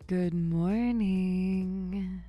Good morning.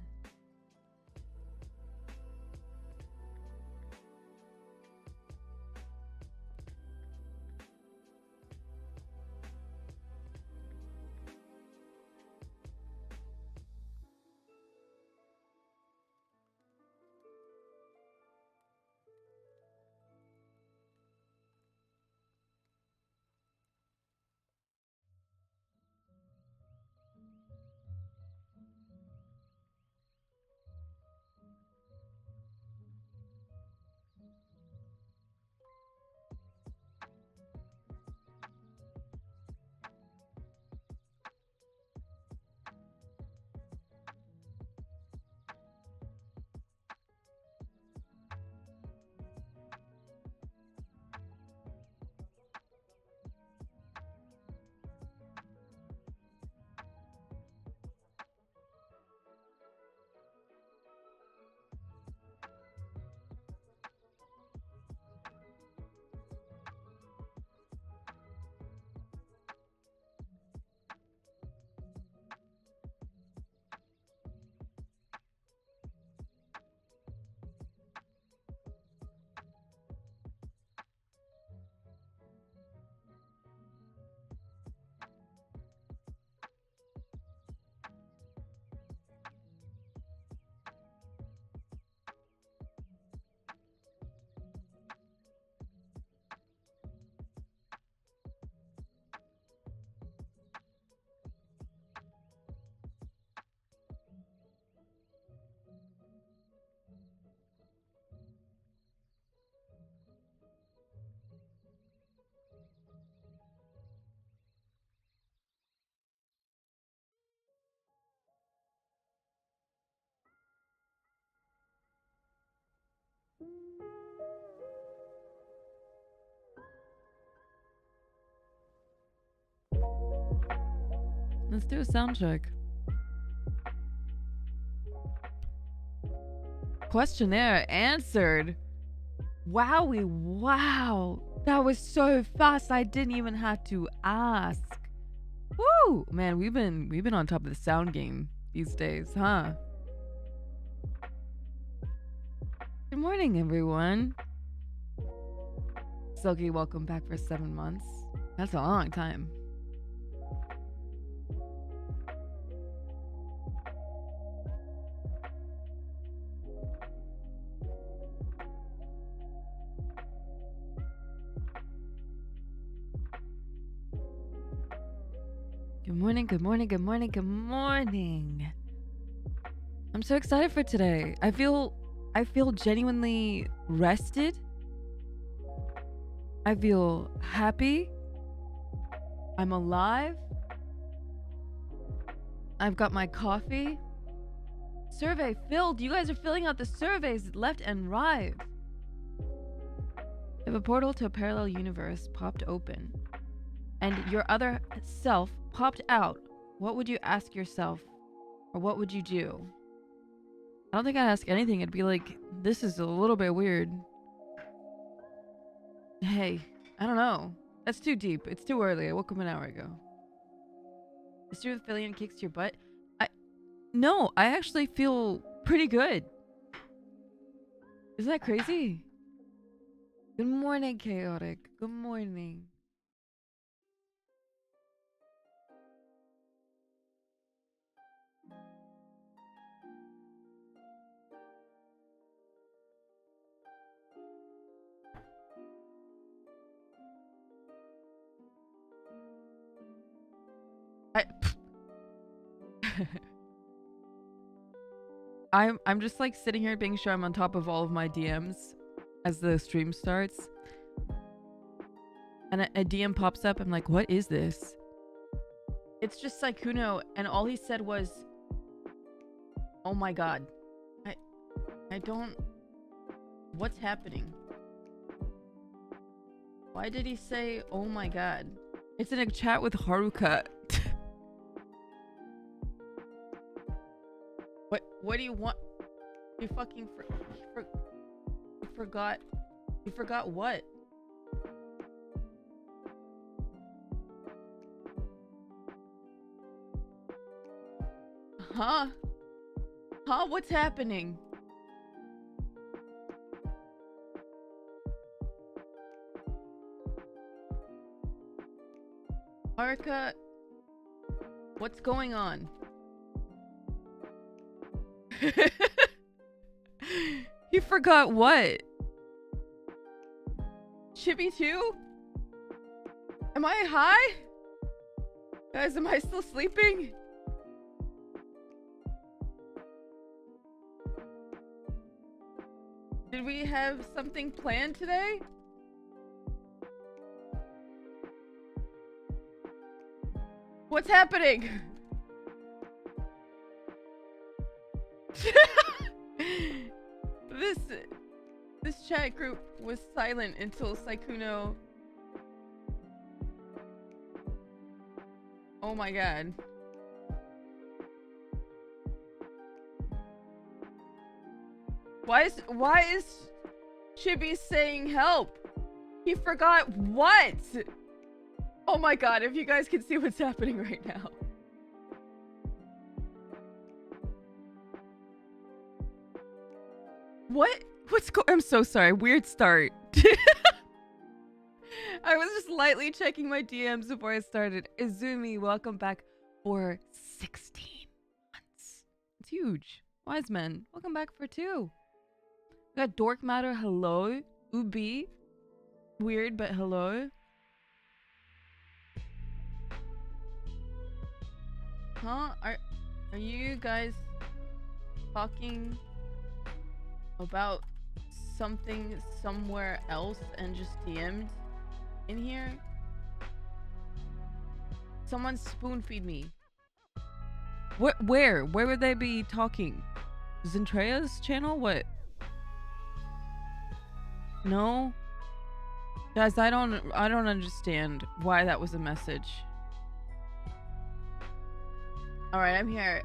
Let's do a sound check. Questionnaire answered. Wowie, wow. That was so fast. I didn't even have to ask. Woo! Man, we've been on top of the sound game these days, huh? Good morning, everyone. Silky, welcome back for 7 months. That's a long time. Good morning, good morning, good morning, good morning. I'm so excited for today. I feel genuinely rested. I feel happy. I'm alive. I've got my coffee. Survey filled. You guys are filling out the surveys left and right. If a portal to a parallel universe popped open and your other self popped out, what would you ask yourself? Or what would you do? I don't think I'd ask anything. It'd be like, this is a little bit weird. Hey, I don't know. That's too deep. It's too early. I woke up an hour ago. The Superfillion kicks your butt? No, I actually feel pretty good. Isn't that crazy? Good morning, Chaotic. Good morning. I'm just like sitting here being sure I'm on top of all of my DMs as the stream starts. And a DM pops up. I'm like, what is this? It's just Saikuno, and all he said was, oh my god. I don't... What's happening? Why did he say, oh my god? It's in a chat with Haruka. What do you want? You fucking you forgot. You forgot what? Huh? Huh? What's happening? Arca, what's going on? He forgot what? Chibi too? Am I high? Guys, am I still sleeping? Did we have something planned today? What's happening? This chat group was silent until Saikuno. Oh my god. Why is Chibi saying help? He forgot what? Oh my god, if you guys can see what's happening right now. What? I'm so sorry. Weird start. I was just lightly checking my DMs before I started. Izumi, welcome back for 16 months. It's huge. Wise men, welcome back for 2. We got Dork Matter, hello. Ubi, weird, but hello. Huh? Are you guys talking about something somewhere else and just DM'd in here? Someone spoon feed me. Where would they be talking? Zentrea's channel? What? No? Guys, I don't understand why that was a message. Alright, I'm here.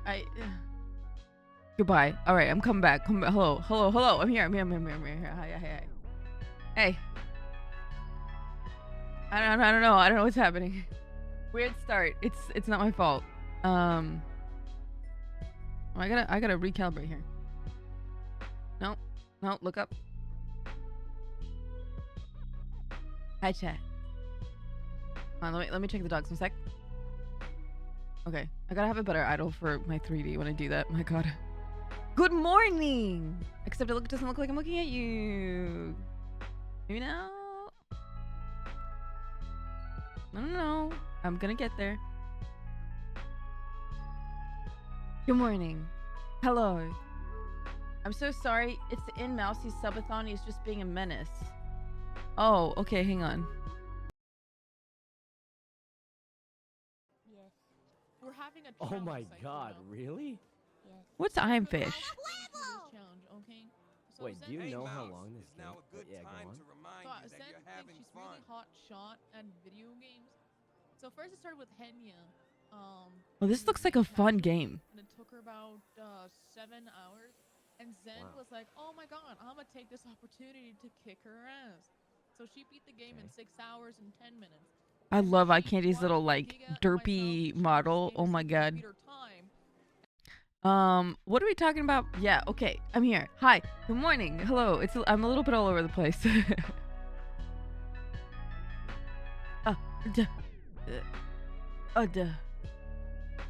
Goodbye. Alright, I'm coming back. Hello. I'm here. I'm here. Hi. Hey. I don't know. I don't know what's happening. Weird start. It's not my fault. I gotta recalibrate here. No, look up. Hi, chat. Hold on, let me check the dogs one sec. Okay, I gotta have a better idol for my 3D when I do that. My god. Good morning! Except it doesn't look like I'm looking at you. Maybe now? I don't know. I'm gonna get there. Good morning. Hello. I'm so sorry. It's in Mousie's subathon. He's just being a menace. Oh, okay. Hang on. Yes. We're having a Oh my god, really? Yes. What's I'm fish? Challenge, okay? So Wait, do you know how long this is now a good time to remind you that you're having she's fun. really hot shot at video games. So first it started with Henya. Well, this looks like a fun game. And it took her about 7 hours. And Zen was like, oh my god, I'm gonna take this opportunity to kick her ass. So she beat the game in 6 hours and 10 minutes. I love iCandy's little like derpy model. Oh my god. What are we talking about? Yeah, okay. I'm here. Hi. Good morning. Hello. I'm a little bit all over the place.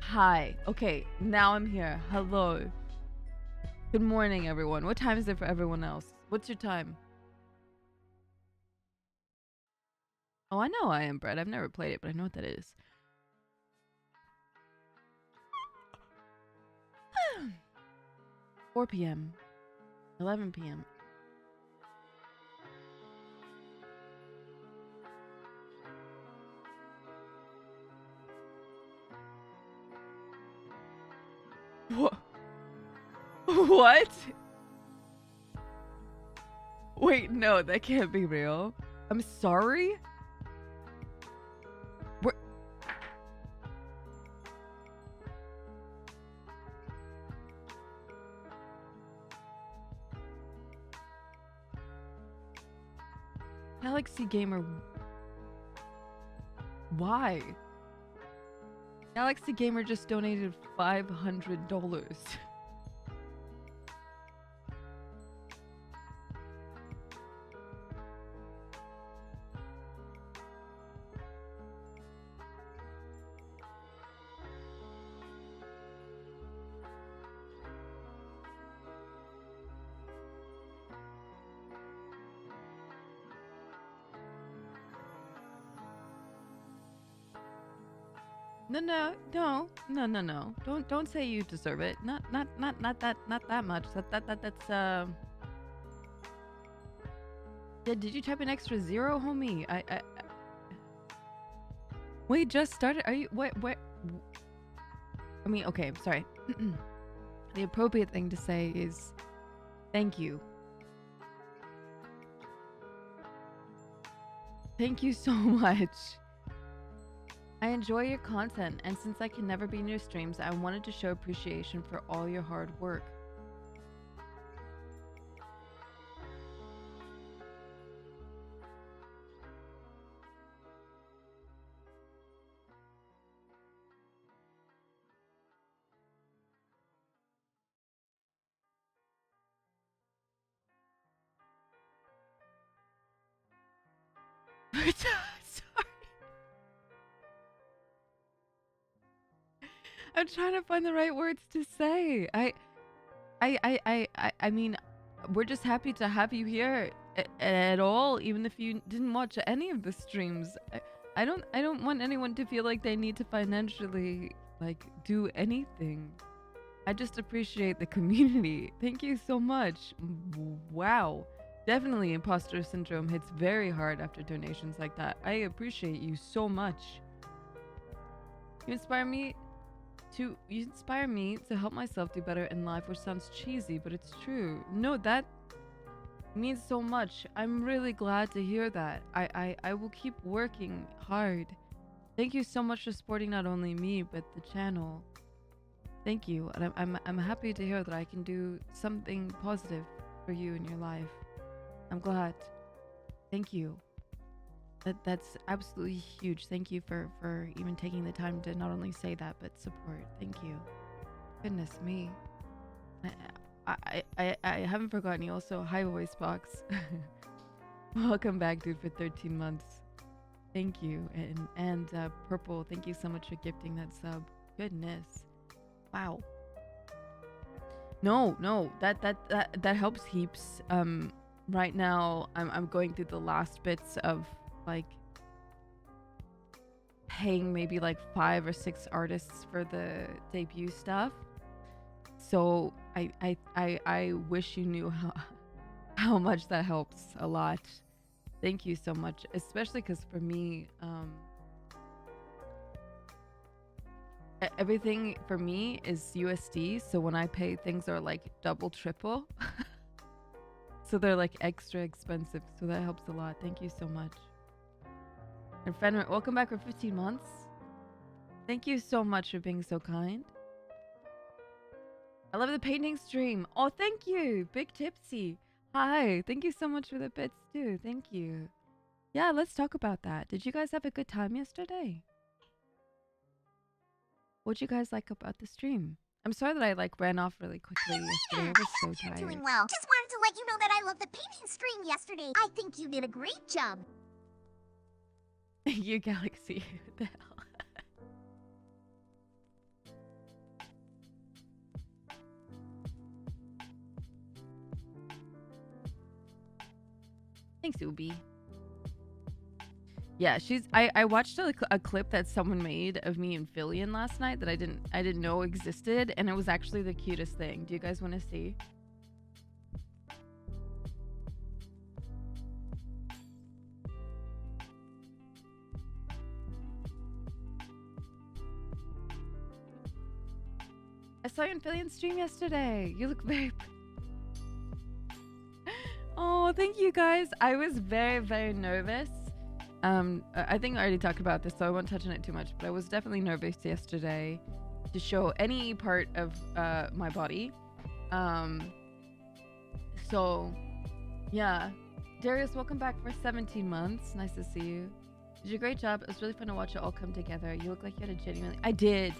Hi. Okay, now I'm here. Hello. Good morning, everyone. What time is it for everyone else? What's your time? Oh, I know I Am Bread. I've never played it, but I know what that is. 4 p.m. 11 p.m. What? Wait, no, that can't be real. I'm sorry? Galaxy Gamer. Why? Galaxy Gamer just donated $500. No. Don't say you deserve it. Not that much. That's Yeah, did you type an extra zero, homie? Wait, just started. Are you what? I mean, okay, I'm sorry. The appropriate thing to say is thank you. Thank you so much. I enjoy your content, and since I can never be in your streams, I wanted to show appreciation for all your hard work. Sorry. I'm trying to find the right words to say. I mean, we're just happy to have you here at all, even if you didn't watch any of the streams. I don't want anyone to feel like they need to financially like do anything. I just appreciate the community. Thank you so much. Wow. Definitely imposter syndrome hits very hard after donations like that. I appreciate you so much. You inspire me to help myself do better in life, which sounds cheesy, but it's true. No, that means so much. I'm really glad to hear that. I will keep working hard. Thank you so much for supporting not only me, but the channel. Thank you. And I'm happy to hear that I can do something positive for you in your life. I'm glad. Thank you. That's absolutely huge. Thank you for even taking the time to not only say that, but support. Thank you. Goodness me. I haven't forgotten you also. Hi, Voice Box. Welcome back, dude, for 13 months. Thank you. And Purple, thank you so much for gifting that sub. Goodness. Wow. No, that helps heaps. Right now I'm going through the last bits of like paying maybe like 5 or 6 artists for the debut stuff. So I wish you knew how much that helps a lot. Thank you so much, especially because for me everything for me is USD, so when I pay, things are like double, triple. So they're like extra expensive, so that helps a lot. Thank you so much. And Fenrir, welcome back for 15 months. Thank you so much for being so kind. I love the painting stream. Oh, thank you. Big Tipsy. Hi. Thank you so much for the bits too. Thank you. Yeah, let's talk about that. Did you guys have a good time yesterday? What'd you guys like about the stream? I'm sorry that I like ran off really quickly yesterday. I was so tired. You're doing well. Just wanted to let you know that I loved the painting stream yesterday. I think you did a great job. You Galaxy. What the hell? Thanks, Ubi. Yeah, I watched a clip that someone made of me and Fillion last night that I didn't know existed, and it was actually the cutest thing. Do you guys want to see? I saw you in Fillion's stream yesterday. You look very... Oh, thank you guys. I was very, very nervous. I think I already talked about this, so I won't touch on it too much, but I was definitely nervous yesterday to show any part of my body. So, yeah. Darius, welcome back for 17 months. Nice to see you. You did a great job. It was really fun to watch it all come together. You look like you had a genuinely... I did.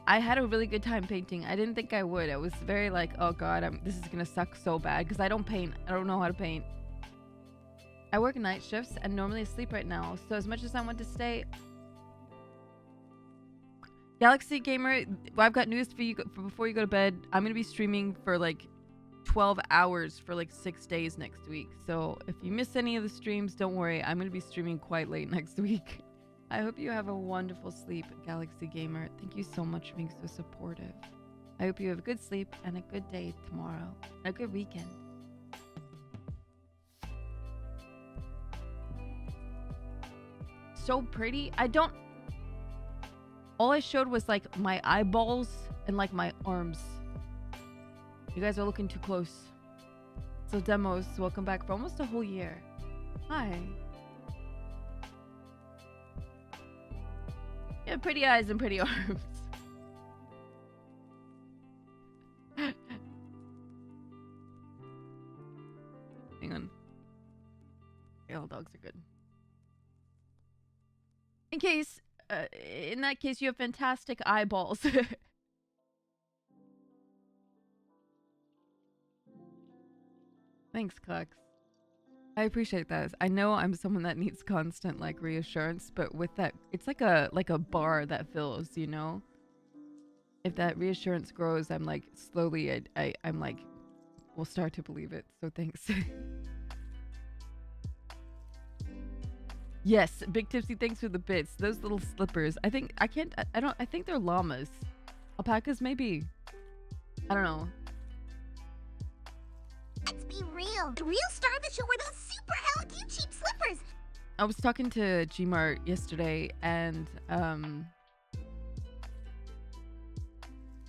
I had a really good time painting. I didn't think I would. I was very like, oh god, this is gonna suck so bad because I don't paint. I don't know how to paint. I work night shifts and normally asleep right now. So as much as I want to stay... Galaxy Gamer, well, I've got news for you for before you go to bed. I'm gonna be streaming for like 12 hours for like 6 days next week. So if you miss any of the streams, don't worry. I'm gonna be streaming quite late next week. I hope you have a wonderful sleep, Galaxy Gamer. Thank you so much for being so supportive. I hope you have a good sleep and a good day tomorrow. And a good weekend. So pretty. All I showed was like my eyeballs and like my arms. You guys are looking too close. So demos, welcome back for almost a whole year. Hi. You have pretty eyes and pretty arms. Hang on. Okay, all dogs are good. In that case, you have fantastic eyeballs. Thanks, Clux. I appreciate that. I know I'm someone that needs constant like reassurance, but with that, it's like a bar that fills, you know. If that reassurance grows, I'm like slowly, I'm like, we'll start to believe it. So thanks. Yes, Big Tipsy, thanks for the bits. Those little slippers. I think they're llamas. Alpacas, maybe. I don't know. Let's be real. The real star of the show were those super hella cute cheap slippers. I was talking to Gmart yesterday, and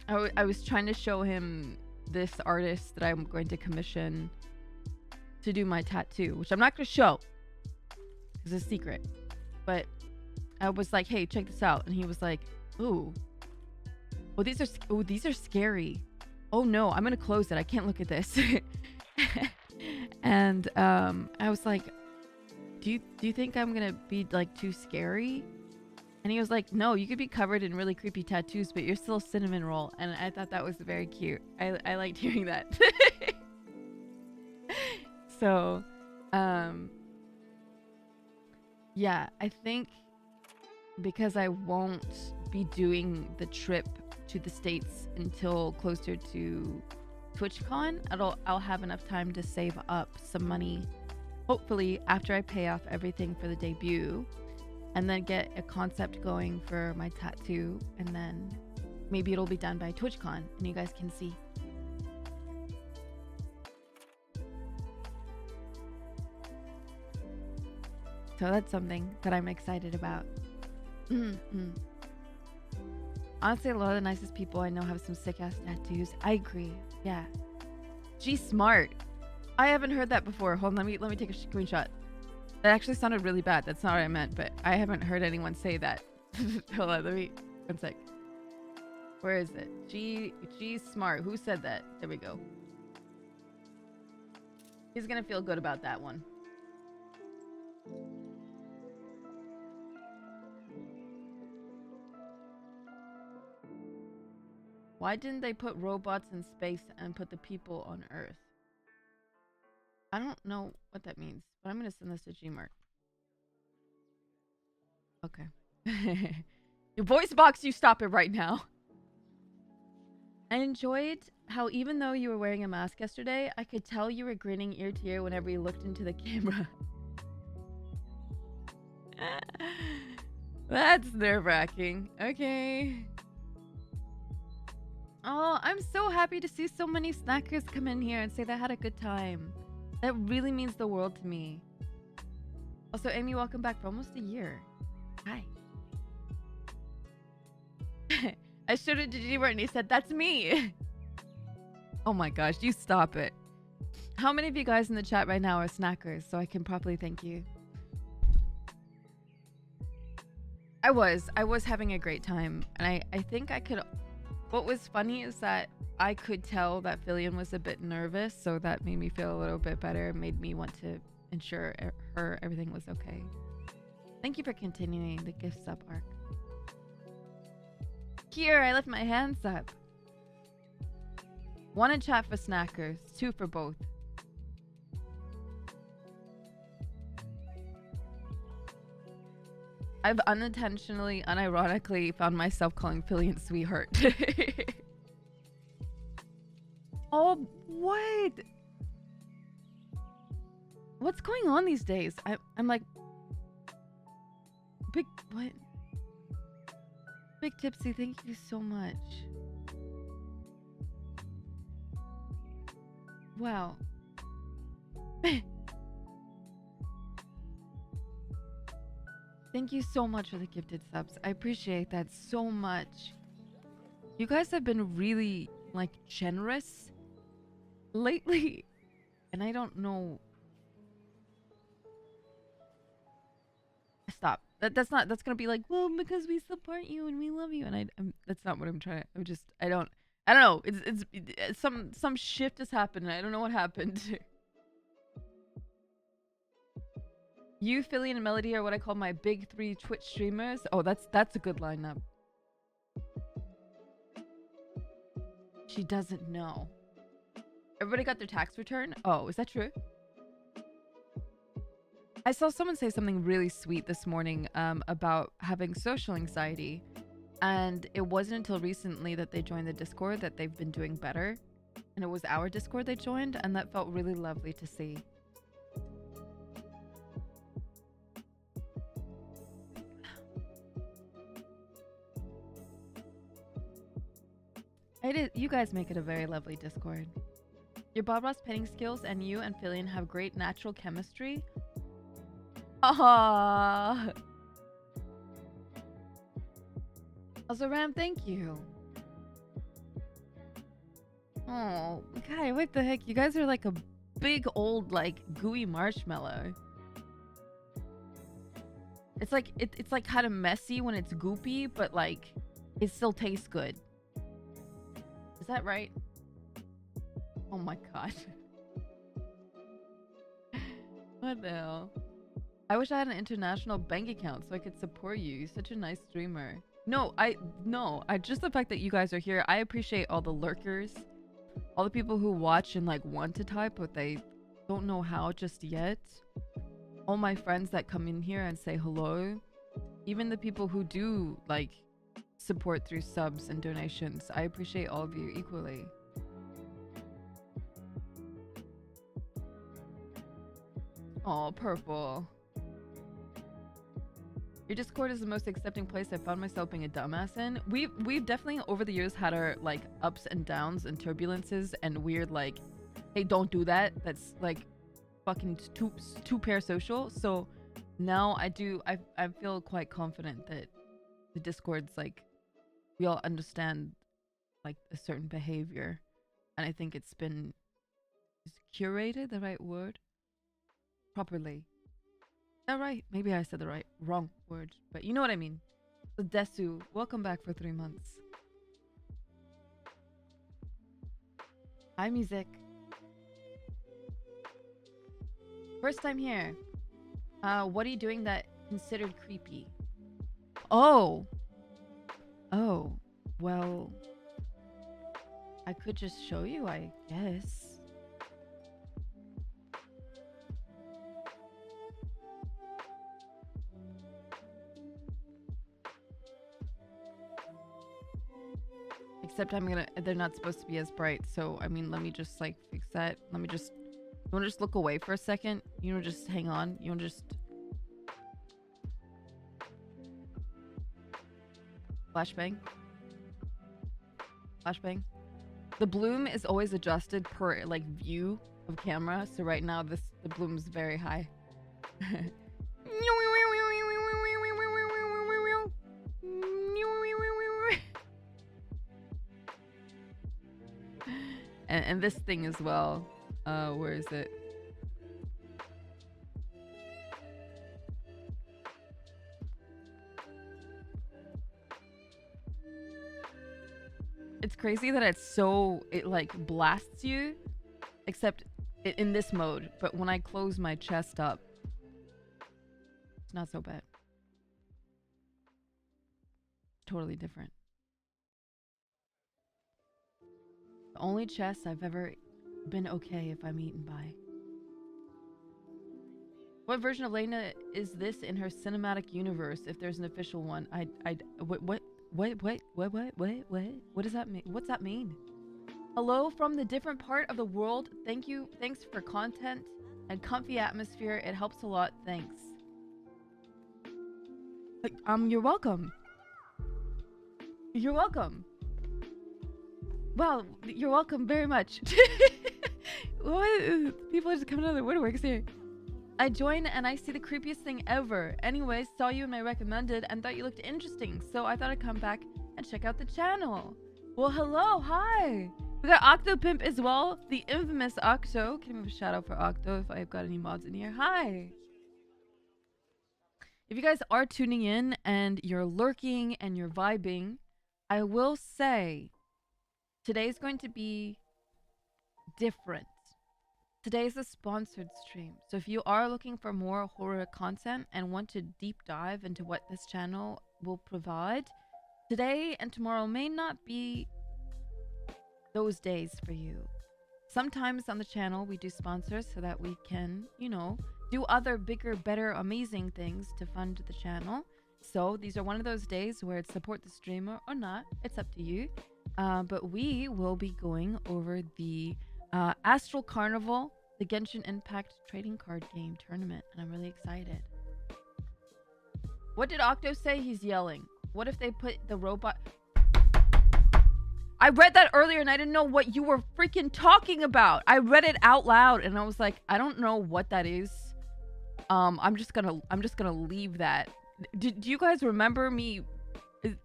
I was trying to show him this artist that I'm going to commission to do my tattoo, which I'm not going to show. It's a secret. But I was like, hey, check this out. And he was like, ooh. Oh, these are scary. Oh no, I'm gonna close it. I can't look at this. And I was like, do you think I'm gonna be like too scary? And he was like, no, you could be covered in really creepy tattoos, but you're still a cinnamon roll. And I thought that was very cute. I liked hearing that. So yeah, I think because I won't be doing the trip to the States until closer to TwitchCon, I'll have enough time to save up some money, hopefully after I pay off everything for the debut, and then get a concept going for my tattoo, and then maybe it'll be done by TwitchCon and you guys can see. So that's something that I'm excited about. Honestly, a lot of the nicest people I know have some sick ass tattoos. I agree. Yeah. G smart. I haven't heard that before. Hold on, let me take a screenshot. That actually sounded really bad. That's not what I meant, but I haven't heard anyone say that. Hold on, one sec. Where is it? G smart. Who said that? There we go. He's gonna feel good about that one. Why didn't they put robots in space and put the people on Earth? I don't know what that means, but I'm going to send this to Gmart. Okay. Your voice box, you stop it right now. I enjoyed how even though you were wearing a mask yesterday, I could tell you were grinning ear to ear whenever you looked into the camera. That's nerve-wracking. Okay. Oh, I'm so happy to see so many snackers come in here and say they had a good time. That really means the world to me. Also, Amy, welcome back for almost a year. Hi. I showed it to Gmart and he said, that's me. Oh my gosh, you stop it. How many of you guys in the chat right now are snackers so I can properly thank you? I was having a great time, and I think I could... What was funny is that I could tell that Fillion was a bit nervous, so that made me feel a little bit better. It made me want to ensure everything was okay. Thank you for continuing the gift sub arc. Here, I left my hands up. 1 in chat for snackers, 2 for both. I've unintentionally, unironically found myself calling Fillion sweetheart. Oh, what? What's going on these days? I'm like... Big... What? Big Tipsy, thank you so much. Wow. Thank you so much for the gifted subs. I appreciate that so much. You guys have been really, like, generous lately. And I don't know. Stop. That's gonna be like, well, because we support you and we love you. And that's not what I'm trying to, I don't know. It's some shift has happened. I don't know what happened. You, Philly, and Melody are what I call my big 3 Twitch streamers. Oh, that's a good lineup. She doesn't know. Everybody got their tax return? Oh, is that true? I saw someone say something really sweet this morning about having social anxiety. And it wasn't until recently that they joined the Discord that they've been doing better. And it was our Discord they joined, and that felt really lovely to see. You guys make it a very lovely Discord. Your Bob Ross painting skills and you and Fillion have great natural chemistry. Ah. Also, Ram, thank you. Oh, guy, what the heck? You guys are like a big old, like, gooey marshmallow. It's like it's like kind of messy when it's goopy, but like it still tastes good. Is that right? Oh my god. What the hell? I wish I had an international bank account so I could support you. You're such a nice streamer. No, just the fact that you guys are here. I appreciate all the lurkers, all the people who watch and like want to type but they don't know how just yet. All my friends that come in here and say hello. Even the people who do like support through subs and donations. I appreciate all of you equally. Oh, purple. Your Discord is the most accepting place I found myself being a dumbass in. We've definitely over the years had our like ups and downs and turbulences and weird like, hey, don't do that. That's like fucking too parasocial. So now I feel quite confident that the Discord's like we all understand like a certain behavior, and I think it's been curated, the right word, properly. Is that right? Maybe I said the wrong word, but you know what I mean. So Desu, welcome back for 3 months. Hi, music. First time here. What are you doing that considered creepy? Oh, well, I could just show you, I guess. Except they're not supposed to be as bright, so I mean, let me just like fix that. You wanna just look away for a second? You wanna just hang on? You wanna just... Flashbang? Flashbang? The bloom is always adjusted per like view of camera, so right now the bloom is very high. And this thing as well. Where is it? It's crazy that it like blasts you, except in this mode. But when I close my chest up, it's not so bad. totally different. The only chess I've ever been okay if I'm eaten by. What version of Layna is this in her cinematic universe? If there's an official one, what does that mean? What's that mean? Hello from the different part of the world. Thanks for content and comfy atmosphere. It helps a lot. Thanks. You're welcome. You're welcome. Wow, you're welcome very much. What? People are just coming out of their woodworks here. I joined and I see the creepiest thing ever. Anyways, saw you in my recommended and thought you looked interesting, so I thought I'd come back and check out the channel. Well, hello, hi. We got Octopimp as well, the infamous Octo. Can I give a shout out for Octo if I've got any mods in here? Hi. If you guys are tuning in and you're lurking and you're vibing, I will say today's going to be different. Today's a sponsored stream, so if you are looking for more horror content and want to deep dive into what this channel will provide, today and tomorrow may not be those days for you. Sometimes on the channel we do sponsors so that we can, you know, do other bigger, better, amazing things to fund the channel. So these are one of those days where it's support the streamer or not. It's up to you. But we will be going over the Astra Carnival, the Genshin Impact trading card game tournament, and I'm really excited. What did Octo say? He's yelling. What if they put the robot... I read that earlier and I didn't know what you were freaking talking about. I read it out loud and I was like, I don't know what that is. I'm just gonna leave that. Do you guys remember me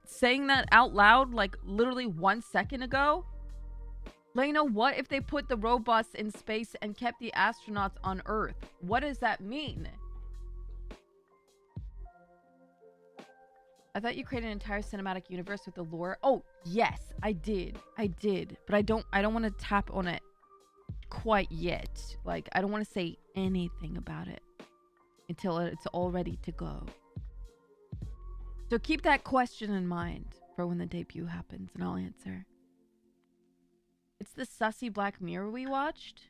saying that out loud like literally 1 second ago? Layna, what if they put the robots in space and kept the astronauts on Earth? What does that mean? I thought you created an entire cinematic universe with the lore. Oh, yes, I did. But I don't want to tap on it quite yet. Like, I don't want to say anything about it until it's all ready to go. So keep that question in mind for when the debut happens and I'll answer. It's the sussy Black Mirror we watched.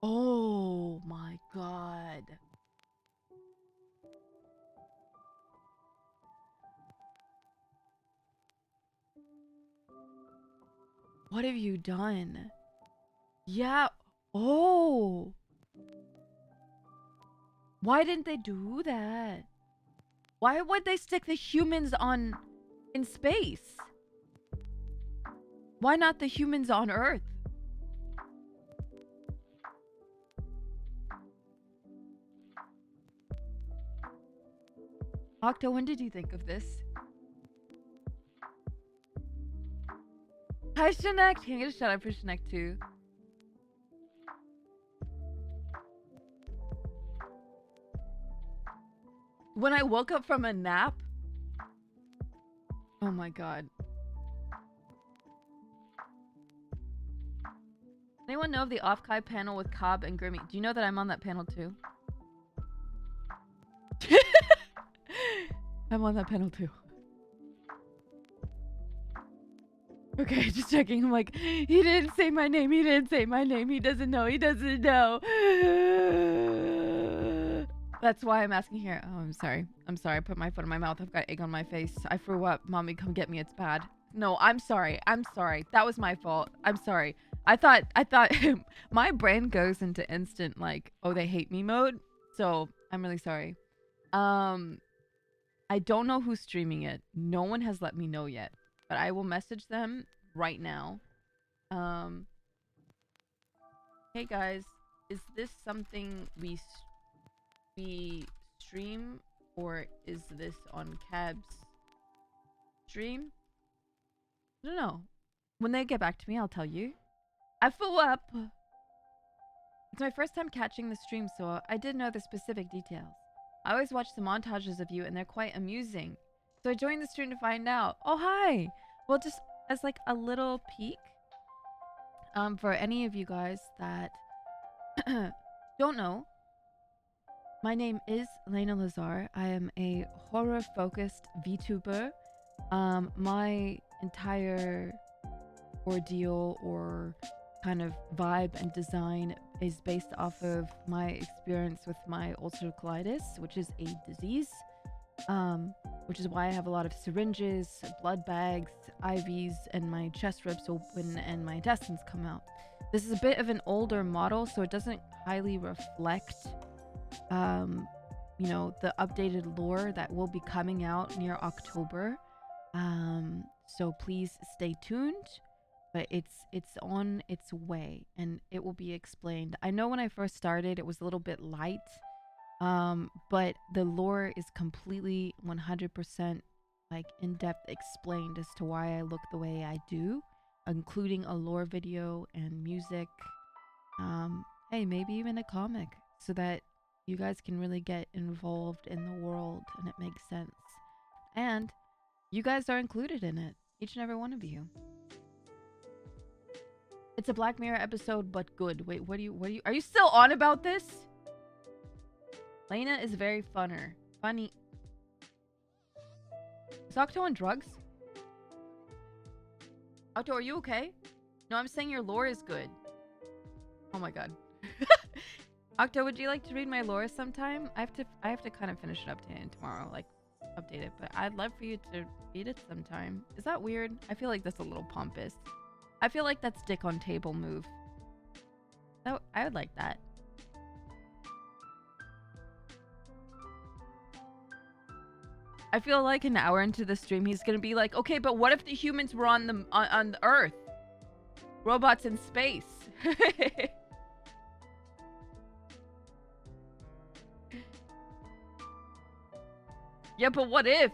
Oh my god. What have you done? Yeah. Oh. Why didn't they do that? Why would they stick the humans in space? Why not the humans on Earth? Octo, when did you think of this? Hi, Shanek. Can I get a shout out for Shanek too? When I woke up from a nap. Oh my god. Anyone know of the off-Kai panel with Cobb and Grimmy? Do you know that I'm on that panel too? I'm on that panel too. Okay, just checking. I'm like, he didn't say my name. He didn't say my name. He doesn't know. He doesn't know. That's why I'm asking here. Oh, I'm sorry. I'm sorry. I put my foot in my mouth. I've got egg on my face. I threw up. Mommy, come get me. It's bad. No, I'm sorry. I'm sorry. That was my fault. I'm sorry. I thought my brain goes into instant like, oh, they hate me mode. So I'm really sorry. I don't know who's streaming it. No one has let me know yet, but I will message them right now. Hey guys, is this something we stream, or is this on Cab's stream? I don't know. When they get back to me, I'll tell you. I flew up. It's my first time catching the stream, so I didn't know the specific details. I always watch the montages of you, and they're quite amusing. So I joined the stream to find out. Oh, hi! Well, just as like a little peek, for any of you guys that don't know, My name is Layna Lazar. I am a horror-focused VTuber. My entire ordeal or kind of vibe and design is based off of my experience with my ulcerative colitis, which is a disease. Which is why I have a lot of syringes, blood bags, IVs, and my chest rips open and my intestines come out. This is a bit of an older model, so it doesn't highly reflect, you know, the updated lore that will be coming out near October. So please stay tuned, but it's on its way and it will be explained. I know when I first started, it was a little bit light. But the lore is completely 100% like in-depth explained as to why I look the way I do, including a lore video and music. Hey, maybe even a comic, so that you guys can really get involved in the world and it makes sense. And you guys are included in it, each and every one of you. It's a Black Mirror episode, but good. Wait, are you still on about this? Layna is very funny. Is Octo on drugs? Octo, are you okay? No, I'm saying your lore is good. Oh my god. Octo, would you like to read my lore sometime? I have to kind of finish it up tomorrow, like update it, but I'd love for you to read it sometime. Is that weird? I feel like that's a little pompous. I feel like that's dick on table move. So I would like that. I feel like an hour into the stream, he's gonna be like, okay, but what if the humans were on the Earth? Robots in space. Yeah, but what if?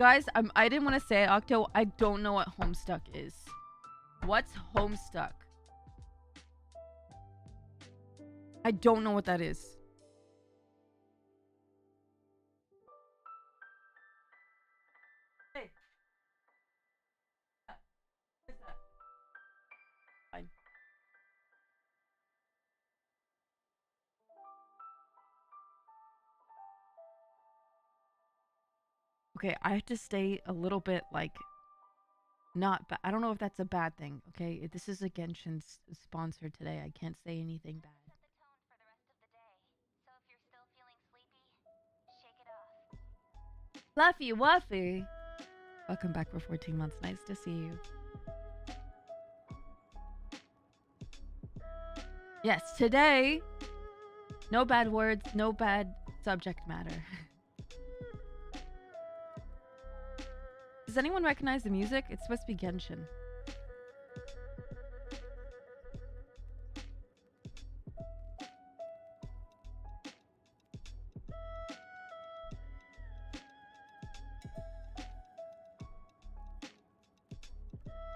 Guys, I didn't want to say it, Octo. I don't know what Homestuck is. What's Homestuck? I don't know what that is. Hey. What is that? Fine. Okay, I have to stay a little bit like not bad. I don't know if that's a bad thing. Okay, this is a Genshin sponsor today. I can't say anything bad. Fluffy Wuffy, welcome back for 14 months. Nice to see you. Yes, today, no bad words, no bad subject matter. Does anyone recognize the music? It's supposed to be Genshin.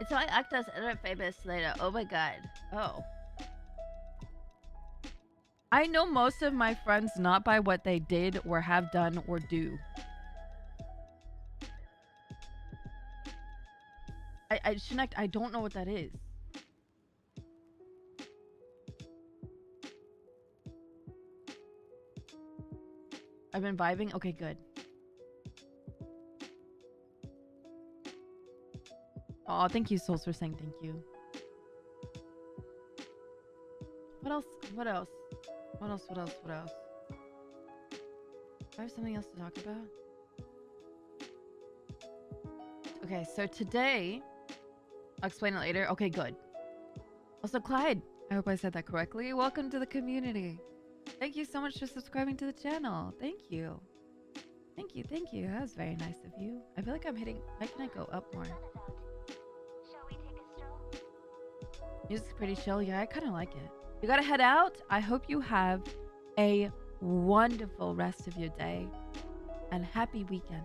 It's my Actos famous later. Oh my god. Oh. I know most of my friends not by what they did or have done or do. Shinek, I don't know what that is. I've been vibing? Okay, good. Oh, thank you, Souls, for saying thank you. What else? What else? What else? What else? What else? Do I have something else to talk about? Okay, so today... I'll explain it later. Okay, good. Also, Clyde, I hope I said that correctly. Welcome to the community. Thank you so much for subscribing to the channel. Thank you. Thank you, thank you. That was very nice of you. I feel like I'm hitting... Why can I go up more? Music's pretty chill. Yeah, I kind of like it. You gotta head out. I hope you have a wonderful rest of your day. And happy weekend.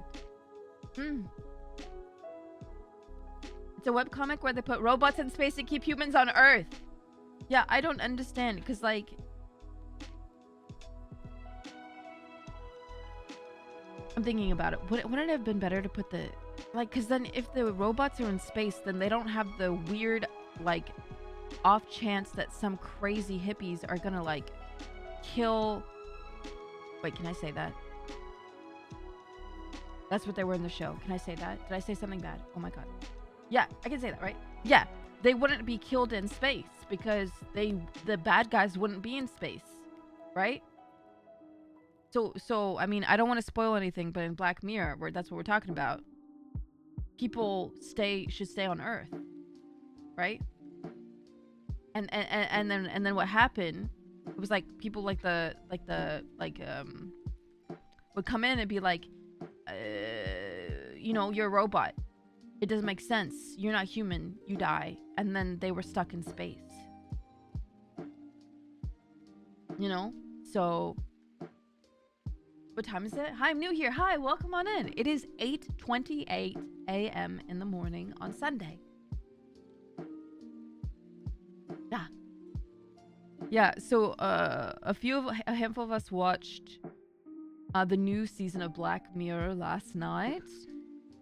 It's a webcomic where they put robots in space and keep humans on Earth. Yeah, I don't understand. Because, like... I'm thinking about it. Wouldn't it have been better to put the... Like, because then if the robots are in space, then they don't have the weird, like... off chance that some crazy hippies are gonna like kill. Wait, can I say that? That's what they were in the show. Can I say that? Did I say something bad? Oh my god. Yeah, I can say that, right? Yeah, they wouldn't be killed in space because the bad guys wouldn't be in space, right? So I mean, I don't want to spoil anything, but in Black Mirror, where that's what we're talking about, people should stay on Earth, right? And then what happened? It was like people would come in and be like, you're a robot. It doesn't make sense. You're not human. You die. And then they were stuck in space. So what time is it? Hi, I'm new here. Hi, welcome on in. It is 8:28 a.m. in the morning on Sunday. Yeah, so a handful of us watched the new season of Black Mirror last night,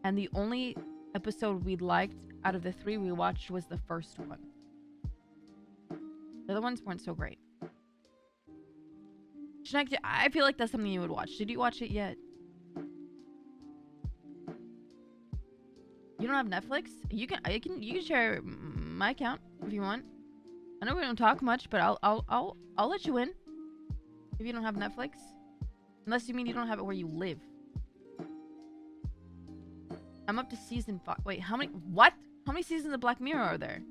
and the only episode we liked out of the 3 we watched was the first one. The other ones weren't so great. I feel like that's something you would watch. Did you watch it yet? You don't have Netflix? You can share my account if you want. I know we don't talk much, but I'll let you in if you don't have Netflix. Unless you mean you don't have it where you live. I'm up to season 5. Wait, how many? What? How many seasons of Black Mirror are there?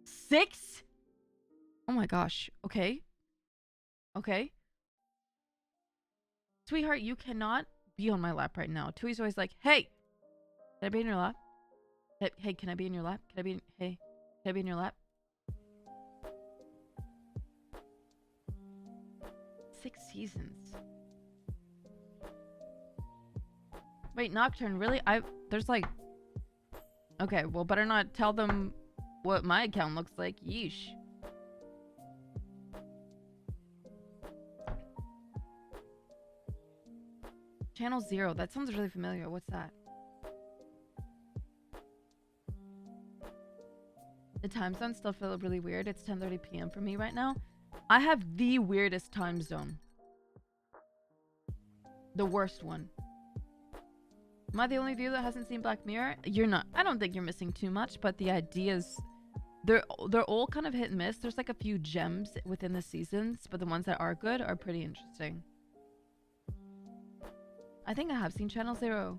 6? Oh my gosh. Okay. Sweetheart, you cannot be on my lap right now. Tui's always like, hey, can I be in your lap? Hey, can I be in your lap? Can I be in your lap? 6 seasons. Wait, Nocturne, really? There's like... Okay, well, better not tell them what my account looks like. Yeesh. Channel 0. That sounds really familiar. What's that? The time zone still feels really weird. It's 10:30 p.m. for me right now. I have the weirdest time zone. The worst one. Am I the only viewer that hasn't seen Black Mirror? You're not. I don't think you're missing too much, but the ideas, they're all kind of hit and miss. There's like a few gems within the seasons, but the ones that are good are pretty interesting. I think I have seen Channel 0.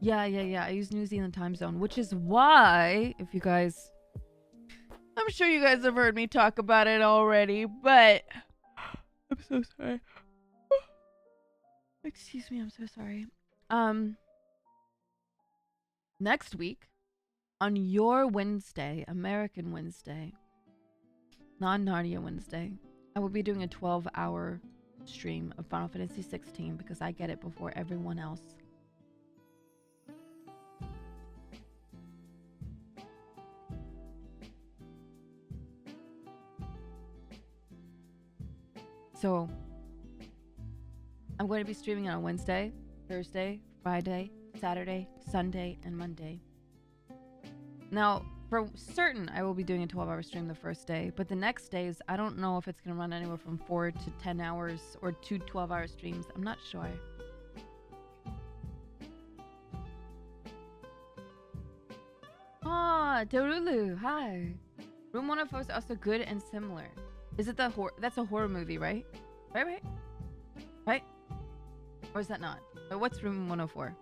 Yeah. I use New Zealand time zone, which is why, if you guys... I'm sure you guys have heard me talk about it already, but... I'm so sorry. Excuse me, I'm so sorry. Next week, on your Wednesday, American Wednesday, non-Narnia Wednesday, I will be doing a 12-hour stream of Final Fantasy 16 because I get it before everyone else. So, I'm going to be streaming on Wednesday, Thursday, Friday, Saturday, Sunday, and Monday. Now, for certain, I will be doing a 12-hour stream the first day, but the next days, I don't know if it's going to run anywhere from 4 to 10 hours or 2 12-hour streams. I'm not sure. Ah, Derulu, hi. Room 104 is also good and similar. Is it that's a horror movie, right? Right? Or is that not? Or what's Room 104?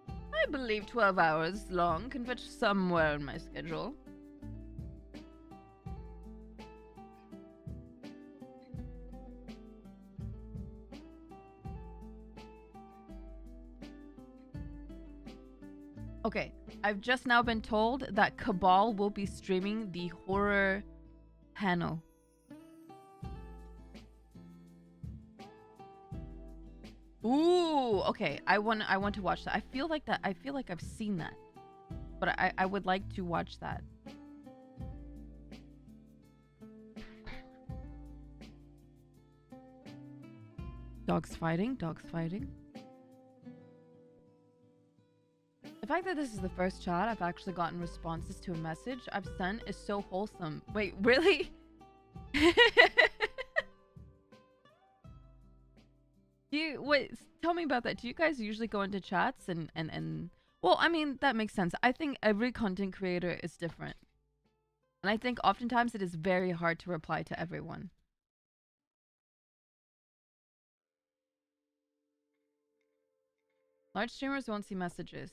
I believe 12 hours long can fit somewhere in my schedule. Okay, I've just now been told that Cabal will be streaming the horror panel. Ooh, okay. I want to watch that. I feel like I've seen that, but I would like to watch that. Dogs fighting. Dogs fighting. The fact that this is the first chat I've actually gotten responses to a message I've sent is so wholesome. Wait, really? Wait, tell me about that. Do you guys usually go into chats and well, I mean, that makes sense. I think every content creator is different. And I think oftentimes it is very hard to reply to everyone. Large streamers won't see messages.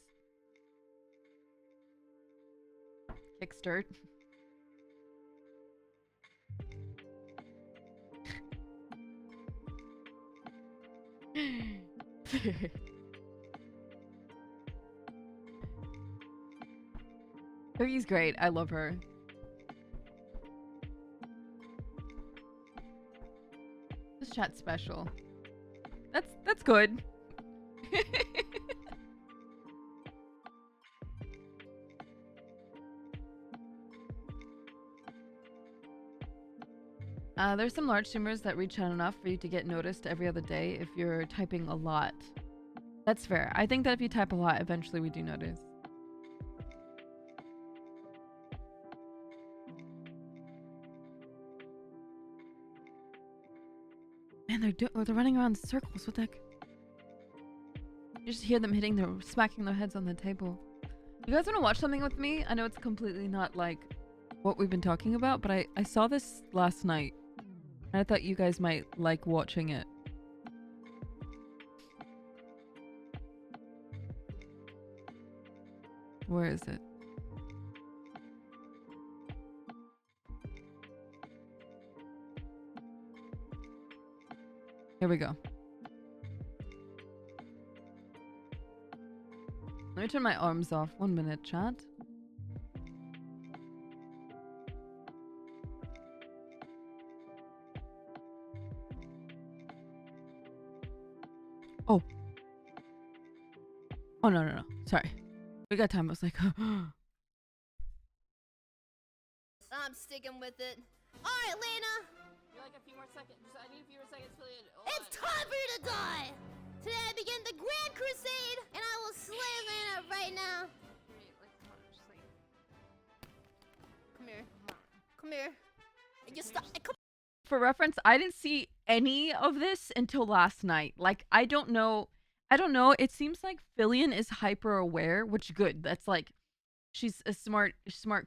Kickstart. Cookie's great. I love her. This chat's special. That's good. There's some large streamers that reach out enough for you to get noticed every other day if you're typing a lot. That's fair. I think that if you type a lot, eventually we do notice. Man, they're running around in circles. What the heck? You just hear them smacking their heads on the table. You guys want to watch something with me? I know it's completely not like what we've been talking about, but I saw this last night. And I thought you guys might like watching it. Where is it? Here we go. Let me turn my arms off. 1 minute, chat. Oh. Oh, no. Sorry. We got time. I was like, I'm sticking with it. Alright, Layna! You're like a few more seconds. I need a few more seconds for the... It's time for you to die! Today I begin the Grand Crusade, and I will slay Layna right now. Come here. Come here. You stop. Come. For reference, I didn't see any of this until last night. Like, I don't know. It seems like Fillion is hyper aware, which good. That's like, she's a smart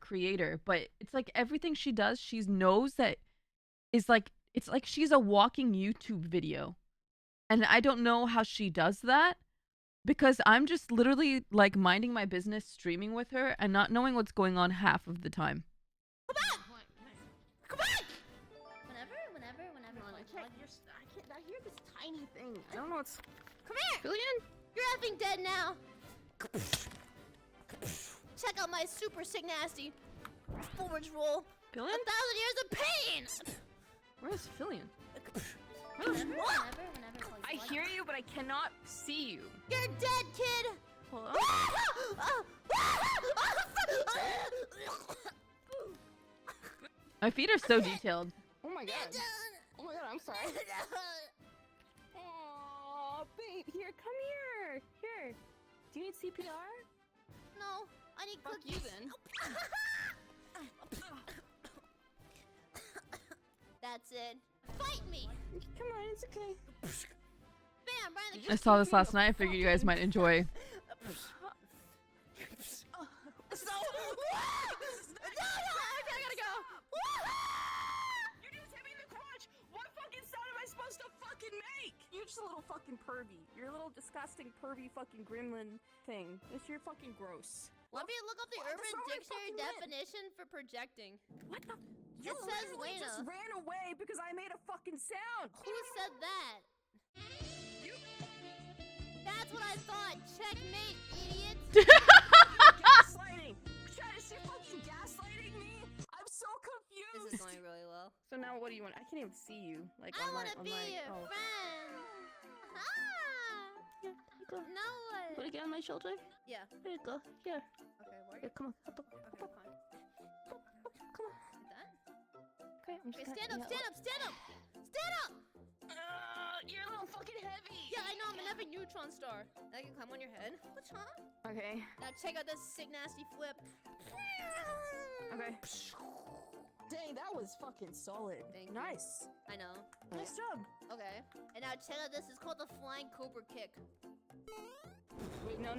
creator. But it's like everything she does, she knows that is like, it's like she's a walking YouTube video. And I don't know how she does that because I'm just literally like minding my business, streaming with her and not knowing what's going on half of the time. Come back! Come back! Whenever. I hear this tiny thing. I don't know what's... Come here! Billion? You're effing dead now. Check out my super sick nasty forwards roll. Billion? 1,000 years of pain! Where's Fillion? I hear you, but I cannot see you. You're dead, kid! Hold on. My feet are so detailed. Oh my god. Oh my god, I'm sorry. Oh, babe, here, come here. Here. Do you need CPR? No, I need Fuck cookies. you then. That's it. Fight me! Come on, it's okay. Bam! Right in the I saw this last night. I figured you guys might enjoy. So, no, I gotta go. You just hit me in the crotch. What fucking sound am I supposed to fucking make? You're just a little fucking pervy. You're a little disgusting pervy fucking gremlin thing. You're fucking gross. Let me look up the What? Urban That's not my Dictionary fucking lid. definition for projecting. What the? It says literally Layna. just ran away because I made a fucking sound. Who said that? That's what I thought. Checkmate, idiot. Gaslighting. Is she fucking gaslighting me? I'm so confused. This is going really well. So now what do you want? I can't even see you. Like I on want to my, be on my, your oh. friend. Here, go. No one. Want to get on my shoulder? Yeah. Here you go. Here. Okay, where Here, come on. Up, up, Okay, up, up. fine. Come on. You done? Okay, I'm just Okay, gonna- stand up, yeah, stand up, stand up! Stand up! You're a little fucking a neutron star. I can climb on your head. What's huh? Okay. Now check out this sick nasty flip. Okay. Dang, that was fucking solid. Thank you. Nice. I know. Nice job. Okay. And now check out this. It's called the flying cobra kick. Wait, no.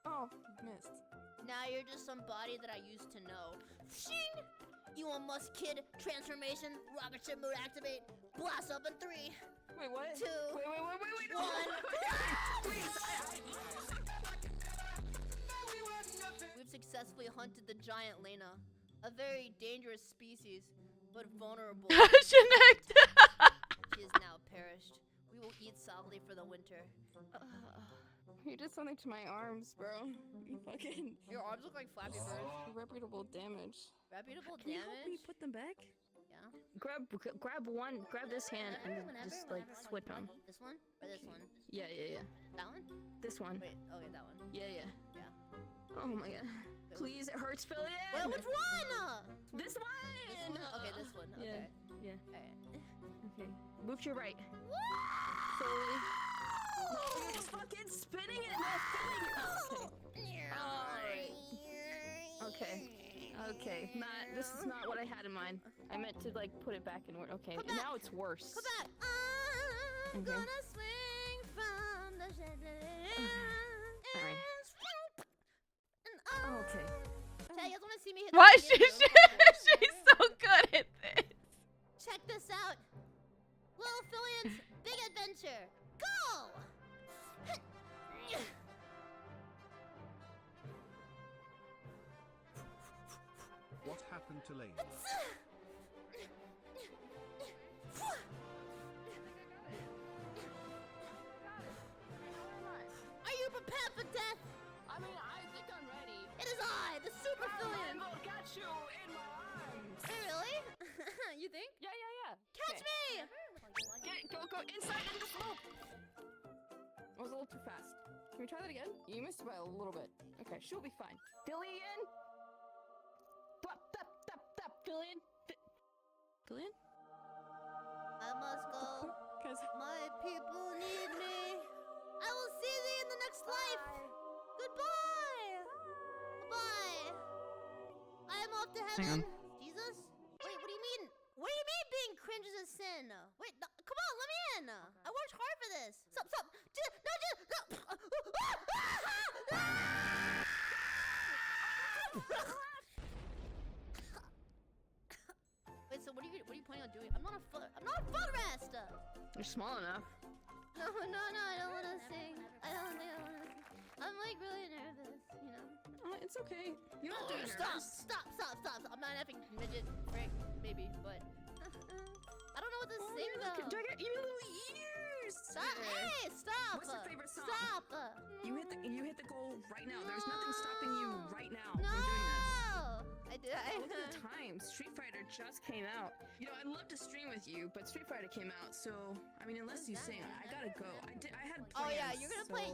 Oh, missed. Now you're just somebody that I used to know. Shing! Elon Musk kid transformation. Rocket ship mode activate. Blast up in 3, Wait, what? 2, Wait. 1. We've successfully hunted the giant Layna, a very dangerous species, but vulnerable. Connect. She is now perished. We will eat softly for the winter. You did something to my arms, bro. You fucking Your arms look like Flappy Bird. reputable damage. Reputable Can you help me damage? put them back? Yeah. Grab one. Grab this hand and Whenever, just whenever, like whenever. switch them. This one or this one? Yeah. That one? This one. Wait, okay, that one. Yeah. Yeah. Oh my god. Please, it hurts, fill it Wait, in. which one? This one. This one? Okay, this one. Okay. Yeah. Alright. Okay. Move to your right. Slowly. No, you're just fucking spinning it and not filling it. Okay. Okay. This is not what I had in mind. I meant to like put it back in order. Okay. Come And back. now it's worse. Come back. I'm Okay. gonna swing from the chandelier. Alright. Okay. Chat, you guys wanna see me hit Why the she, beginning of the she's so good at this. Check this out. Little Fillions, big adventure. Go! What happened to Layna? Are you prepared for death? I mean, I think I'm ready. It is I, the Super Fillion. Got you in my arms. Hey, really? You think? Yeah. Catch Okay. me! Go inside and just move. That was a little too fast. Can we try that again? You missed it by a little bit. Okay, she'll be fine. Fillion. Fillion. Fillion. I must go. Guys. My people need me. I will see thee in the next life. Goodbye. Bye. I am off to Hang heaven. Jesus? Wait, what do you mean? What do you mean being cringe is a sin? Wait, no, come on, let me in. I worked hard for this. Stop. Wait, so what are you planning on doing? I'm not a footrest. You're small enough. No, I don't want to sing. I don't think I want to sing. I'm like really nervous, you know. It's okay. You don't have to be Stop. nervous. I'm not an effing midget, Frank, maybe, but I don't know what to sing though. Do I get you little ears? Stop! Hey, stop! What's your favorite song? Stop! You hit the goal right now. There's nothing stopping you right now No! from doing this. I did. Look at the time. Street Fighter just came out. You know, I'd love to stream with you, but Street Fighter came out, so I mean, unless you sing, I gotta go. I had plans. Oh yeah, you're gonna so... play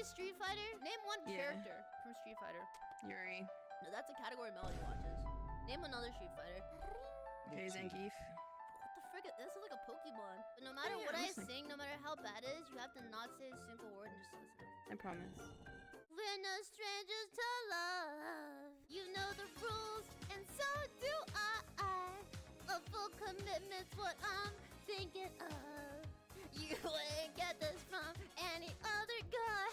Street Fighter. Name one Yeah. character from Street Fighter. Yuri. No, that's a category Melody watches. Name another Street Fighter. Okay, Zangief. What the frick? That sounds like a Pokemon. But no matter Yeah, what I listen. sing, no matter how bad it is, you have to not say a single word and just listen. I promise. We're no strangers to love. You know the rules, and so do I. A full commitment's what I'm thinking of. You ain't get this from any other guy.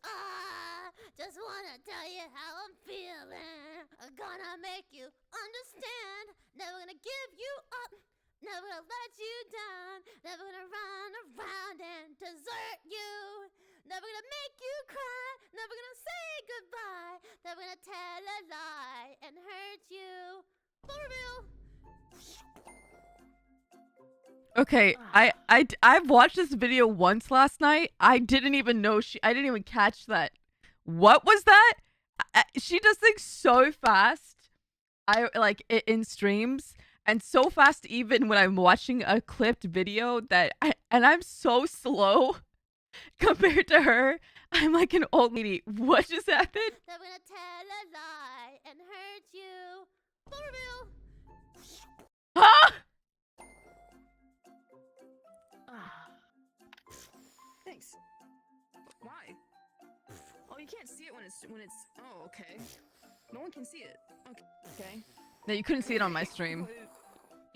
I just wanna tell you how I'm feeling. I'm gonna make you understand. Never gonna give you up. Never gonna let you down. Never gonna run around and desert you. Never gonna make you cry. Never gonna say goodbye. Never gonna tell a lie and hurt you. For real. Okay, I've watched this video once last night. I didn't even know I didn't even catch that. What was that? She does things so fast. In streams, and so fast even when I'm watching a clipped video and I'm so slow compared to her. I'm like an old lady. What just happened? They're gonna tell a lie and hurt you. For real. Huh? Thanks. you can't see it when it's. Oh, okay. No one can see it. Okay. No, you couldn't see it on my stream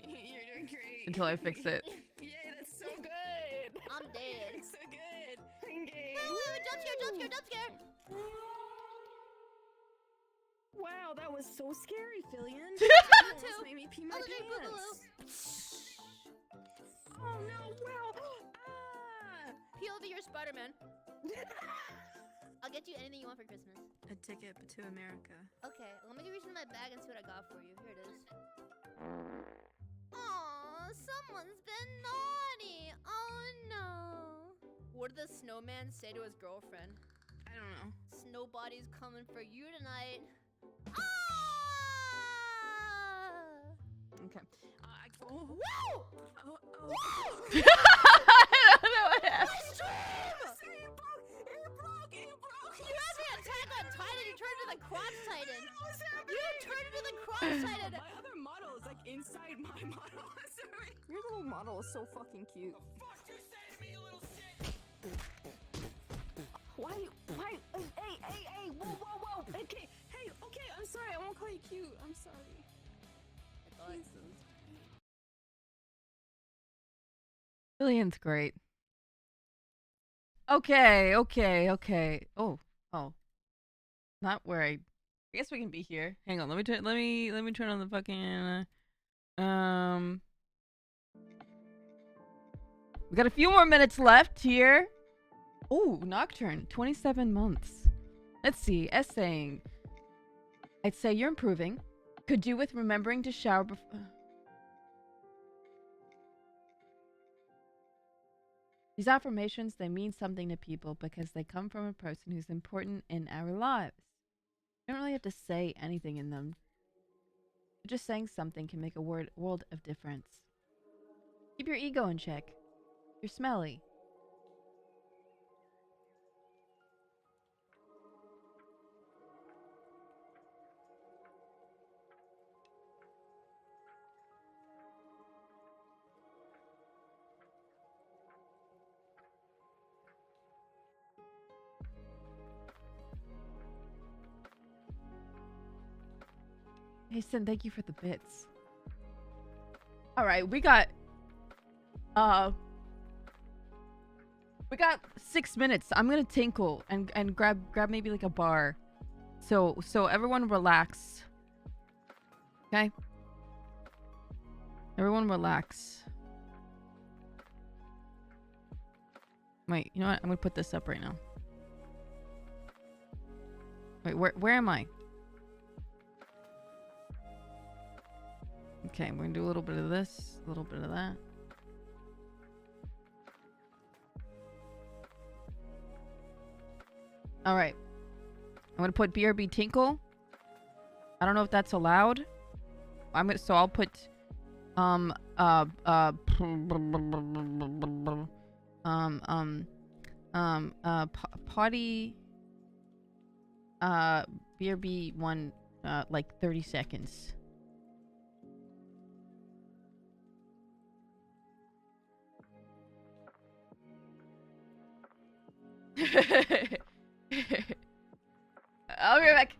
You're doing great. until I fix it. Yay, that's so good. I'm dead. So good. Engage. Jump scare, jump scare, jump scare. Wow, that was so scary, Fillion. Me Almost too. made me pee my I was like, pants. Oh no! Wow. Ah. POV, you're Spider-Man. I'll get you anything you want for Christmas. A ticket to America. Okay, let me reach in my bag and see what I got for you. Here it is. Aw, someone's been naughty. Oh no. What did the snowman say to his girlfriend? I don't know. Snowbody's coming for you tonight. Ah! Okay. Woo! Oh. Woo! I don't know what happened. My stream! It broke! You had me attack on Titan, you turned into the Crotch Titan. What's happening? You turned into the Crotch Titan. My other model is like inside my model. Sorry. Your little model is so fucking cute. Fuck you say to me, you little shit! Why? Hey, whoa. Okay, I'm sorry, I won't call you cute. I'm sorry. Jesus. Billion's great. Okay. Oh. Not where I guess we can be here. Hang on, let me turn on the fucking we got a few more minutes left here. Oh, Nocturne, 27 months. Let's see, essaying. I'd say you're improving. Could do with remembering to shower before. These affirmations, they mean something to people because they come from a person who's important in our lives. You don't really have to say anything in them. But just saying something can make a world of difference. Keep your ego in check. You're smelly. Hey, Sin, thank you for the bits. All right, we got 6 minutes. I'm gonna tinkle and grab maybe like a bar, so everyone relax. Okay. Everyone relax. Wait, you know what? I'm gonna put this up right now. Wait, where am I? Okay, we're gonna do a little bit of this, a little bit of that. All right, I'm gonna put BRB Tinkle. I don't know if that's allowed. So I'll put potty BRB one like 30 seconds. I'll be right back.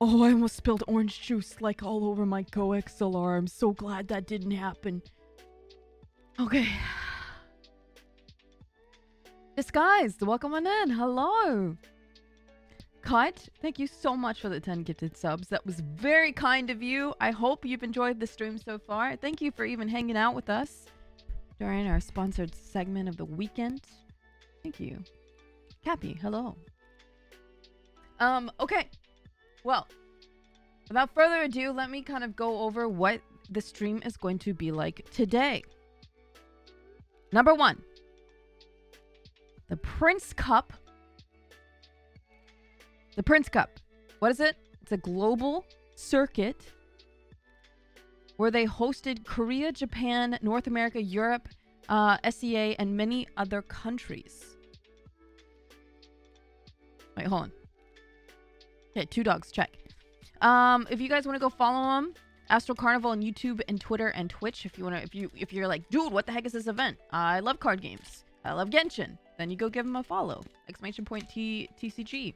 Oh, I almost spilled orange juice like all over my GoXLR. I'm so glad that didn't happen. Okay. Disguised, welcome on in. Hello. Cut, thank you so much for the 10 gifted subs. That was very kind of you. I hope you've enjoyed the stream so far. Thank you for even hanging out with us during our sponsored segment of the weekend. Thank you. Cappy, hello. Okay. Well, without further ado, let me kind of go over what the stream is going to be like today. Number 1. The Prince Cup. The Prince Cup. What is it? It's a global circuit where they hosted Korea, Japan, North America, Europe, SEA, and many other countries. Wait, hold on. Okay, 2 dogs, check. If you guys want to go follow them, Astra Carnival on YouTube and Twitter and Twitch. If you want to, if you're like, dude, what the heck is this event? I love card games. I love Genshin. Then you go give them a follow. !TCG.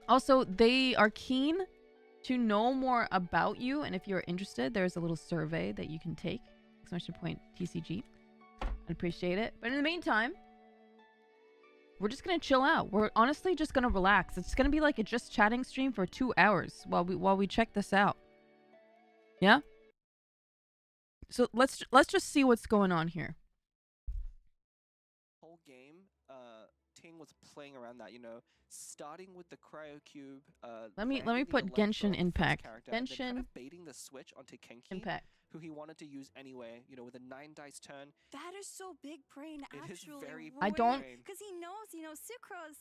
Also, they are keen to know more about you, and if you're interested, there's a little survey that you can take. !TCG. I'd appreciate it. But in the meantime, we're just gonna chill out. We're honestly just gonna relax. It's gonna be like a just chatting stream for 2 hours while we check this out. Yeah. So let's just see what's going on here. Whole game, Ting was playing around that, you know, starting with the cryo cube. Let me put Genshin Impact. Genshin kind of baiting the switch onto Kenki, Impact. who he wanted to use anyway. You know, with a 9 dice turn. That is so big brain, It is actually. very I don't- brain. Because he knows, you know, Sucro's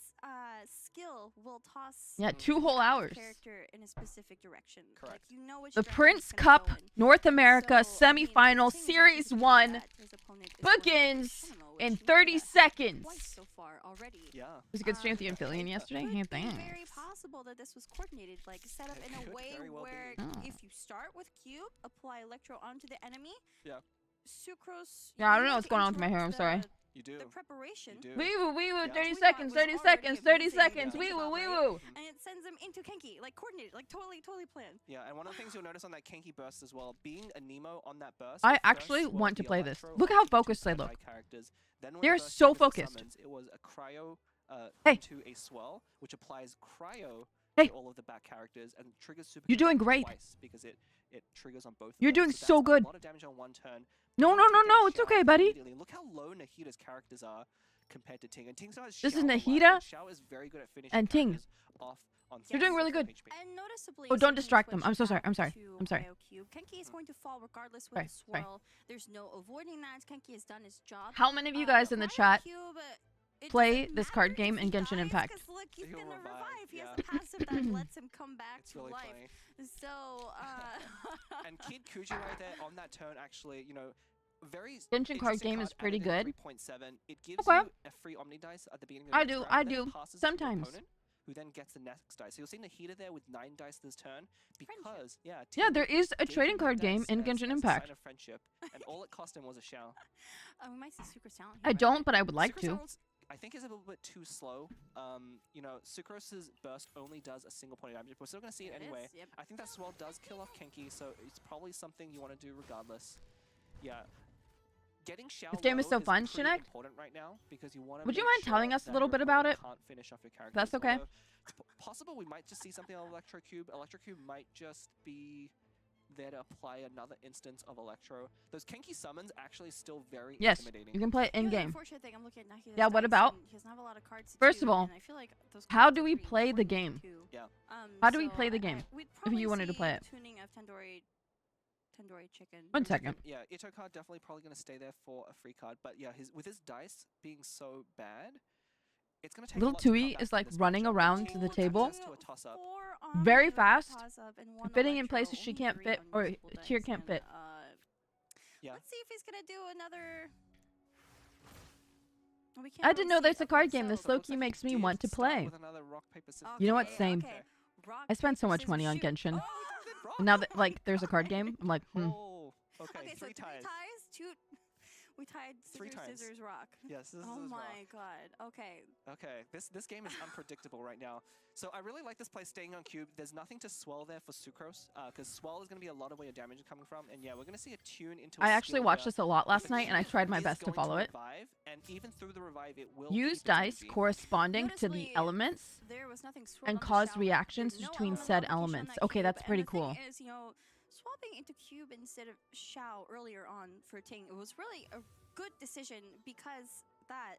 skill will toss. Yeah, 2 whole hours. Character in a specific direction. Correct. Like, you know which The direction Prince he's gonna Cup go in. North America So, I mean, semifinal Ting's series anticipating 1 that his opponent is going to begins Channel, which in he did 30 that seconds. twice so far already. Yeah. It was a good stream with the Amphibian yesterday. It Hey, could be thanks. very possible that this was coordinated, like set up It in a could way very well where be. Oh. if you start with Cube, apply Electro onto the enemy. Yeah. Sucrose. Yeah, I you don't know need what's to going on with my hair, I'm interrupt sorry. You do. The preparation. You do. Wee woo, Yeah. 30 Tweetbot seconds, was 30 already seconds, 30 amazing, seconds, yeah. wee woo, About, wee right? woo. And it sends them into Kenki, like coordinated, like totally planned. Yeah, and one of the things you'll notice on that Kenki burst as well, being a Nemo on that burst. I it actually first want swirled to the play this. Electro Look how onto the two focused they standby look. characters. Then when They're the burst so hit with the focused. summons, it was a cryo Hey. into a swirl, which applies cryo Hey. to all of the back characters and triggers super. You're doing Conductor great. Twice because it triggers on both. Of You're them. doing So so that's good. A lot of damage on one turn. No, Being no, able to no, take no, down it's Xiao okay, buddy. immediately. Look how low Nahita's characters are compared to Ting. And Ting still has This is Xiao alive, Nahida and Xiao is very good at finishing and Ting. characters off on You're doing really 3 good. HP. And noticeably, Oh, don't since we distract them. switched I'm so sorry, back I'm sorry, to I'm sorry. BioCube, Kenki is going to fall regardless with Sorry, the sorry. swirl. There's no avoiding that. Kenki has done his job. How many of you guys in the chat BioCube, it play doesn't this card matter game if in he Genshin dies, Impact? 'cause look, he's He'll gonna revive, revive. He yeah. has a passive that lets him come back It's to really life. funny. So, And Kid Kuji right there on that turn, actually, you know, very Genshin card interesting game is card, pretty added in good. 3.7. It gives Okay. you a free Omni dice at the beginning of the I next do, round, I then it do, passes to the sometimes. opponent, who then gets the next dice. So you'll see Nahida there with 9 dice this turn because, yeah, Yeah, Ting there is a gave trading him the card game dice in as Genshin a Impact. sign of friendship, and all it cost him was a shell. we might see Sucrose talent. I don't, but I would like Sucrose to. Talents, I think is a little bit too slow. You know, Sucrose's burst only does a single point of damage. We're still going to see it There it anyway. is, yep. I think that swirl does kill off Kenki, so it's probably something you want to do regardless. Yeah. Getting Xiao This game is low so fun, pretty Shinek. important right now because you want to. Would you mind telling us a little bit about it? Can't finish off your character. That's okay. It's possible we might just see something on Electrocube. Electrocube might just be there to apply another instance of Electro. Those Kenki summons actually still very Yes, intimidating. you can play it in The game. unfortunate thing, I'm looking at Nahida's Yeah, what dice, about? and he doesn't have a lot of cards to First do, of all, and I feel like those how cards do are we pretty play the important game? too. Yeah. How do we So play the game? we'd If probably you wanted to see play it. tuning of Tandoori chicken. One second. Yeah, Ito card definitely probably going to stay there for a free card. But yeah, with his dice being so bad, it's going to take Little a lot to come Tui back is from like this running matchup. around Ting to the will table. access to a toss-up. Very With a fast, toss-up and one fitting in Electro, places she only can't 3 fit, on or multiple here dice, can't and, fit. Yeah. Let's see if he's gonna do another. We can't I really didn't know see. there's a Okay, card game. so- This So it looks low-key like makes he me did want to start play. with another rock, paper, scissors. You know what? Okay, Same. okay. Rock, I spend so paper, much money on scissors, shoot. Genshin. Oh, you did rock. And now that like there's a card game, I'm like, Oh, okay, Okay, so 3 three ties. ties, two. We tied 3 scissors, times. scissors, rock. Yes, this Oh is rock. my god. Okay. Okay, this game is unpredictable right now. So I really like this play staying on cube. There's nothing to swell there for Sucrose, because swell is going to be a lot of where your damage is coming from. And yeah, we're going to see a tune into a I actually skill watched here. this a lot last If a night, and I shift tried my is best to going follow it. Revive, and even through the revive, it will Use keep its dice energy. corresponding to the Noticeably, elements There was nothing swirled and on the cause shower. reactions There's no between element said application on elements. that Okay, cube, that's pretty and the thing cool. is, swapping into cube instead of Shao earlier on for Ting, it was really a good decision because that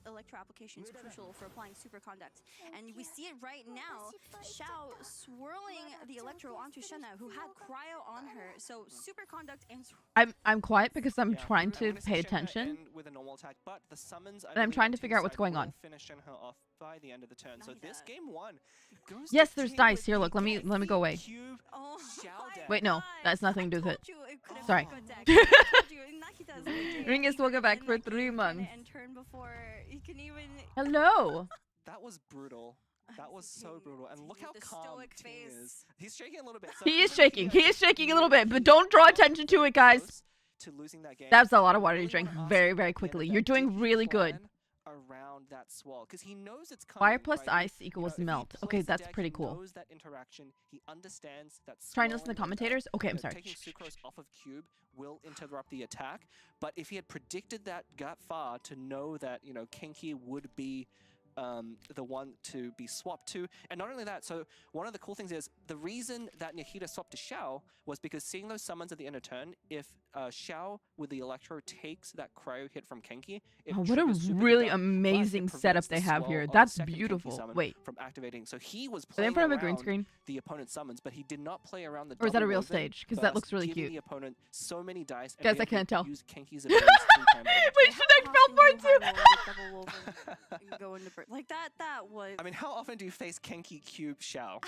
electro application is crucial for applying superconduct. And we see it right now, Shao swirling the electro onto Shenna, who had cryo on her. So superconduct and I'm quiet because I'm Yeah, trying I'm to gonna see pay Shenhe attention. end with a normal attack, but the summons, I And I'm believe trying on to Ting's figure out what's side going will on. Finish Shenhe off by the end of the turn. So this Nahida. game 1 goes Yes, to there's Ting dice with here. the Look, let me go away. Cube oh Shao my deck. Wait, no, God. that's nothing to do with I it. told you it could have Sorry. been a good deck. I told you, Nahida's legit. Ringus He will go could back end for that 3 game months. And turn before you can even. Hello. That was brutal. That was so Ting- brutal. And Ting look how with the calm stoic Ting face. is. He's shaking a little bit. So He is even shaking. here, He is shaking a little knew bit, but he don't draw got attention to very it, guys. close to losing that game. That's a lot of I water really you drink wanna ask very, him very at the end of quickly. that, You're doing did he really good. plan around that swell, because he knows it's coming. Fire plus right? ice equals if he melt. plays Okay, the that's deck, pretty he cool. knows that interaction. He understands that. Trying to listen to swelling and, commentators? Okay, I'm sorry. Taking Sucrose off of cube will interrupt the attack. But if he had predicted that far to know that Kenki would be the one to be swapped to, and not only that, so one of the cool things is the reason that Nahida swapped to Shao was because seeing those summons at the end of turn, if Shao with the Electro takes that cryo hit from Kenki, it Oh, what a triggers Super really Conduct, but it amazing prevents setup the they have swell here. of the That's second Kenki beautiful. summon Wait, from activating. So he was are they in playing front of a green around screen? the opponent's summons, but he did not play around the Or is that a double real woven, stage? Because that thus looks really giving cute. the opponent so many dice. and Guys, being I able to can't tell. Use Kenki's abilities 3 times. Wait, should I fell for it too? Go into like that. That was. I mean, how often do you face Kenki Cube Shao?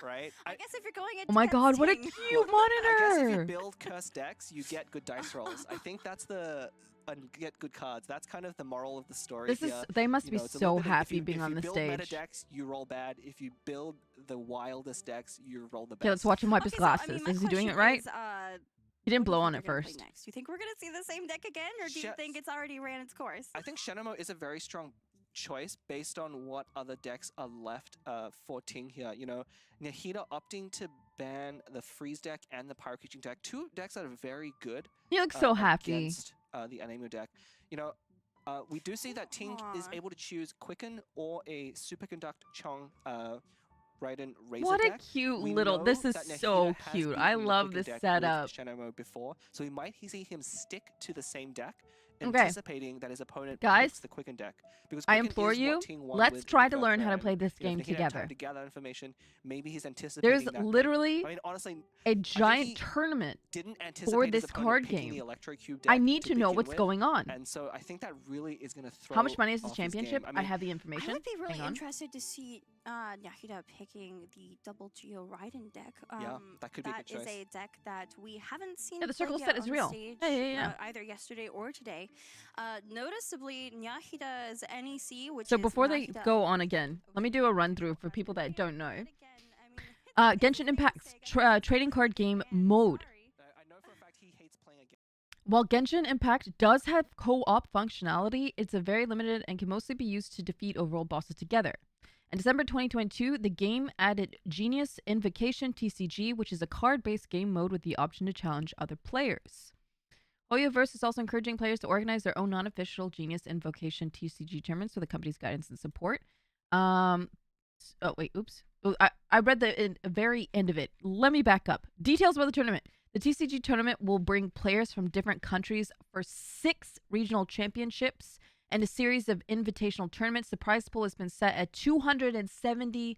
Right? I guess if you're going into Oh my god, what a Ting- cute I guess if you monitor! build cursed decks, you get good dice rolls. I think that's and get good cards. That's kind of the moral of the story This is. here. They must be It's a so little bit of- happy if being on the If you build meta stage. decks, you roll bad. If you build the wildest decks, you roll the best. Okay, let's watch him wipe his Okay, so, I glasses. mean, my is he doing it question right? is, He didn't what do blow you on think it they're gonna play first. Next? Do you think we're gonna see the same deck again, or do you Sh- think it's already ran its course? I think Shenemo is a very strong choice based on what other decks are left for Ting here. Nahida opting to ban the Freeze deck and the Pyrokeaching deck. 2 decks that are very good. He looks so happy. Against the Anemo deck. We do see that Ting is Aw. able to choose Quicken or a Superconduct Chong Raiden Razor What a deck. cute We little. know This is that Nahida so has cute. I beaten the love Quicken this deck with setup. Shenemo before, so we might see him stick to the same deck, Okay. anticipating that his opponent Guys, picks the Quicken deck. Because I Quicken implore is what you, Ting won let's with try the to first learn how to round. play this If game he didn't have time together. to gather information, maybe he's anticipating There's that pick. literally I mean, honestly, a giant he tournament didn't anticipate for his this opponent card picking the game. Electro Cube I deck need to know begin what's with, going on. and so I think that really is going to throw. How much money is this off his game. championship? I I mean, have the I information. would be really Hang on. interested to see Nahida picking the double Geo Raiden deck. Yeah, that could be a good That is choice. a deck that we haven't seen. Yeah, the played circle yet set is on real. Stage, Yeah. either yesterday or today. Noticeably, Nahida's NEC, which So is before they Nahida- go on again, let me do a run through for people that don't know. Again, I mean, Genshin Impact's trading card game mode. I know for a fact he hates playing again. While Genshin Impact does have co-op functionality, it's a very limited and can mostly be used to defeat overall bosses together. In December 2022, the game added Genius Invokation TCG, which is a card-based game mode with the option to challenge other players. Hoyoverse is also encouraging players to organize their own non-official Genius Invocation TCG tournaments with the company's guidance and support. Oh, I read the very end of it. Let me back up. Details about the tournament. The TCG tournament will bring players from different countries for 6 regional championships and a series of invitational tournaments. The prize pool has been set at $270,000.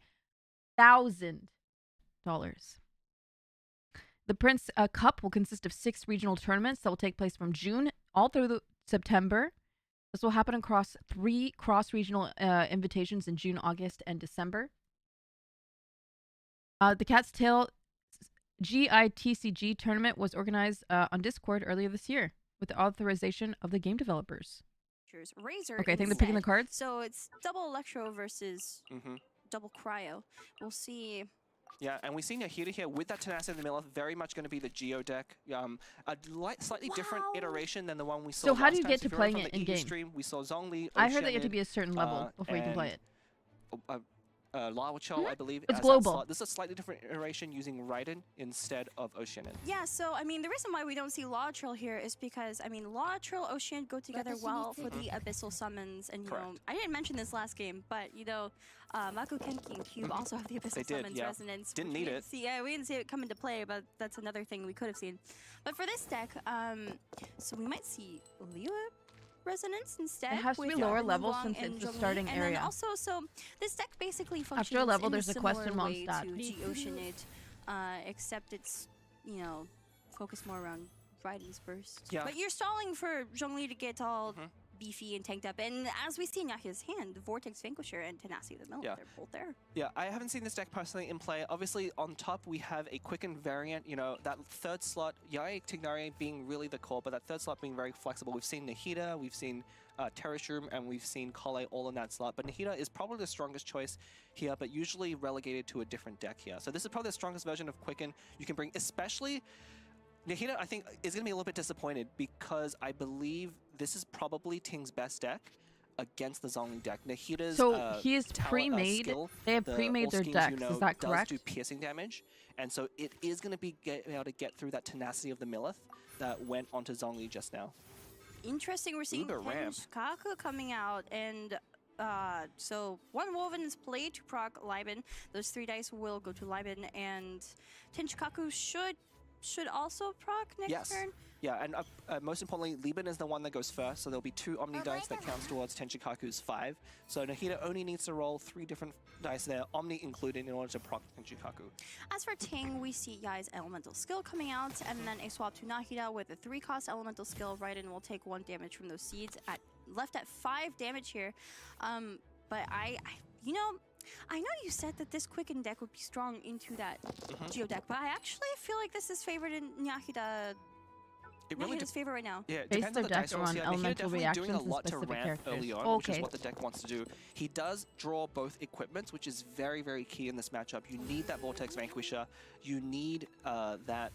The Prince Cup will consist of 6 regional tournaments that will take place from June all through September. This will happen across 3 cross-regional invitations in June, August, and December. The Cat's Tail GITCG tournament was organized on Discord earlier this year with the authorization of the game developers. Razor. Okay, I think they're picking the instead. cards. So it's double Electro versus Mm-hmm. double Cryo. We'll see Yeah, and we see Nahida here with that Tenacity of the Millith, very much going to be the Geo deck. Slightly different iteration than the one we saw So how do last you time. get So to if you remember playing from it the in EU game? stream, we saw Zhongli, I heard that you have to Oceanid, be a certain level before you can play it. Lava Cho, I believe. It's as that global. slot. This is a slightly different iteration using Raiden instead of Oceanid. Yeah, so I mean, the reason why we don't see Law Trill here is because I mean, Law Trill, Ocean go together well for the abyssal summons, and you know, Correct. I didn't mention this last game, but you know, Maku Kenki and Cube also have the abyssal They did, summons yeah. resonance. Didn't which we need didn't it. See, yeah, we didn't see it come into play, but that's another thing we could have seen. But for this deck, so we might see Liyue resonance instead. It has to be with lower Wukong level since and it's the Zhongli. starting and area. Then also, so this deck basically functions After a level, in there's a similar question way Mondstadt. to G-Oceanid, except it's, you know, focused more around Raiden's burst. Yeah. But you're stalling for Zhongli to get all beefy and tanked up, and as we see in Yahia's hand, Vortex Vanquisher and Tenacity of the Mill, Yeah. they're both there. Yeah, I haven't seen this deck personally in play. Obviously, on top, we have a quicken variant. You know, that third slot, Yai Tignari being really the core, but that third slot being very flexible. We've seen Nahida, we've seen Terrashroom, and we've seen Kale all in that slot. But Nahida is probably the strongest choice here, but usually relegated to a different deck here. So this is probably the strongest version of quicken you can bring, especially Nahida, I think, is going to be a little bit disappointed because I believe this is probably Ting's best deck against the Zhongli deck. Nahida's So he is tower, pre-made. skill, They have the pre-made all their schemes decks. you know, Is that does correct? do piercing damage, and so it is going to be able to get through that Tenacity of the Millith that went onto Zhongli just now. Interesting, we're seeing Uber ramp. Tenchikaku coming out, and so one Woven is played to proc Liben. Those 3 dice will go to Liben, and Tenchikaku should also proc next Yes. turn. Yeah, and most importantly, Liben is the one that goes first, so there'll be 2 Omni dice that counts towards Tenchikaku's 5. So Nahida only needs to roll 3 different dice there, Omni included, in order to proc Tenchikaku. As for Ting, we see Yai's elemental skill coming out, and then a swap to Nahida with a 3-cost elemental skill. Raiden will take 1 damage from those seeds, left at 5 damage here. But you know, I know you said that this Quicken deck would be strong into that Geo deck, but I actually feel like this is favored in Nahida. It really Nahida's favor right now. Yeah, it Base depends on the their dice deck rolls on here. Nahida elemental definitely reactions doing a and lot to specific ramp characters. early on, which is Okay. what the deck wants to do. He does draw both equipments, which is very, very key in this matchup. You need that Vortex Vanquisher. You need the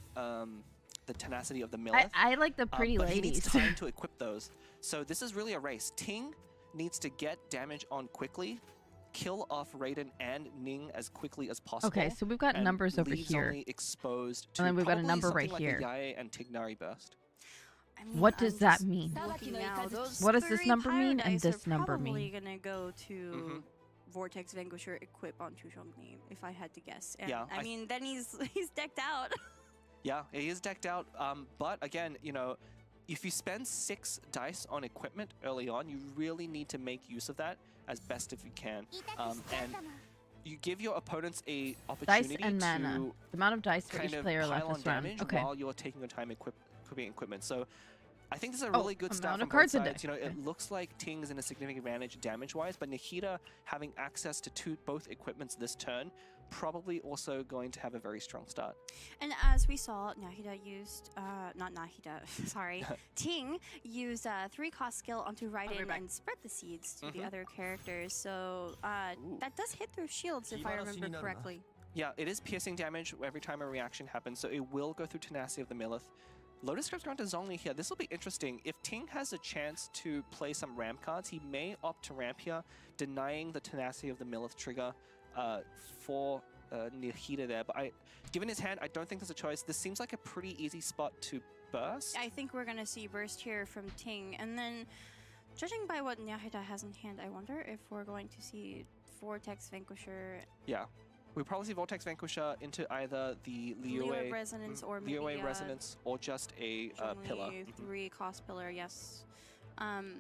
Tenacity of the Millith. I like the pretty but he needs ladies. time to equip those. So this is really a race. Ting needs to get damage on quickly, kill off Raiden and Ning as quickly as possible. Okay, so we've got and numbers over leave here. Zhongli exposed to And then we've got a probably number something right like here. a Yae and Tignari burst. I mean, What I'm does that just mean? looking now. Those What does this 3 number mean and Paradise this are number probably mean? gonna go to Vortex Vanquisher equip onto Zhongli, if I had to guess. And Yeah, I mean, then he's decked out. Yeah, he is decked out. But again, you know, if you spend 6 dice on equipment early on, you really need to make use of that as best if you can. And you give your opponents a Dice opportunity and mana. to The amount of dice for kind each of player pile left on this round. damage Okay. while you're taking your time equipping equipment. So I think this is a Oh, really good start amount from of both cards a sides. deck. You know, Okay. it looks like Ting is in a significant advantage damage-wise, but Nahida having access to both equipments this turn, probably also going to have a very strong start. And as we saw, Nahida used, not Nahida, sorry, Ting used 3-cost skill onto Raiden and spread the seeds to the other characters. So that does hit their shields, if I remember correctly. Yeah, it is piercing damage every time a reaction happens, so it will go through Tenacity of the Millith. Lotus Script's going to Zhongli here. This will be interesting. If Ting has a chance to play some ramp cards, he may opt to ramp here, denying the Tenacity of the Millith trigger for Nahida there. But given his hand, I don't think there's a choice. This seems like a pretty easy spot to burst. I think we're going to see burst here from Ting. And then, judging by what Nahida has in hand, I wonder if we're going to see Vortex Vanquisher. Yeah. We'll probably see Vortex Vanquisher into either the Liyue Resonance or maybe Liyue Resonance or just a pillar. 3-cost pillar, yes.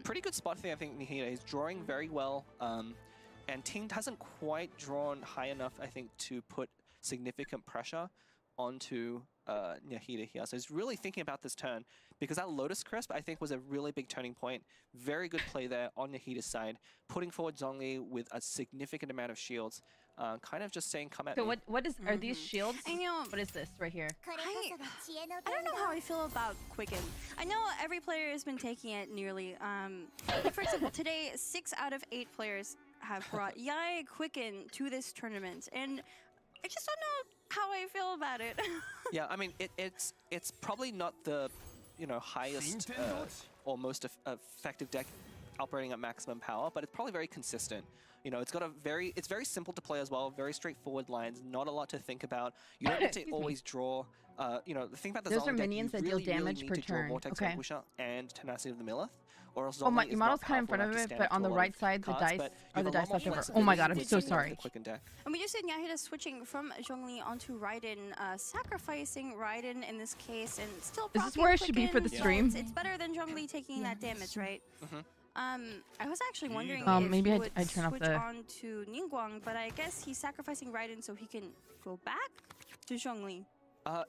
Pretty good spot there, I think, Nahida. He's drawing very well. And Ting hasn't quite drawn high enough, I think, to put significant pressure onto Nahida here. So he's really thinking about this turn because that Lotus Crisp, I think, was a really big turning point. Very good play there on Nahida's side, putting forward Zhongli with a significant amount of shields. Kind of just saying, come at So me. what is are these shields? I know. What is this right here? I don't know how I feel about Quicken. I know every player has been taking it nearly. Like for example, today 6 out of 8 players have brought Yai Quicken to this tournament, and I just don't know how I feel about it. Yeah, I mean, it's probably not the highest or most effective deck operating at maximum power, but it's probably very consistent. It's got it's very simple to play as well, very straightforward lines, not a lot to think about. You don't need to always draw. The thing about the Those are Zolong deck, minions you that really, deal damage really per need to draw turn. Vortex Okay. Vanquisher and Tenacity of the Millith, or else Oh, Zolong my, is your not model's kind of in powerful front of enough to it, stand but up on to the a lot right of side, the cards, dice but are you the have a dice lot left more over. Oh flexibility my god, I'm with so the sorry. Quicken deck. And we just said Yahida switching from Zhongli onto Raiden, sacrificing Raiden in this case, and still Is this proccing where I should be for Quicken, the so stream? It's better than Zhongli taking that damage, right? I was actually wondering maybe if I he would turn off switch the- on to Ningguang, but I guess he's sacrificing Raiden so he can go back to Zhongli.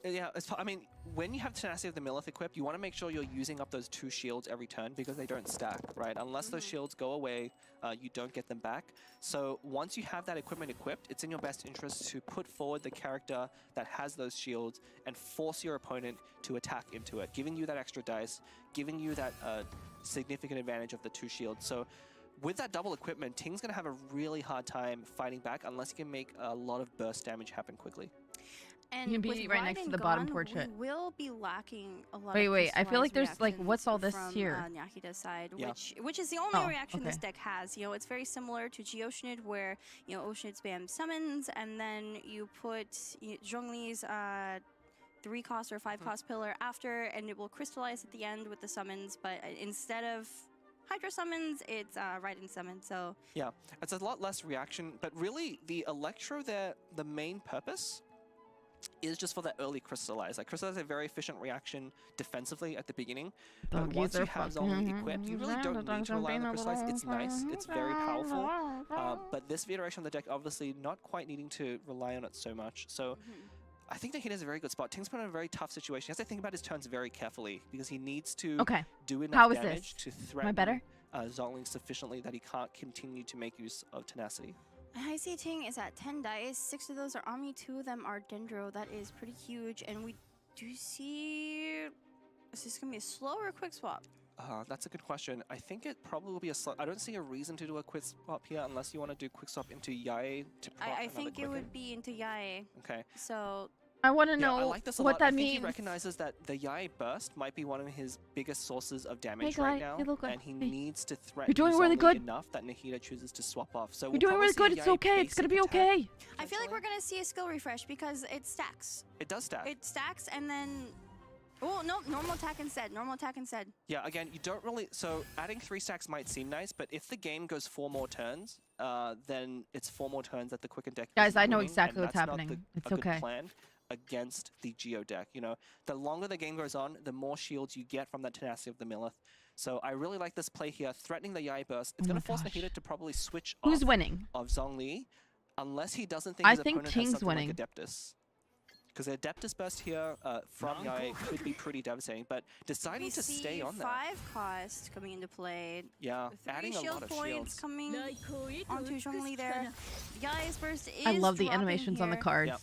Yeah, I mean, when you have Tenacity of the Millith equipped, you want to make sure you're using up those 2 shields every turn because they don't stack, right? Unless those shields go away, you don't get them back. So once you have that equipment equipped, it's in your best interest to put forward the character that has those shields and force your opponent to attack into it, giving you that extra dice, giving you that significant advantage of the 2 shields. So with that double equipment, Ting's going to have a really hard time fighting back unless he can make a lot of burst damage happen quickly. And You can be with right next to Raiden the bottom gone, portrait. We will be lacking a lot Wait, of wait, I feel like crystallized there's, like, what's all reactions this from, here? Nyahida's side, Yeah. which is the only Oh, reaction this okay. deck has. It's very similar to Geoshnid, where Oceanid spam summons, and then you put Zhongli's 3-cost or 5-cost pillar after, and it will crystallize at the end with the summons. But instead of Hydra summons, it's Raiden summon. So Yeah, it's a lot less reaction, but really the Electro there, the main purpose is just for that early crystallize. Like crystallize is a very efficient reaction defensively at the beginning, but Donkeys once you are have fucking Zolong equipped, you really don't need to rely on the crystallize. It's nice, it's very powerful, but this iteration of the deck obviously not quite needing to rely on it so much. So I think that he has a very good spot. Ting's put in a very tough situation. He has to think about his turns very carefully because he needs to do enough How is damage this? to Am I threaten better? Zolong sufficiently that he can't continue to make use of tenacity. I see Ting is at 10 dice. 6 of those are Omni, 2 of them are Dendro. That is pretty huge. And we do see... Is this going to be a slow or a quick swap? That's a good question. I think it probably will be a slow... I don't see a reason to do a quick swap here unless you want to do quick swap into Yae to proc I another think it Quicken. would be into Yae. Okay. So... I want to Yeah, I know like this a what lot. that I think means. he recognizes that the Yae burst might be one of his biggest sources of damage guy, right now, you look good. and he Hey. needs to threaten doing really Zolong good. enough that Nahida chooses to swap off. So You're doing really good. It's okay. It's gonna be okay. I feel like we're going to see a skill refresh because it stacks. It does stack. It stacks and then... Oh, no, normal attack instead. Normal attack instead. Yeah, again, you don't really... So adding 3 stacks might seem nice, but if the game goes 4 more turns, then it's 4 more turns that the Quicken deck Guys, isn't I know winning, exactly and what's that's not happening. It's a good okay. plan against the Geo deck. The longer the game goes on, the more shields you get from that Tenacity of the Millith. So I really like this play here, threatening the Yae burst. It's Oh going my to force gosh. Nahida to probably switch Who's off winning? of Zhongli, unless he doesn't think I his think opponent Ting's has something winning. like Adeptus. Because the Adeptus burst here from Yae could be pretty devastating, but deciding We to see stay on there. 5 cost coming into play. Yeah, 3 adding a shield lot of points shields. coming onto Zhongli there. Yae's burst is I love the dropping animations on the here. cards. Yep.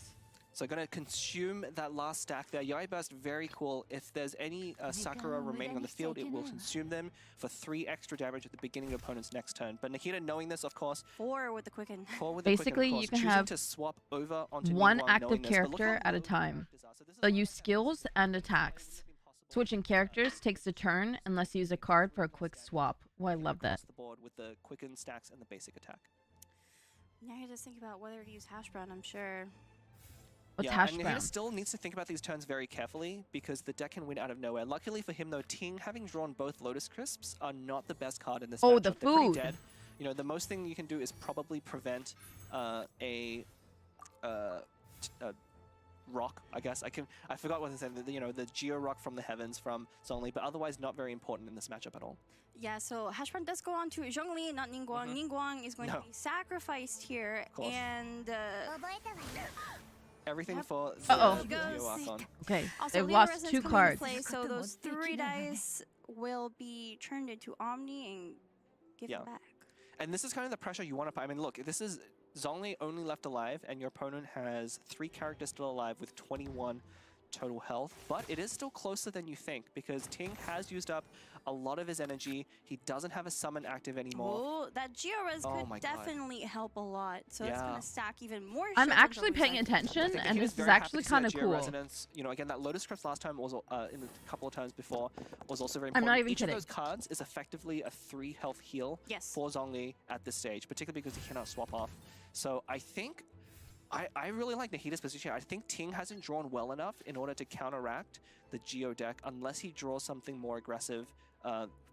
So going to consume that last stack there. Yae burst, very cool. If there's any Sakura remaining on the field, it will consume them for 3 extra damage at the beginning of opponent's next turn. But Nahida, knowing this, of course, 4 with the Quicken. 4 with the Quicken, Basically, of course, you can choosing have to swap over onto one Ningguang, active knowing this. But look character how at a low the time. characters are. So this is They'll one use of the skills and attacks. Switching characters takes a turn unless you use a card for a quick swap. Oh, I love that. across the board with the Quicken stacks and the basic attack. Now you just think about whether to use Hash Brown, I'm sure. What's yeah, hash and brown? Nahida still needs to think about these turns very carefully because the deck can win out of nowhere. Luckily for him, though, Ting, having drawn both Lotus Crisps, are not the best card in this Oh, matchup. the They're pretty food. dead. The most thing you can do is probably prevent a rock, I guess. I forgot what I said. The Geo Rock from the heavens from Zhongli, but otherwise not very important in this matchup at all. Yeah, so Hash Brown does go on to Zhongli, not Ningguang. Ningguang is going to be sacrificed here, course. and Everything Yep. for the Uh-oh. Geo Archon. Okay, also they've Layna lost Resonance 2 coming cards. into play, so those 3 dice will be turned into Omni and given Yeah. back. And this is kind of the pressure you want to put. I mean, look, this is Zhongli only left alive, and your opponent has 3 characters still alive with 21 total health, but it is still closer than you think because Ting has used up a lot of his energy. He doesn't have a summon active anymore. Oh, that Geo-Res Oh could my God. definitely help a lot. So it's Yeah. gonna stack even more. I'm shields actually until paying reset. I attention, think and he was this is very happy actually to see that kind of Geo cool. Resonance. You know, again, that Lotus Crypt last time was in a couple of turns before was also very I'm important. not even Each kidding. of those cards is effectively a 3 health heal Yes. for Zhongli at this stage, particularly because he cannot swap off. So I think I really like Nahida's position. I think Ting hasn't drawn well enough in order to counteract the Geo deck unless he draws something more aggressive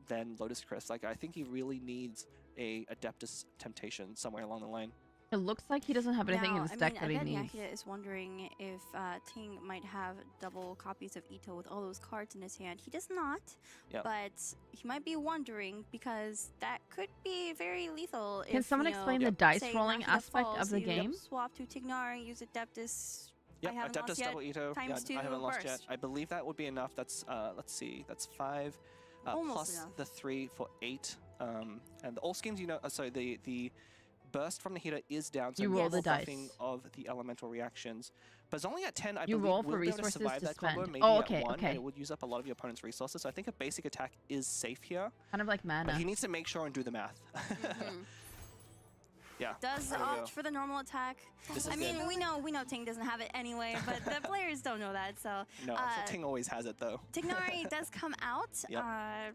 than Lotus Crypt. Like, I think he really needs a Adeptus Temptation somewhere along the line. It looks like he doesn't have anything in his deck I that he bet needs. Nahida is wondering if Ting might have double copies of Ito with all those cards in his hand. He does not, Yep. but he might be wondering because that could be very lethal. Can if, someone you know, explain the Yep. dice say rolling Nahida aspect falls, of the you game? Swap to Tignari, use Adeptus. Yep, I haven't Adeptus lost yet. double Ito. Yeah, times 2 I haven't lost yet. burst. I believe that would be enough. That's let's see, that's 5 Almost plus enough. the 3 for 8. And all schemes, you know, so the burst from the heater is down, so You no roll the more dice. buffing of the elemental reactions. But it's only at 10, I You believe, roll will for be able to resources survive to that combo, spend. maybe Oh, at okay, 1, okay. and it would use up a lot of your opponent's resources. So I think a basic attack is safe here, Kind of like but he mana. needs to make sure and do the math. Mhm. Yeah. Does there we go. opt for the normal attack. This is I mean, good. we know Ting doesn't have it anyway, but the players don't know that. So No, uh, Ting always has it though. Tignari does come out. Yep.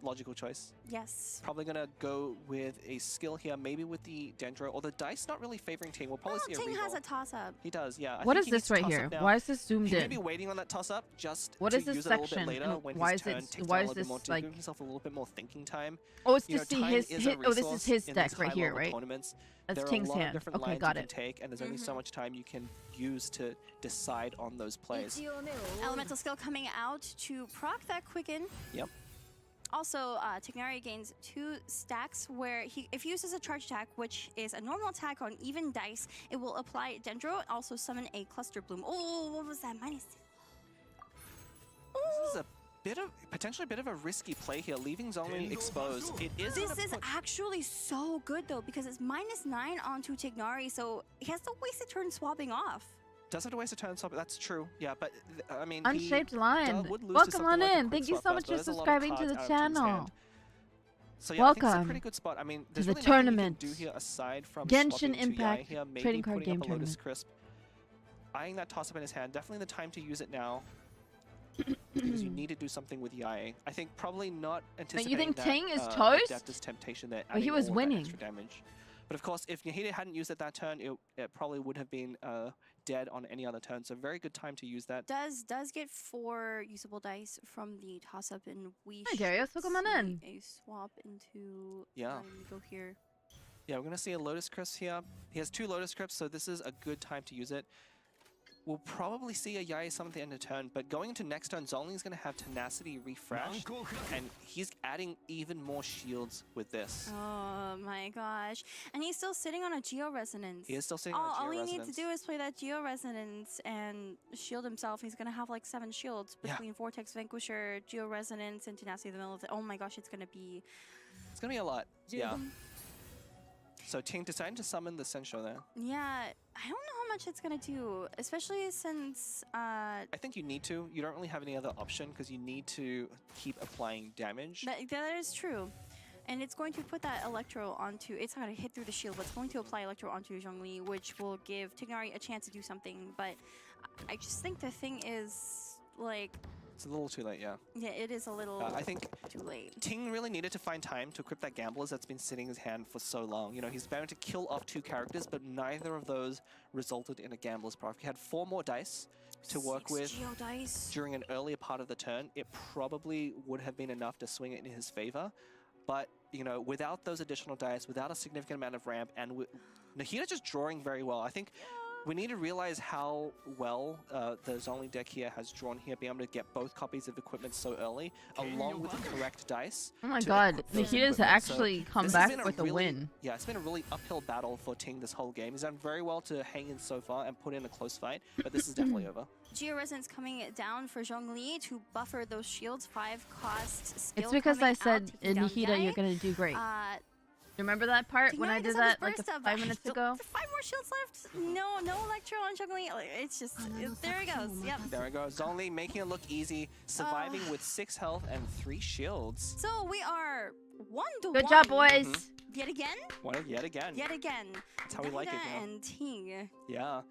Logical choice. Yes. Probably gonna go with a skill here, maybe with the Dendro, or the dice not really favoring Ting. We'll probably see a Ting has reroll. a toss-up. He does, yeah. I What think is he this needs to right toss here? up now. Why is this zoomed He may in? be waiting on that toss-up just What to is this use it a little bit section, later and when why his is it- turn takes why a is little bit more this, to like- give himself a little bit more thinking time. Oh, it's You to know, see time his. is a Oh, this is resource his in deck these right here, high-level right? tournaments. That's There are Ting's a lot hand. of different Okay, lines got you it. can take, and there's only so much time you can use to decide on those plays. Elemental skill coming out to proc that quicken. Yep. Also, Tignari gains 2 stacks where if he uses a charge attack, which is a normal attack on even dice, it will apply Dendro and also summon a Cluster Bloom. Oh, what was that? -2. This is a potentially a bit of a risky play here, leaving Zhongli exposed. It is. This is actually so good though, because it's -9 onto Tignari, so he has to waste a turn swapping off. Does have to waste a turn swap. That's true. Yeah, but I mean, Unshaped Lion. would lose to Welcome something on like a in. quick Thank you swap so burst, much but for there's a lot of subscribing to cards the out of King's channel. hand. So yeah, I think it's a Welcome pretty good spot. I mean, there's the really nothing you tournament. can do here aside from Genshin swapping to Yai Impact here, maybe trading card putting game up a Lotus tournament. Crisp. Eyeing that toss-up in his hand, definitely the time to use it now. Because you need to do something with Yai. I think probably not anticipating think that, Ting is toast? Adeptus Temptation there, But he adding was all that winning. extra damage. But of course, if Nahida hadn't used it that turn, it probably would have been dead on any other turn. So very good time to use that. Does get 4 usable dice from the toss-up, and we Hi, Darius. should Welcome on see in. a swap into. Yeah. Let me go here. Yeah, we're going to see a Lotus Crisp here. He has 2 Lotus Crisps, so this is a good time to use it. We'll probably see a Yai summon at the end of turn, but going into next turn, Zhongli's going to have Tenacity refreshed, and he's adding even more shields with this. Oh my gosh. And he's still sitting on a Geo Resonance. He is still sitting on All Geo he Resonance. needs to do is play that Geo Resonance and shield himself. He's gonna have like 7 shields Yeah. between Vortex Vanquisher, Geo Resonance, and Tenacity in the middle of it. Oh my gosh, it's gonna be. It's going to be a lot. Yeah. So Ting decided to summon the Sensho there. Yeah, I don't know how much it's gonna do, especially since I think you need to. You don't really have any other option because you need to keep applying damage. that is true. And it's going to put that Electro onto, it's not going to hit through the shield, but it's going to apply Electro onto Zhongli, which will give Tignari a chance to do something. But I just think the thing is, like, It's a little too late, yeah. yeah, it is a little I think too late. Ting really needed to find time to equip that Gamblers that's been sitting in his hand for so long. You know, he's bound to kill off 2 characters, but neither of those resulted in a Gambler's proc. He had 4 more dice to work 6 with Geo dice. during an earlier part of the turn. It probably would have been enough to swing it in his favor. But, you know, without those additional dice, without a significant amount of ramp, and Nahida just drawing very well. I think we need to realize how well the Zhongli deck here has drawn here, being able to get both copies of equipment so early, along with the correct dice. Oh my to god, equip those Nahida's equipment. actually come this has back been with a really- win. Yeah, it's been a really uphill battle for Ting this whole game. He's done very well to hang in so far and put in a close fight, but this is definitely over. Geo Resonance coming down for Zhongli to buffer those shields. 5 cost skill. It's because I coming out, said, taking down Nahida, Yai. you're gonna do great. Remember that part when Yeah, I he did does have his that like burst up, 5 but minutes still- ago? 5 more shields left. No Electro on Chun-Li. It's just there he goes. Yep. There we go. Zhongli making it look easy, surviving with 6 health and 3 shields. So we are 1-1. Good job, boys. Yet again. Yet again. Yet again. That's how we like it. Nahida You know? and Ting. Yeah.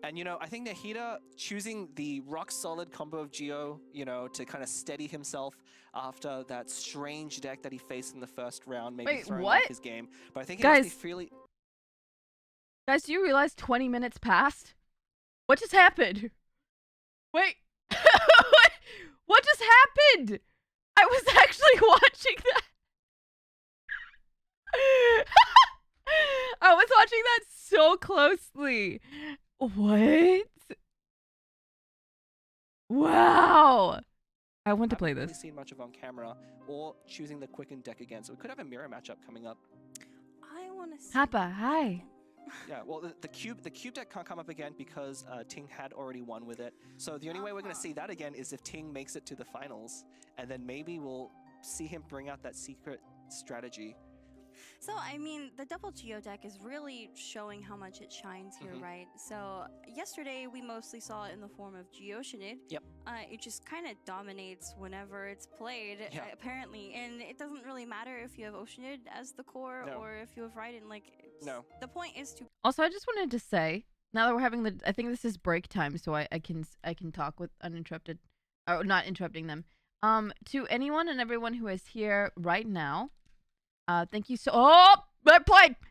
And, you know, I think Nahida choosing the rock-solid combo of Geo, you know, to kind of steady himself after that strange deck that he faced in the first round, maybe Wait, throwing what? off his game. But I think he Guys. must be really... Guys, do you realize 20 minutes passed? What just happened? Wait. What just happened? I was actually watching that. I was watching that so closely. What? Wow. I want to play haven't really this. seen much of on camera or choosing the quicken deck again. So we could have a mirror matchup coming up. I want to see. Happa, hi. Yeah, well, the cube deck can't come up again because Ting had already won with it. So the only way we're going to see that again is if Ting makes it to the finals, and then maybe we'll see him bring out that secret strategy. So, I mean, the double Geo deck is really showing how much it shines here, right? So, yesterday we mostly saw it in the form of Geoshinid. Yep. It just kind of dominates whenever it's played, apparently. And it doesn't really matter if you have Oceanid as the core or if you have Raiden. Like, the point is to... Also, I just wanted to say, now that we're having I think this is break time, so I can talk with uninterrupted, or not interrupting them. To anyone and everyone who is here right now, thank you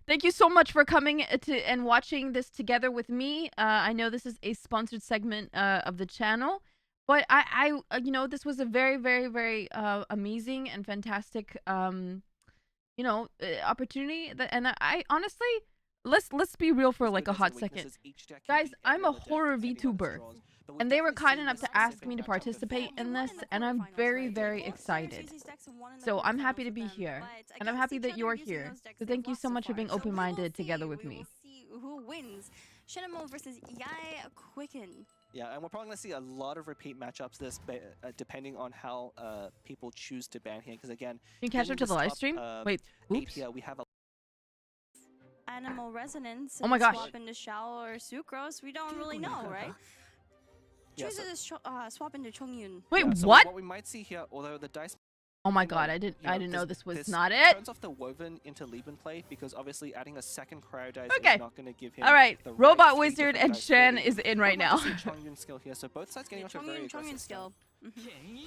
Thank you so much for coming and watching this together with me. I know this is a sponsored segment of the channel, but I you know, this was a very, very, very amazing and fantastic you know, opportunity. And I honestly, let's be real for like a hot second, guys. I'm a horror VTuber. And they were kind enough to ask me to participate in this, and I'm very, very excited. So I'm happy to be here, and I'm happy that you're here. So thank you so much for being open-minded together with me. We'll see who wins. Shenmue versus Yai Quicken. Yeah, and we're probably going to see a lot of repeat matchups this depending on how people choose to ban here. Because again, Can you catch up to the live stream? Wait, oops. here we have a Animal Resonance. Oh my gosh. Swap into Shao or Sucrose. We don't really know, right? Chooses swap into Chongyun. Wait, so what? What we might see here, although the dice. Oh my god, I didn't know this was not This it. turns off the woven into Lieben play because obviously adding a second cryo dice Okay. is not going to give him. All right, the Robot three Wizard different and dice Shen for is in right We're now. about to see Chongyun skill here, so both sides getting off a very aggressive skill.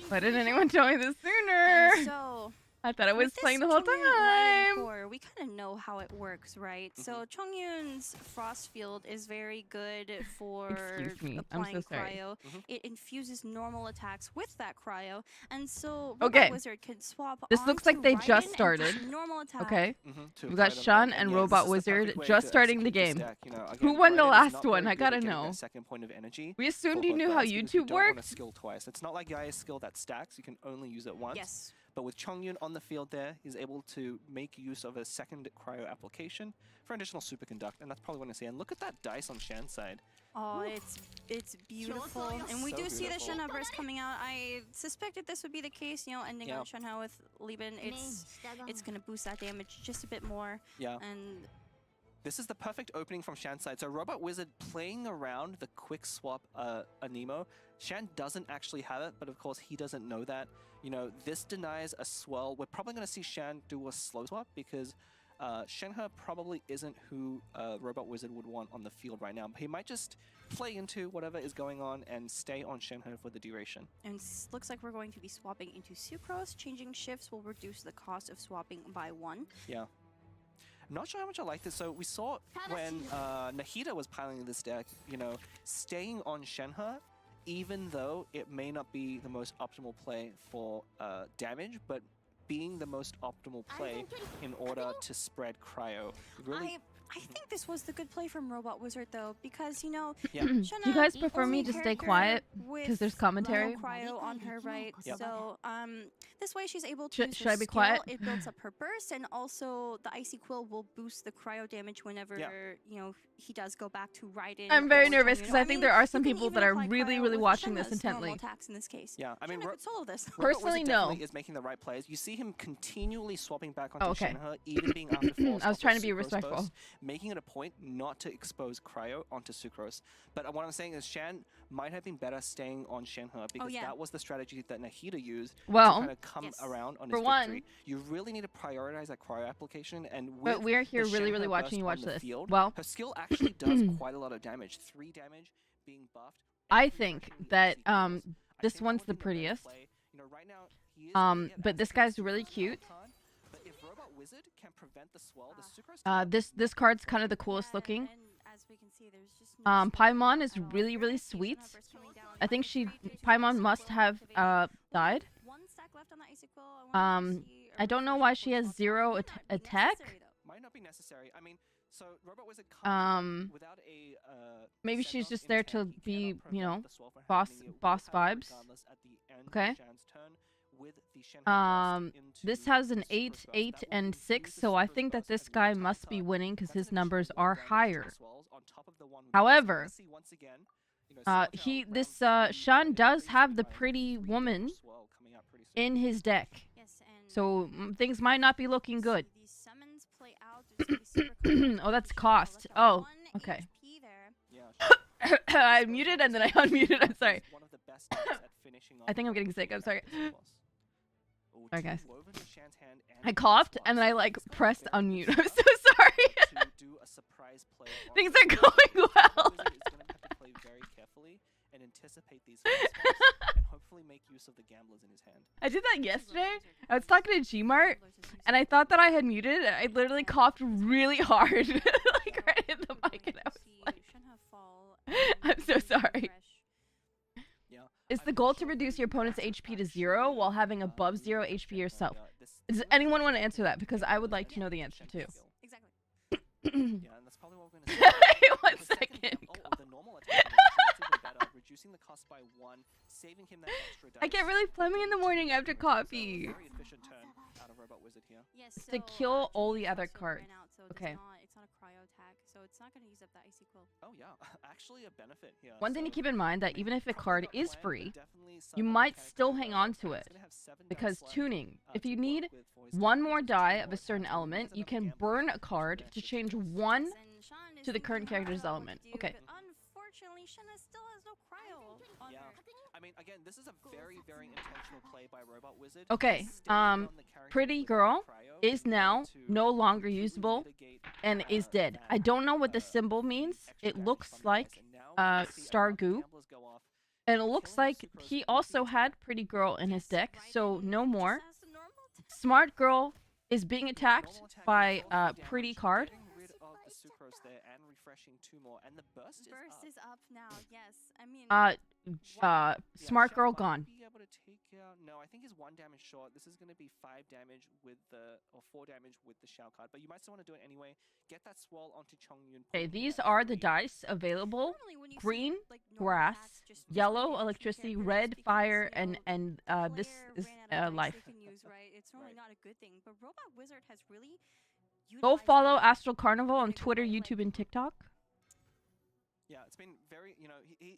Why didn't anyone tell me this sooner? And so I thought I was with this playing the whole Chongyun Lion time. Core, we kind of know how it works, right? So Chongyun's Frost Field is very good for Excuse me, I'm applying so sorry. cryo. It infuses normal attacks with that cryo, and so Okay. Robot Wizard can swap. This looks like onto they Raiden just and started. just normal attack. Okay. to We've got apply them Sean both. and Yeah, Robot this is the Wizard perfect way just to starting the execute this game. deck, you know. Who Again, won the Raiden is last not one? very I good at gotta getting know. that second point of energy We assumed for you both knew how sides because you YouTube don't want to worked. skill twice. It's not like Yai's skill that stacks. You can only use it once. Yes. But with Chongyun on the field there, he's able to make use of a second cryo application for additional superconduct, and that's probably what I see. And look at that dice on Shan's side. Oh, it's beautiful, and we So do see the beautiful. Shenhe burst coming out. I suspected this would be the case, you know, ending on Shenhe with Lieben. It's gonna boost that damage just a bit more. Yeah. And This is the perfect opening from Shan's side. So Robot Wizard playing around the quick swap Anemo. Shan doesn't actually have it, but of course he doesn't know that. You know, this denies a swell. We're probably going to see Shan do a slow swap because Shenhe probably isn't who Robot Wizard would want on the field right now. He might just play into whatever is going on and stay on Shenhe for the duration. And looks like we're going to be swapping into Sucrose. Changing shifts will reduce the cost of swapping by 1. Yeah. I'm not sure how much I like this. So we saw when Nahida was piloting this deck, you know, staying on Shenhe, even though it may not be the most optimal play for damage, but being the most optimal play in order to spread cryo. Really I think this was the good play from Robot Wizard though, because you know, Yeah. Do you Shanna, guys the prefer me only to stay character quiet with because there's commentary? no cryo on her, right? Yep. So this way she's able to Should- use should her I be skill. quiet? It builds up her burst, and also the Icy Quill will boost the cryo damage whenever you know he does go back to ride in. I'm very or nervous Chongyun. because I think mean, there are some you can people even that are apply really, cryo really with watching this Shanna's normal intently. attacks in this case. Yeah, I mean, Shanna could solo this. Robot Personally, Wizard no. definitely is making the right plays. You see him continually swapping back onto Oh, okay. Shenhe, even being after force. I was off trying of to be Sucrose respectful. burst, making it a point not to expose Cryo onto Sucrose. But what I'm saying is Shan might have been better staying on Shenhe because yeah. that was the strategy that Nahida used Well, to kind of come Yes. around on for his one- victory. You really need to prioritize that Cryo application, and with But we're here the really, Shenhe really burst watching you on watch the this. field, Well, her skill actually does quite a lot of damage. 3 damage being buffed. I and think refreshing the that AC Quizzes. I this think that one's would the be better prettiest. play. You know, right now, he is But this guy's really cute. But if Robot Wizard can prevent the swell, the Sucrose This card's kind of the coolest Yeah, looking. and as we can see, there's just no swing Paimon is at all. really, really Very decent sweet. numbers coming down. I think she, 93 to Paimon Icy must Quill have activating. died. One stack left on the Icy Quill. I wanted to see a I don't know refresh why before she the has spell 0 might not be attack. necessary, though. might not be necessary. I mean, so Robot Wizard can't without a Maybe send she's off just there intent, to he be, cannot you know, prevent the swell from boss- happening. It will boss happen vibes. regardless at the end Okay. of Shan's turn with the Shenhe burst into This has an the Sucrose 8, burst. 8, That will and improve 6, the so I Sucrose think that burst this every guy time must be card. winning because That's his an numbers additional are 1 damage to the higher. swells on top of the 1 we However, see once again, you know, Swell he, Tail this, round 3 Shan will does increase have the by a pretty 3 woman damage swell coming out pretty soon. in his deck, Yes, and so things might not be looking good. see these summons play out due to the super conduct Oh, that's condition. cost. Left out Oh, 1 okay. HP there. Yeah, I muted and then I unmuted. I'm sorry. One of the best decks at finishing I think I'm off getting sick. I'm sorry. the boss. Oh, Sorry, two guys. woven in Shan's hand and I in coughed Swan's and then I hand. like It's got a pressed very unmute. good I'm so shot sorry. to do a surprise play on Things the are board. going well. Wizard is going to have to play very carefully and anticipate these face swaps and hopefully make use of the gamblers in his hand. I did that yesterday. I was talking to Gmart and I thought that I had muted. I literally coughed really hard, like right in the mic, and I was like, I'm so sorry. Yeah. Is I'm the not goal sure to if reduce we your opponent's have HP to 0 while having above 0 really HP yourself? this Does is anyone not want to going answer that? Because I would like to know the Shen answer skill. too. Exactly. Yeah, and that's probably what we're going to see. One The second second. gamble, the normal attack animation, that's even better, reducing the cost by 1, saving him that extra dice. I get really phlegmy in the morning after So, coffee. very efficient turn out of Robot Wizard here. Yes, To so, kill all the Julius other also cards. ran out, so Okay. It's not a cryo attack, so it's not going to use up that Icy Quill. Oh yeah, actually a benefit here. One thing to So, keep in mind that I mean, even if a probably card not is planned, but free, definitely some you of the might mechanics still of hang the on card. to It's it gonna have 7 dice because left, tuning. If to you work need with for his one deck. more Just die two of more a certain attacks, and he element, has you enough can gambles burn a to card prevent to the change Sucrose. one And Sean is to the current thinking character's about what element. to do, Okay. But unfortunately, Shanna still has no cryo on Yeah. her. I mean, again, this is a very, very intentional play by Robot Wizard. Okay, He's staying on the character Pretty without Girl cryo is in order now to no longer completely usable mitigate, and is dead. that, I don't know what the symbol means. extra It damage looks from the dice. like And now we see Star another Goo. gamblers go off, and it looks killing like Sucrose he with the also attack. had Pretty Girl in his deck, Right, so and no just more. has the normal attack. Smart Girl is being Normal attacked attack by is also damage, Pretty Card. getting rid of the Sucrose there and refreshing 2 more, and the burst Burst is is up now, yes. I mean, Yeah, Smart Shen Girl might gone. Be able to take out. No, I think he's 1 damage short. This is going to be 5 damage with the, or 4 damage with the Shao card, but you might still want to do it anyway. Get that swirl onto Chongyun. Okay, put him these at are the 3. dice available: normally when you see, green, like, normal grass, attacks, just yellow, display electricity, characters red, because, fire, you know, and the this player is ran out of dice life. they can use, right? It's normally Right. not a good thing, but Robot Wizard has really Go utilized follow that Astral Carnival on in a good Twitter, way, like- YouTube, and TikTok. Yeah, it's been very,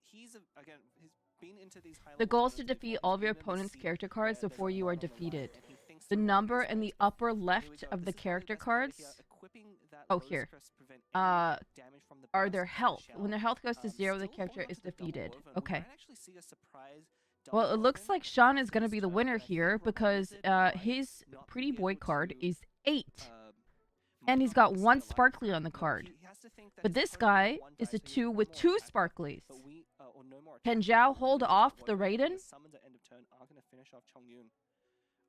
he's again, he's been into these high The level goal is to tournaments defeat before. all He's of your been in the opponent's seat character where cards there's before a you lot are on the line, defeated. and he thinks The that number he's in the right. upper Here we left go. of the This is probably character best play cards here. Equipping that Oh, Lotus here. Crest to prevent any damage from the are burst their and the health. shell. When their health goes to 0, the Still character holding on is to the double defeated. woven. We Okay. might actually see a surprise Well, double it looks woven like Sean is this going to be the turn, winner and I think here Robot because Wizard might his not Pretty be Boy able card to, is 8. might And he's not got be able to 1 stay alive. sparkly on the No, card. he has to think that But his this opponent guy has 1 is dice, a so he 2 has with 1 more 2 attack die, sparklies. but or no more Can attack Zhao die. hold He needs off to the avoid it, and Raiden? The summons at end of turn are going to finish off Chongyun.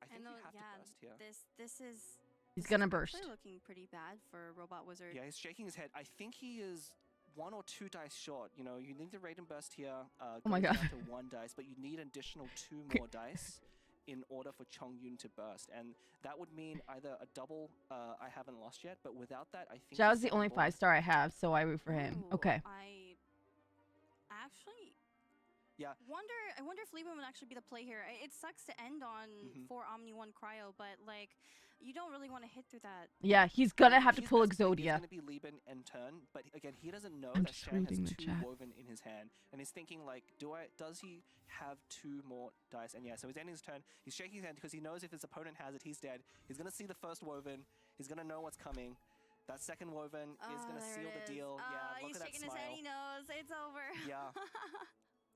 I think And you though, have yeah, to burst here. this is He's this gonna is burst. actually looking pretty bad for Robot Wizard. Yeah, he's shaking his head. I think he is 1 or 2 dice short. You need the Raiden burst here. Oh my goes God. down to 1 dice, but you need additional 2 more dice in order for Chongyun to burst, and that would mean either a double I haven't lost yet, but without that, I think Zhao's he's the on only board. 5-star I have, so I root for him. Ooh, Okay. I actually Yeah. I wonder if Liban would actually be the play here. It sucks to end on 4 Omni 1 Cryo, but like you don't really want to hit through that. Yeah, he's gonna have to He's pull best played, It's Exodia. going to be Liban and turn, but again, he doesn't know I'm that just Shan has reading the 2 chat. woven in his hand, and he's thinking like, does he have 2 more dice? And yeah, so he's ending his turn. He's shaking his hand because he knows if his opponent has it, he's dead. He's going to see the first woven. He's going to know what's coming. That second woven is going to there seal it the is. deal. Yeah, look He's at that shaking smile. his head. He knows it's over. Yeah.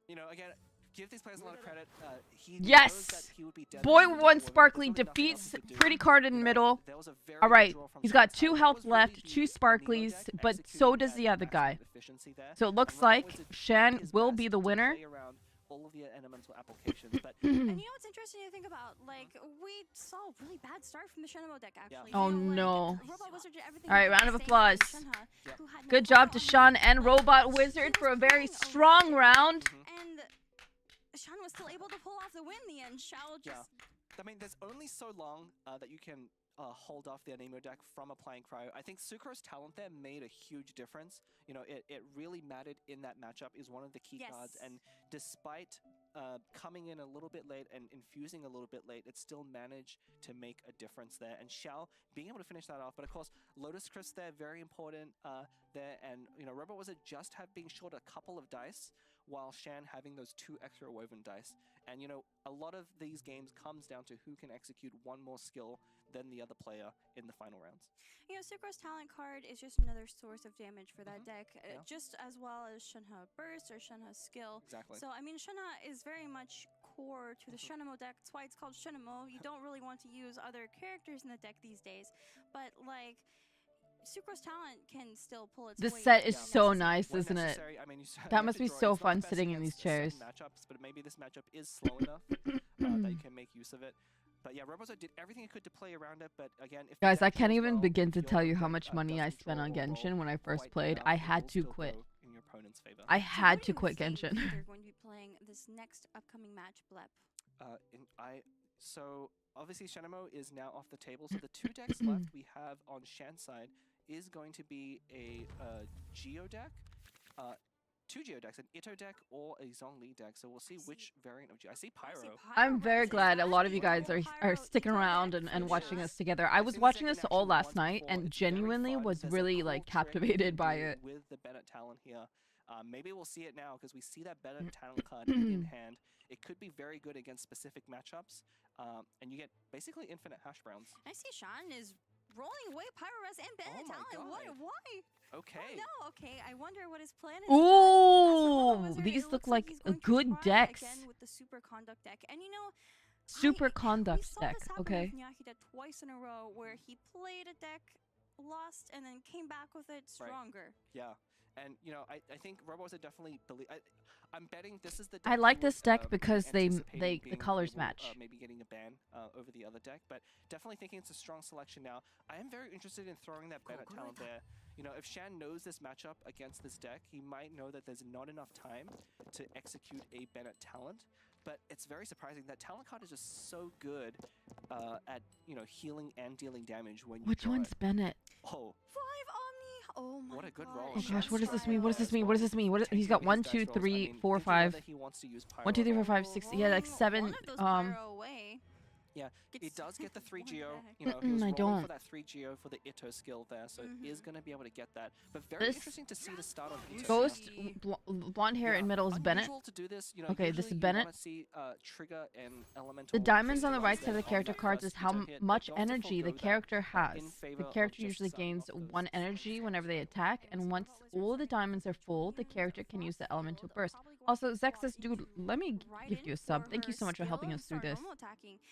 You know, again, give these players a lot of credit. He Yes! knows that he would be dead Boy with the one woven. Sparkly There's really nothing else defeats he could do. pretty card in You know, middle. there was a very All good right, draw from he's got Shan's 2 side. That health was really left, the 2 Anemo Sparklies, deck but so executing does at the other maximum guy. efficiency there. So it looks And Robo like Wizard Shan tried his will best be the to winner. play around all of the elemental applications, but And you know what's interesting to think about? Like, we saw a really bad start from the Shenmue deck, actually. Oh, You know, like, no. Robot Wizard did everything All right, he round could of to applause. save Shenhe, Yep. who had no Good job to cryo on Sean him. and Like, Robot he Wizard was for a very playing strong around it, round. And Sean was still able to pull off the win in the end. Shao yeah. just... I mean, there's only so long that you can hold off the Anemo deck from applying cryo. I think Sucro's talent there made a huge difference. You know, it really mattered in that matchup, is one of the key cards, and despite coming in a little bit late and infusing a little bit late, it still managed to make a difference there. And Xiao being able to finish that off, but of course, Lotus Crisp there, very important there, and you know, Robot Wizard just being short a couple of dice, while Shan having those 2 extra woven dice. And you know, a lot of these games comes down to who can execute one more skill than the other player in the final rounds. You know, Sucro's talent card is just another source of damage for that deck, just as well as Shenhe Burst or Shenhe Skill. Exactly. So, I mean, Shenhe is very much core to the Shenmue deck. That's why it's called Shenmue. You don't really want to use other characters in the deck these days. But, like, Sucro's talent can still pull its This weight set is when so necessary. nice, When isn't it? necessary. I mean, you That have must to be draw it. so It's not fun the best sitting in these against certain chairs. matchups, but maybe this matchup is slow enough that you can make use of it. But yeah, Robozo did everything he could to play around it, but again, if the Guys, I deck can't draws even well, begin if to your tell you how opponent, much money I doesn't spent draw on or roll Genshin when I first quite played. enough, I it had will to still quit. go in your opponent's favor. I So had what to do you quit think Genshin. They're going to be playing this next upcoming match, Blep. So obviously Shenmue is now off the table. So the 2 decks left we have on Shan's side is going to be a Geo deck, 2 Geo decks, an Ito deck or a Zhongli deck. So we'll see which variant of Geo. I see Pyro. I'm very glad a lot of you guys are sticking around and watching us together. I was watching this all last night and genuinely was really like captivated by it. With the Bennett talent here. Maybe we'll see it now because we see that Bennett talent card in hand. It could be very good against specific matchups, and you get basically infinite hash browns. I see Sean is rolling away Pyro-Res and Bennett my talent. What? God. Why? Okay. Oh, no, okay. I wonder what his plan is. Ooh, these It look looks like he's going to good try decks. Again with the Super Conduct deck. And you know, Super we Conduct saw deck. this happen Okay. with Nyahida twice in a row where he played a deck, lost, and then came back with it stronger. Yeah. And you know, I think Robos are definitely I'm betting this is the deck I like he this was, deck because anticipating the being colors able, match. maybe getting a ban over the other deck, but definitely thinking it's a strong selection now. I am very interested in throwing that Bennett talent there. You know, if Shan knows this matchup against this deck, he might know that there's not enough time to execute a Bennett talent. But it's very surprising that talent card is just so good at, you know, healing and dealing damage when you Which draw one's it. Bennett? Oh, 5 Omni. Oh my what a good God. roll. Oh Shan's gosh, what does this trying mean? What does this as mean? well, What does this mean? What is, he's got taking 1, these dice 2, rolls. I 3, mean, 4, thinking 5. whether he wants to use 1, 2, 3, 4, 5, Oh, 6. Yeah, like rolling 7. one of those Pyro away. Yeah, it Gets does get the 3 one Geo. back. You know, he was I rolling don't. for that 3 Geo for the Ito skill there, so it is going to be able to get that. But very This interesting to see the start on Ito. Ghost, here. blonde hair in middle is Bennett. Unusual to do this. You know, Okay, this is usually Bennett. You want to see Trigger and Elemental. The diamonds on the right crystallize side of the there character on that cards first is how Ito hit, but much don't have to energy the forego that, character has. in favor The of character just usually some gains of those 1 energy whenever they attack, and once all the diamonds are full, the character can use the elemental burst. Also, Zex says, dude, let me give you a sub. Thank you so much for helping us through this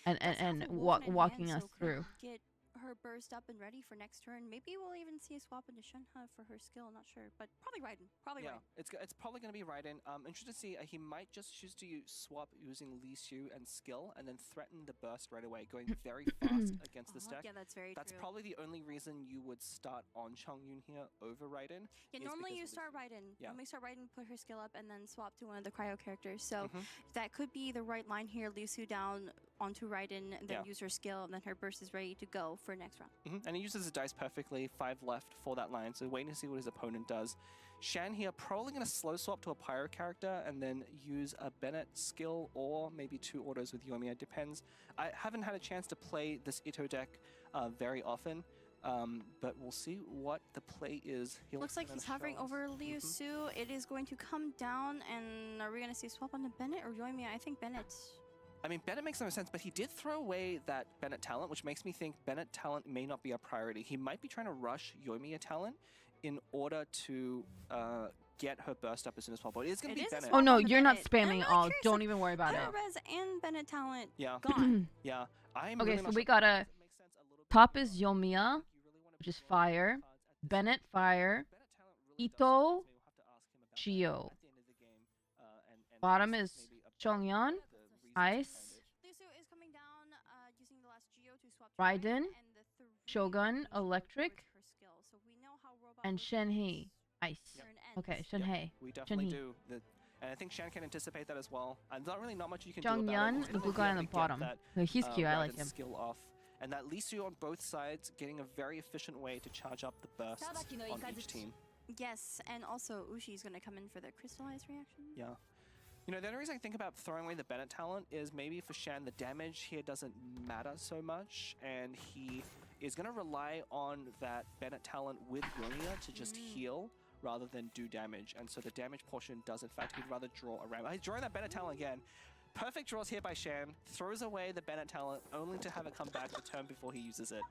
and walking us through. Get her burst up and ready for next turn. Maybe we'll even see a swap into Shenhe for her skill. Not sure, but probably Raiden. Probably Yeah, Raiden. it's probably going to be Raiden. Interested to see, he might just choose to swap using Li Xiu and skill and then threaten the burst right away, going very fast against this deck. Yeah, that's very That's true. probably the only reason you would start on Chongyun here over Raiden. Yeah, is normally because you of start Li Xiu. Raiden. Yeah. Normally start Raiden, put her skill up, and then swap to one of the cryo characters. So Mhm. that could be the right line here. Liu Su down onto Raiden, and then Yeah. use her skill, and then her burst is ready to go for next round. And he uses his dice perfectly. 5 left for that line. So waiting to see what his opponent does. Shan here probably going to slow swap to a Pyro character and then use a Bennett skill or maybe 2 autos with Yoimiya. It depends. I haven't had a chance to play this Ito deck very often. But we'll see what the play is. Looks like he's hovering over Liu Su. It is going to come down, and are we going to see swap onto Bennett or Yoimiya? I think Bennett. I mean, Bennett makes no sense, but he did throw away that Bennett talent, which makes me think Bennett talent may not be a priority. He might be trying to rush Yoimiya talent in order to get her burst up as soon as possible. It is going to be Bennett. Oh no, onto you're not Bennett. spamming I'm all. curious, Don't like, even worry about it. Res and Bennett talent Yeah. gone. Yeah. I'm Okay, really so not we sure. gotta. Does it make sense a little bit Top more? is Yoimiya, You really wanna which is build fire. cards at this Bennett point. fire. Bennett talent really does Ito, make sense. Maybe we'll have to ask him about that Chio. at the end of the game, and Bottom ask is maybe about Chongyeon, the reasons Ice. behind it. Liu Su is coming down using the last Geo to swap to Raiden, and the 3 Shogun, moves towards electric, her skill. So we know how Robot and Wizard's Shenhe, ice. turn Okay, ends. Shenhe. We definitely Shenhe. do. And I think Shan can anticipate that as well. And there's not really not much you can do about it. Chongyeon, He's the gonna blue be guy able on the to get bottom. that, He's cute. I like Raiden's him. skill off. And that Lisu on both sides getting a very efficient way to charge up the bursts on each team. Yes, and also Ushi is going to come in for the crystallized reaction. Yeah. You know, the only reason I think about throwing away the Bennett talent is maybe for Shan, the damage here doesn't matter so much, and he is going to rely on that Bennett talent with Yoimiya to just heal rather than do damage. And so the damage portion does, in fact, he'd rather draw around. He's drawing that Bennett talent again. Perfect draws here by Shan, throws away the Bennett talent, only to have it come back the turn before he uses it.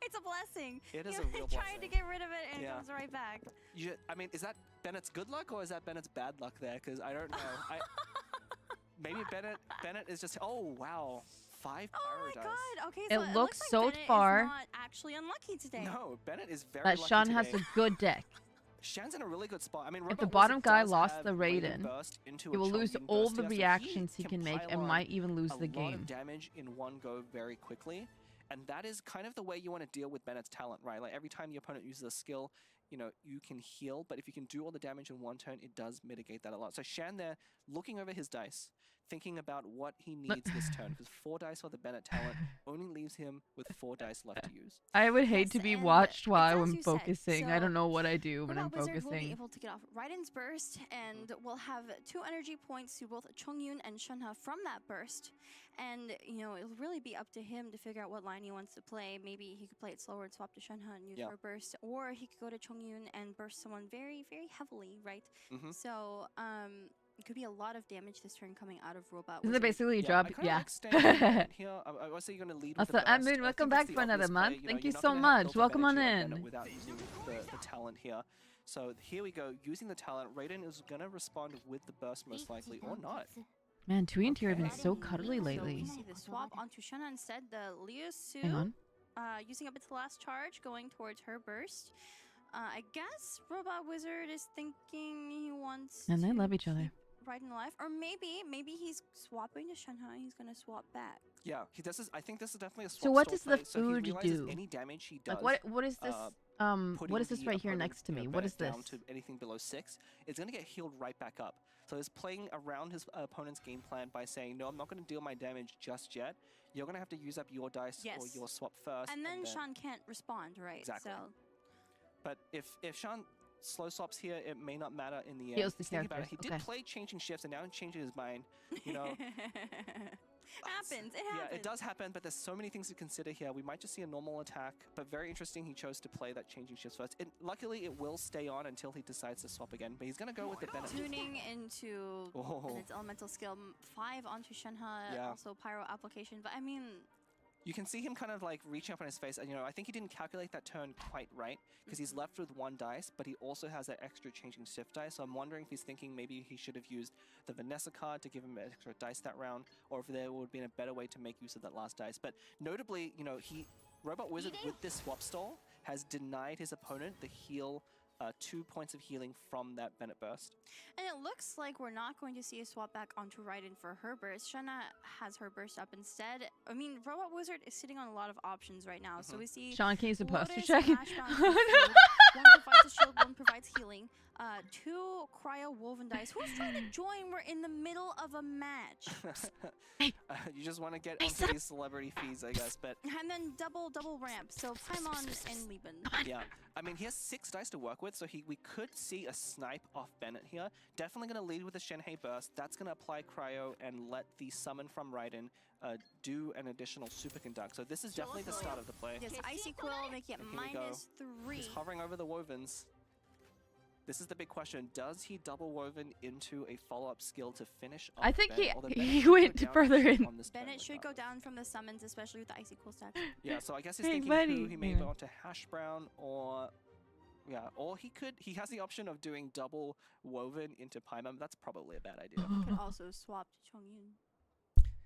It's a blessing. It is You a real trying to blessing. get rid of it, and Yeah. it comes right back. I mean, is that Bennett's good luck or is that Bennett's bad luck there? Because I don't know. Maybe Bennett is just, oh wow, 5 Oh my Paradise. god. Okay, It so looks looks like so Bennett far is not actually unlucky today. No, Bennett is very That lucky Sean has today. a good deck. Shan's in a really good spot. I mean, If the Robot bottom Wizard guy does lost have the Raiden, burst into He a will lose Chongyeon all burst the here, so reactions he can make pile and on might even lose a the lot game. of damage in one go very quickly. And that is kind of the way you want to deal with Bennett's talent, right? Like every time your opponent uses a skill, you know, you can heal, but if you can do all the damage in one turn, it does mitigate that a lot. So Shan there, looking over his dice, thinking about what he needs this turn, because 4 dice for the Bennett talent only leaves him with 4 dice left to use. I would hate Yes, to be and watched while it's as I'm you said, focusing. I don't so know what I do when I'm Robot Wizard will be focusing. able to get off Raiden's burst, and we'll have 2 energy points to both Chongyeon and Shenhe from that burst. And, you know, it'll really be up to him to figure out what line he wants to play. Maybe he could play it slower and swap to Shenhe and use her burst, or he could go to Chongyeon and burst someone very, very heavily, right? So, it could be a lot of damage this turn coming out of Robot Isn't Wizard. it basically a job? I kinda Yeah. like staying in here. I was saying you're going to lead with Also, the burst. Admin, I welcome think back that's the for another obvious month. play. Thank You're you not so gonna much. build a Welcome on Bennett in. without using the talent here. So here we go, using the talent. Raiden is going to respond with the burst most likely, or not. Man, Tui and Tier have been Okay. so cuddly So lately. we see the swap onto Shenhe instead. The Liu Su Hang on. using up its last charge, going towards her burst. I guess Robot Wizard is thinking he wants And they to love each other. keep Raiden alive, or maybe he's swapping to Shenhe. He's gonna swap back. Yeah, he does this. I think this is definitely a swap. So what stall does the play. So he food realizes do? Any damage he does. Like what is this? putting What is this the right here opponent, next to you know, me? What is Bennett this? down to anything below 6, it's going to get healed right back up. So he's playing around his opponent's game plan by saying, no, I'm not going to deal my damage just yet. You're going to have to use up your dice or Yes. your swap first. And then Sean can't respond, right? Exactly. So But if Sean slow swaps here, it may not matter in the end. Heals the Think about it. He characters, did okay. play changing shifts, and now he's changing his mind. You know, happens. It yeah, happens. it does happen, but there's so many things to consider here. We might just see a normal attack, but very interesting he chose to play that changing shifts first. Luckily, it will stay on until he decides to swap again, but he's going to go with the Bennett. Tuning into Oh. Bennett's elemental skill 5 onto Shenhe, Yeah. also pyro application. But I mean, You can see him kind of like reaching up on his face, and you know, I think he didn't calculate that turn quite right, because he's left with 1 dice, but he also has that extra changing shift dice, so I'm wondering if he's thinking maybe he should have used the Vanessa card to give him an extra dice that round, or if there would have been a better way to make use of that last dice. But notably, you know, Robot Wizard with this swap stall has denied his opponent the heal, 2 points of healing from that Bennett burst. and it looks like we're not going to see a swap back onto Raiden for her burst. Shenhe has her burst up instead. I mean, Robot Wizard is sitting on a lot of options right now. So we see Sean, can you use a poster Lotus, check? Flashbound, and Shield. One provides a shield, one provides healing. 2 cryo woven dice. Who's trying to join? We're in the middle of a match. You just want to get Hey, onto set up- these celebrity feeds, I guess. But And then double ramp. So Paimon and Lieben. yeah, I mean, he has 6 dice to work with, so we could see a snipe off Bennett here. Definitely going to lead with the Shenhei Burst. That's going to apply Cryo and let the summon from Raiden do an additional Superconduct. So this is definitely the start of the play. Yes, Icy Quill making it And here we go. -3. He's hovering over the Wovens. This is the big question. Does he double Woven into a follow-up skill to finish off I think Bennett? Although Bennett he should go went down further in. on this turn Bennett should go regardless. down from the summons, especially with the Icy Quill stats. Yeah, so I guess he's Hey, thinking buddy. who he may Yeah. go on to Hash Brown or... Yeah, or he has the option of doing double Woven into Paimon. That's probably a bad idea. Could also swap to Chongyun.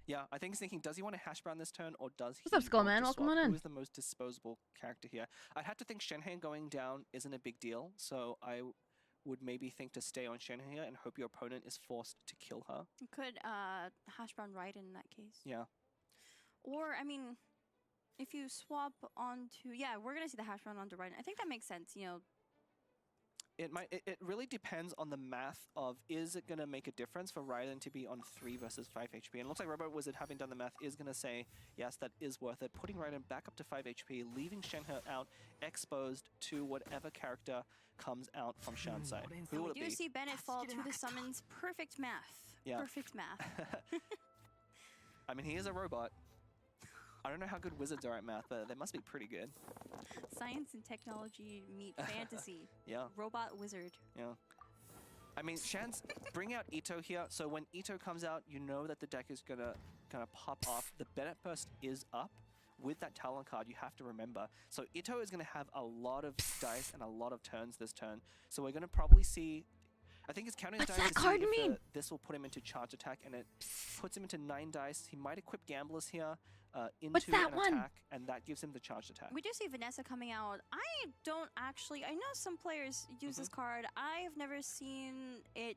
Yeah, I think he's thinking, does he want to Hash Brown this turn, or does he What's up, want Skullman? to Welcome swap? on in. Who is the most disposable character here? I'd have to think Shenhei going down isn't a big deal, so I would maybe think to stay on Shenhei here and hope your opponent is forced to kill her. You could Hash Brown Raiden in that case. Yeah. Or, I mean, if you swap onto... Yeah, we're going to see the Hash Brown onto Raiden. I think that makes sense, you know. It really depends on the math of, is it going to make a difference for Raiden to be on 3 versus 5 HP? And it looks like Robot Wizard, having done the math, is going to say, yes, that is worth it. Putting Raiden back up to 5 HP, leaving Shenhe out exposed to whatever character comes out from Shan's side. Who will We it do be? see Bennett fall to the summons. Perfect math. Yeah. Perfect math. I mean, he is a robot. I don't know how good wizards are at math, but they must be pretty good. Science and technology meet fantasy. Yeah. Robot wizard. Yeah. I mean, Shan's bring out Ito here, so when Ito comes out, you know that the deck is gonna pop off. The Bennett Burst is up with that Talon card, you have to remember. So Ito is gonna have a lot of dice and a lot of turns this turn. So we're gonna probably see, I think it's counting his What's dice that to card see if mean? this will put him into charge attack, and it puts him into 9 dice. He might equip Gamblers here into that an one? attack, and that gives him the charged attack. We do see Vanessa coming out. I don't actually... I know some players use this card. I've never seen it...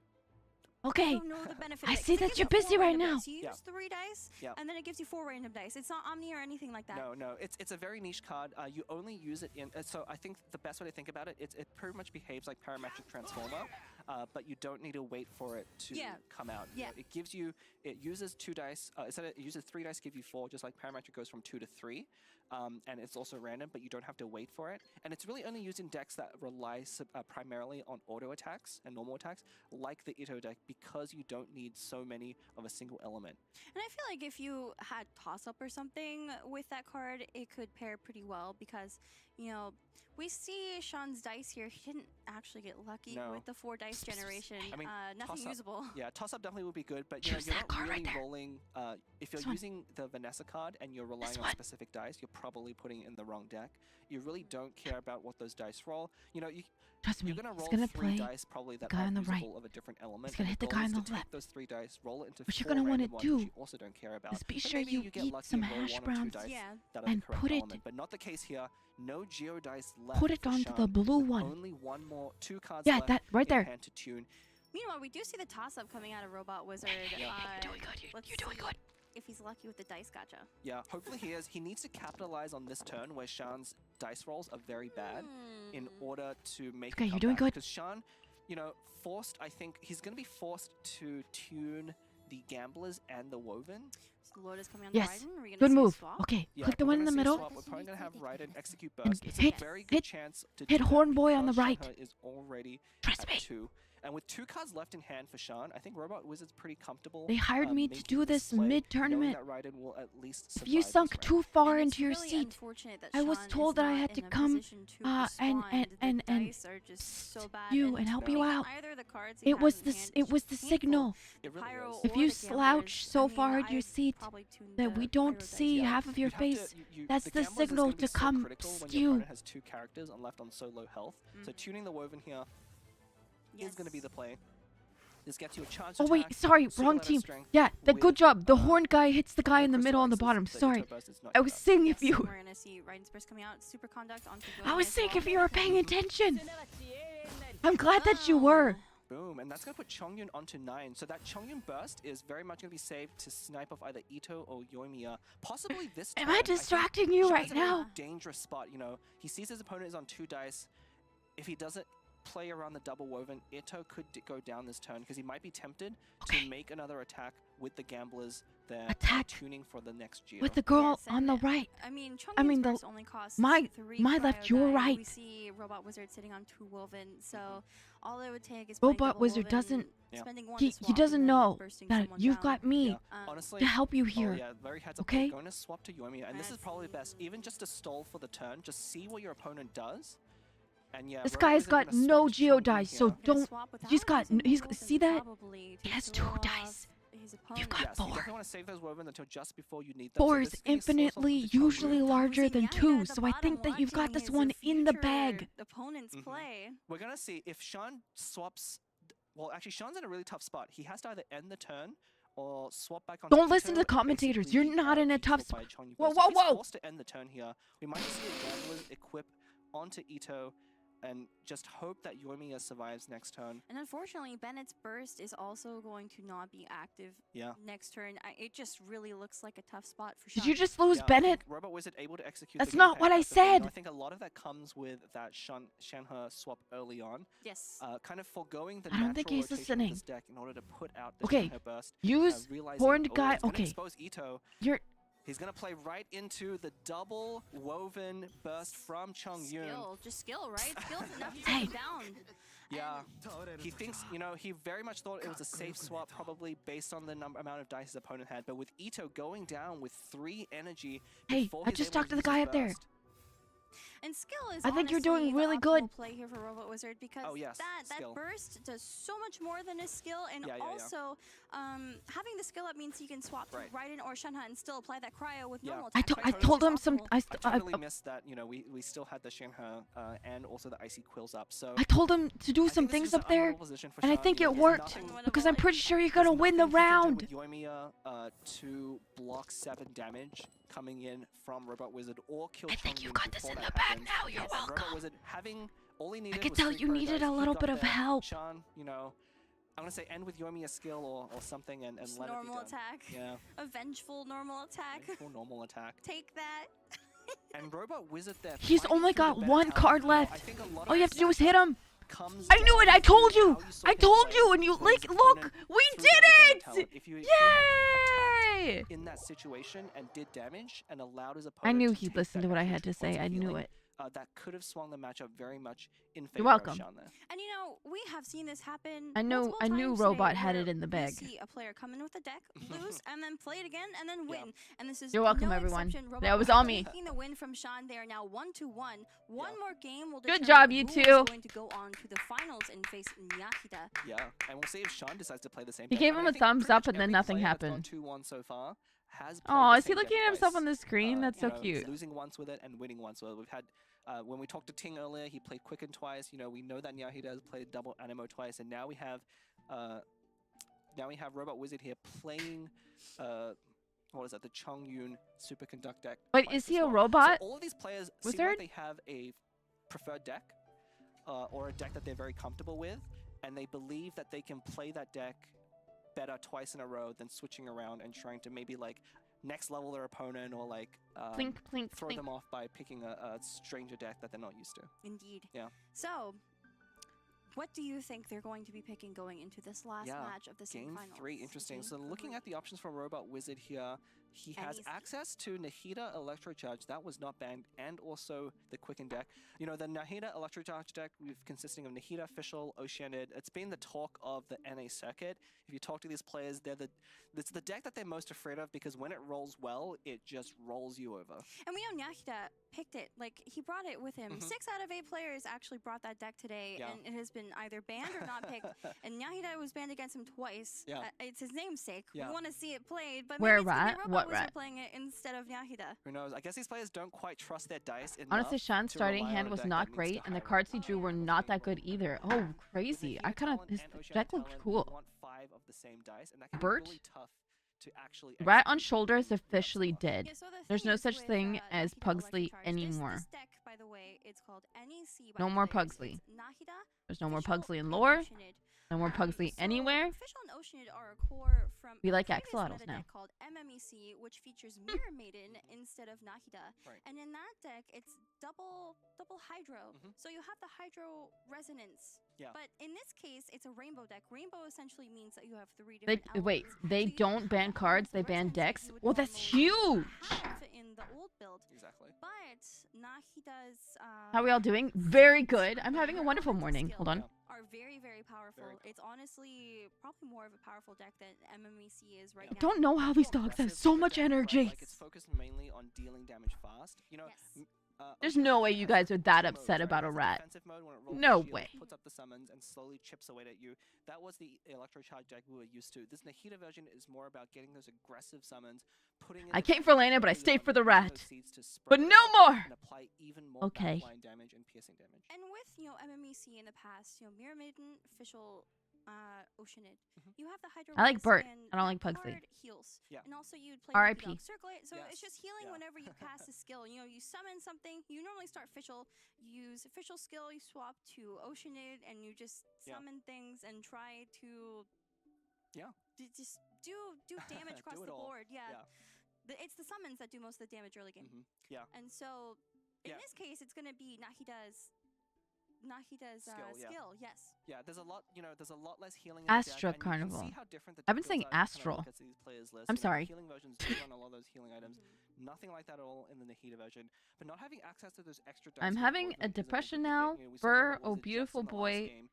I Okay. don't know the benefit I of it, see 'cause it that gives you're you busy 4 right random now. dice. You Yeah. use 3 dice, Yeah. and then it gives you 4 random dice. It's not Omni or anything like that. No, it's a very niche card. You only use it in... so I think the best way to think about it, it pretty much behaves like Parametric Transformer, but you don't need to wait for it to come out. You Yeah. know, it gives you... It uses 2 dice. Instead it uses 3 dice, give you 4, just like Parametric goes from 2 to 3. And it's also random, but you don't have to wait for it. And it's really only used in decks that rely primarily on auto attacks and normal attacks, like the Ito deck, because you don't need so many of a single element. And I feel like if you had toss-up or something with that card, it could pair pretty well because, you know, we see Sean's dice here. He didn't actually get lucky No. with the 4 dice generation. I mean, nothing toss-up- usable. Yeah, toss-up definitely would be good, but you know, Choose you're that not card right really there. rolling... if you're This one. using the Vanessa card and you're relying This on one. specific dice, you're probably putting it in the wrong deck. You really don't care about what those dice roll. You know, Trust me. you're going to He's roll gonna 3 play dice probably that guy are on the right. usable of a different element. He's gonna and hit the goal guy is on to the take left. those 3 dice, roll it into What you're 4 gonna wanna random ones, which do you also don't care about. is be And sure maybe you get eat lucky some and roll hash 1 or 2 browns dice Yeah. that are and the correct put it- element, but not the case here. No Geo dice left. Put it for onto the Sean, blue with one. Only 2 cards Yeah, left that right in there. hand to tune. Meanwhile, we do see the toss-up coming out of Robot Wizard. Yeah. You're doing good. Let's You're doing see good. if he's lucky with the dice gotcha. Yeah, hopefully he is. He needs to capitalize on this turn where Shan's dice rolls are very bad in order to make Okay, it you're come doing back. good. Because Shan, you know, I think he's going to be forced to tune the Gamblers and the Woven. So Loda's coming on Yes. the Raiden. Are we gonna Good see a move. swap? Okay. Yeah, Click the we're one in gonna the see a middle. swap. We're probably going to have Raiden execute And burst. It's hit- a very good hit- chance to hit do that Horn Boy on the because right. Shanha is already Trust at me. 2. And with 2 cards left in hand for Shan, I think Robot Wizard's pretty comfortable. They hired me to making do this play, knowing mid-tournament. that Raiden will at least If survive you this sunk round. too far And into it's your really seat, unfortunate that I was Sean told is that I not had to in a come, position to and respond. The dice are just so bad. you and and help I you mean, out. either the cards he It has was in the hand it is was the painful. signal. It really Pyro is. If or you the slouch Gamblers, so I mean, far in your I'd seat probably tune that the we don't Pyro dice. see Yeah, half of your you have to- face, the that's the Gamblers is signal gonna be to so come critical when your skew. opponent has 2 characters and left on so low health. So tuning the Woven here is going to be the play. This gets you a chance. Oh wait, sorry, super wrong letter team. strength Yeah, good with, job. The horn guy hits the guy no in the middle on the crystal bottom. axes, the Sorry, Ito burst is not I was enough. saying Yes, if you. we're gonna see Raiden's Burst coming out. Super conduct onto I was saying if you were paying it. attention. I'm glad that you were. Boom, and that's going to put Chongyun onto 9. So that Chongyun burst is very much going to be saved to snipe off either Ito or Yoimiya. Possibly this Am turn, I think distracting you Shan's right in a really now? dangerous spot, you know. He sees his opponent is on 2 dice. If he doesn't play around the double woven, Ito could go down this turn because he might be tempted to make another attack with the gamblers there, Attack tuning for the next Geo. with the girl Yes, on the and right. I mean, I mean, Chunky's the burst only costs my 3 left, cryo your die. right. We see Robot Wizard sitting on 2 woven, so all it would take is Robot playing double Wizard woven, doesn't- spending 1 He to swap, doesn't and then know bursting that someone you've down. got me Honestly, to help you here. Oh yeah, very heads up. Okay? They're going to swap to Yoimiya, and this is probably best. Even just to stall for the turn, just see what your opponent does. And yeah, This Robot guy's Wizard got gonna no swap to geo Chongyun dice, so here. Gonna don't. swap without He's got. using He's woven, see that? probably He to has 2 throw off dice. his You've opponent. got Yes, you 4. definitely want to save those woven until just before you need them. 4 So is this thing source off with infinitely the Chongyun. usually larger Losing than Yahyuh 2, at the so I think bottom, that you've got watching this his one in the future bag. Opponent's play. We're gonna see if Sean swaps. Well, actually, Sean's in a really tough spot. He has to either end the turn or swap back on. Don't listen to the commentators. You're not in a tough spot. Whoa, whoa, He's whoa! forced to end the turn here. We might see a Gamblers equip onto Ito and just hope that Yoimiya survives next turn. And unfortunately, Bennett's burst is also going to not be active Yeah. next turn. It just really looks like a tough spot for Did Sean. you just lose Yeah, I Bennett? think Robot Wizard able to execute. That's the not game what plan I perfectly. You know, said. I think a lot of that comes with that Shanhe swap early on. Yes. Kind of foregoing the I don't think natural he's rotation of listening. this deck in order to put out the Okay, Shanhe burst. use Realizing, horned oh, guy. he's gonna Okay, expose Ito. you're. He's gonna play right into the double woven burst from Chongyun. Skill, just skill, right? Skill's enough to Hey. take him down. Yeah, he thinks, you know, he very much thought it was a safe swap, probably based on the amount of dice his opponent had. But with Ito going down with 3 energy, Hey, before I he's just able talked to use the guy his up there. burst- And skill is I think you're doing honestly the really optimal good. play here for Robot Wizard because Oh, yes, that skill. burst does so much more than his skill, and Yeah, yeah, yeah. also having the skill up means he can swap to Right. Raiden or Shenhe and still apply that cryo with Yeah. normal I, attack. I right? told Which him is some. optimal. I totally missed that, you know, we still had the Shanhe and also the Icy Quills up. So I told him to do I some think this things is an up there, unwinnable position for and I Sean. think You know, it there's worked nothing- because I'm pretty sure you're gonna there's win the nothing he can do round. with Yoimiya to block 7 damage coming in from Robot Wizard or kill I think you Chongyun got this before in that the bag happens. now. You're And Robot welcome. Wizard having all he needed could was tell 3 you cryo needed dice. a He little got bit of there. help. Sean, you know, I'm gonna say end with Yoimiya's skill or something and Just let it be normal done. attack. Yeah, A vengeful normal attack. full normal attack. Take that. And Robot Wizard there. He's fighting only through the got better 1 talent. card You know, I left. think a lot All you of have to do is that hit him. comes I knew it. down I told to you. how saw I him told play you, and you when his like look. opponent We threw did down the better it! talent. If you had Yay! in that situation and did damage and allowed his opponent I knew to he'd take listen that to what I extra had 2 to say. points of I knew healing, it. that could have swung the matchup very much in favor You're welcome. of Sean there. And you know, we have seen this happen. I knew multiple knew times Robot today had where it in the we bag. see a player come in with a deck, lose, and then play it again, and then win. And this is You're welcome, no everyone. exception. Robot That was Wizard all me. taking the win from Sean. They are now 1-1. One more game will Good determine job, you who two. is going to go on to the finals and face Nyahida. Yeah, and we'll see if Sean decides to play the same. He deck. gave I him mean, I a think thumbs pretty up much and then every nothing player that's gone happened. 2-1 so far has Oh, played the is he same looking deck at himself twice. on the screen? That's so You know, cute. losing once with it and winning once with it. We've had when we talked to Ting earlier, he played Quicken twice. You know, we know that Nyahida has played double Animo twice, and now we have Robot Wizard here playing what is that? The Chongyun Superconduct deck. Wait, twice is he as a well. robot? So all of these players Wizard? seem like they have a preferred deck or a deck that they're very comfortable with, and they believe that they can play that deck better twice in a row than switching around and trying to maybe like next level their opponent or like Plink, plink, throw plink. them off by picking a stranger deck that they're not used to. Indeed. Yeah. So, what do you think they're going to be picking going into this last Yeah, match of the Game semifinals? 3, interesting. Game So looking at the options for Robot Wizard here, he has Eddie's. access to Nahida Electrocharge, that was not banned, and also the Quicken deck. You know, the Nahida Electrocharge deck, consisting of Nahida, Official, Oceanid, it's been the talk of the NA circuit. If you talk to these players, it's the deck that they're most afraid of because when it rolls well, it just rolls you over. And we know Nyahida picked it. Like, he brought it with him. 6 out of 8 players actually brought that deck today, Yeah. and it has been either banned or not picked. And Nyahida was banned against him twice. Yeah. It's his namesake. Yeah. We want to see it played, but Where maybe it's gonna be rat? Robot What Wizard rat? playing it instead of Nyahida. Who knows? I guess these players don't quite trust their dice enough. Honestly, Sean's to starting rely hand on a was deck not that needs great, to and the high cards he roll. drew were not that good either. Oh, crazy! I kind of his deck looked cool. Bert? To actually Rat execute on Shoulder is those officially spells. dead. Yeah, so the There's thing no is such with, thing as Nyahida Pugsley Electrocharge, anymore. This deck, by the way, it's called NEC by No the more players. Pugsley. It's Nahida, There's no more Official, Pugsley in and lore. Oceanid. No more Pugsley anywhere. Fischl and Oceanid are a core from We a like previous axolotls meta now. deck called MMEC, which features Mirror Maiden instead of Nahida. Right. And in that deck, it's double Hydro. So you have the Hydro Resonance. Yeah. But in this case, it's a rainbow deck. Rainbow essentially means that you have 3 They different wait. elements. They So you don't have ban the cards. They elemental ban resonance that decks. you would Well, that's normally huge. have in the old build. Exactly. But Nahida's How are we all doing? Very good. I'm having a wonderful morning. Hold on. Are very, very powerful. It's honestly probably more of a powerful deck than MMEC is right now. Don't know how these dogs have so much energy. Like it's focused mainly on dealing damage fast. You know, There's no way you guys are that upset about a rat. No way. Puts up the summons and slowly chips away at you. That was the electrocharge deck we were used to. This Nahida version is more about getting those aggressive summons, putting in I the came for Layna, but I early stayed on, for the using rat. those seeds to spread But it no out more. and apply even more Okay. backline damage and piercing damage. And with MMEC in the past, Mirror Maiden, Fischl, Oceanid, you have the Hydro. I like Res, Bert. and I don't like that Pugsley. card heals. Yeah. And also you'd play R.I.P. Dog Circle it, so Yes. it's just healing Yeah. whenever you cast a skill. You summon something. You normally start Fischl, use official skill, you swap to Oceanid, and you just summon things and try to just do damage across Do it the all. board. It's the summons that do most of the damage early game. Yeah. And so in Yeah. this case, it's gonna be Nahida's skill. Yes. Yeah, there's a lot, there's a lot less healing in Astra the deck, and you Carnival. can see how different the I've been deck saying builds are if you astral. look at these players' lists. I'm The sorry. healing versions do run a lot of those healing items. Nothing like that at all in the Nahida version. But not having access to those extra dice I'm with having Boardman a is major depression thing. now. We saw Burr, what was oh it just beautiful in the last boy. game.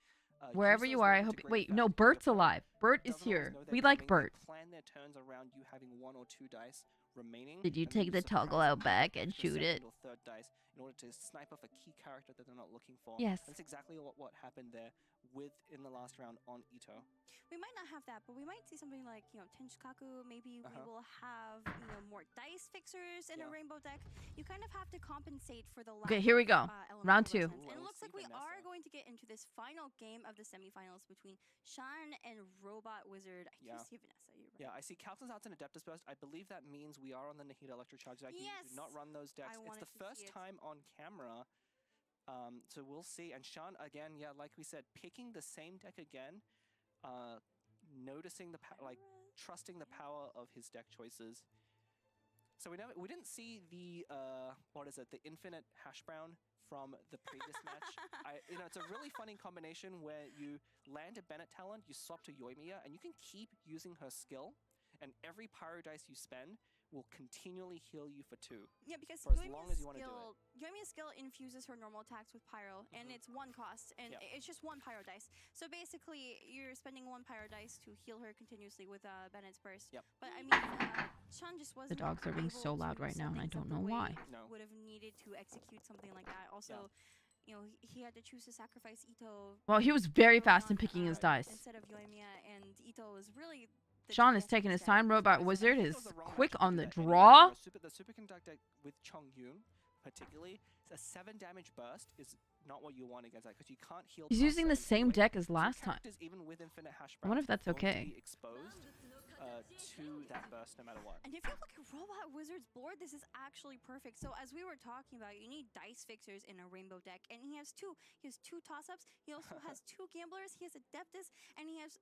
Wherever you Usos are, know I hope. integrate Wait, the no, fact that Bert's your opponent alive. Bert is doesn't always here. know they're We like coming. Bert. They plan their turns around you having 1 or 2 dice remaining. Did you and then take the suppress toggle that out back and extra shoot it? second or third dice in order to snipe off a key character that they're not looking for. Yes. That's exactly what happened there in the last round on Ito. We might not have that, but we might see something like, Tenchikaku. Maybe we will have, more dice fixers in a rainbow deck. You kind of have to compensate for the lack Okay, here we go. of, Round elemental 2. resonance. And it looks like we are going to get into this final game of the semifinals between Shan and Robot Wizard. I Yeah. keep seeing Vanessa. You're right. Yeah, I see Calton's Arts and Adeptus Burst. I believe that means we are on the Nahida Electrocharge deck. You Yes! do not run those decks. I It's wanted the to first see it. time on camera. So we'll see. And Shan, again, like we said, picking the same deck again, noticing trusting the power of his deck choices. So we didn't see the the infinite hash brown from the previous match. It's a really funny combination where you land a Bennett talent, you swap to Yoimiya, and you can keep using her skill, and every pyro dice you spend will continually heal you for 2. Yeah, because for as long as you want to do it. Yoimiya's skill infuses her normal attacks with Pyro, and it's 1 cost, and it's just 1 Pyro dice. So basically, you're spending 1 Pyro dice to heal her continuously with Bennett's Burst. Yep. But I mean, Shan just wasn't. dogs are being able so to loud right now, and I set things don't up know the way why. he No. Would have needed to execute something like that. Also, he had to choose to sacrifice Ito. Well, he was very early fast on, in picking his dice. instead of Yoimiya, and Ito was really. The Sean is DPS taking his instead. time. Robot So Wizard I think it is was the wrong quick matchup to on do the that anyway. draw. The Superconduct deck with Chong Yun, particularly, a 7 damage burst is not what you want against that because you can't heal. He's past using the 7 same anyway. deck as So last time. characters, even with infinite hash I wonder if brown, that's are going to okay. be exposed to that burst no matter what. And if you look at Robot Wizard's board, this is actually perfect. So as we were talking about, you need dice fixers in a rainbow deck, and he has 2. He has 2 toss-ups. He also has 2 gamblers. He has Adeptus, and he has.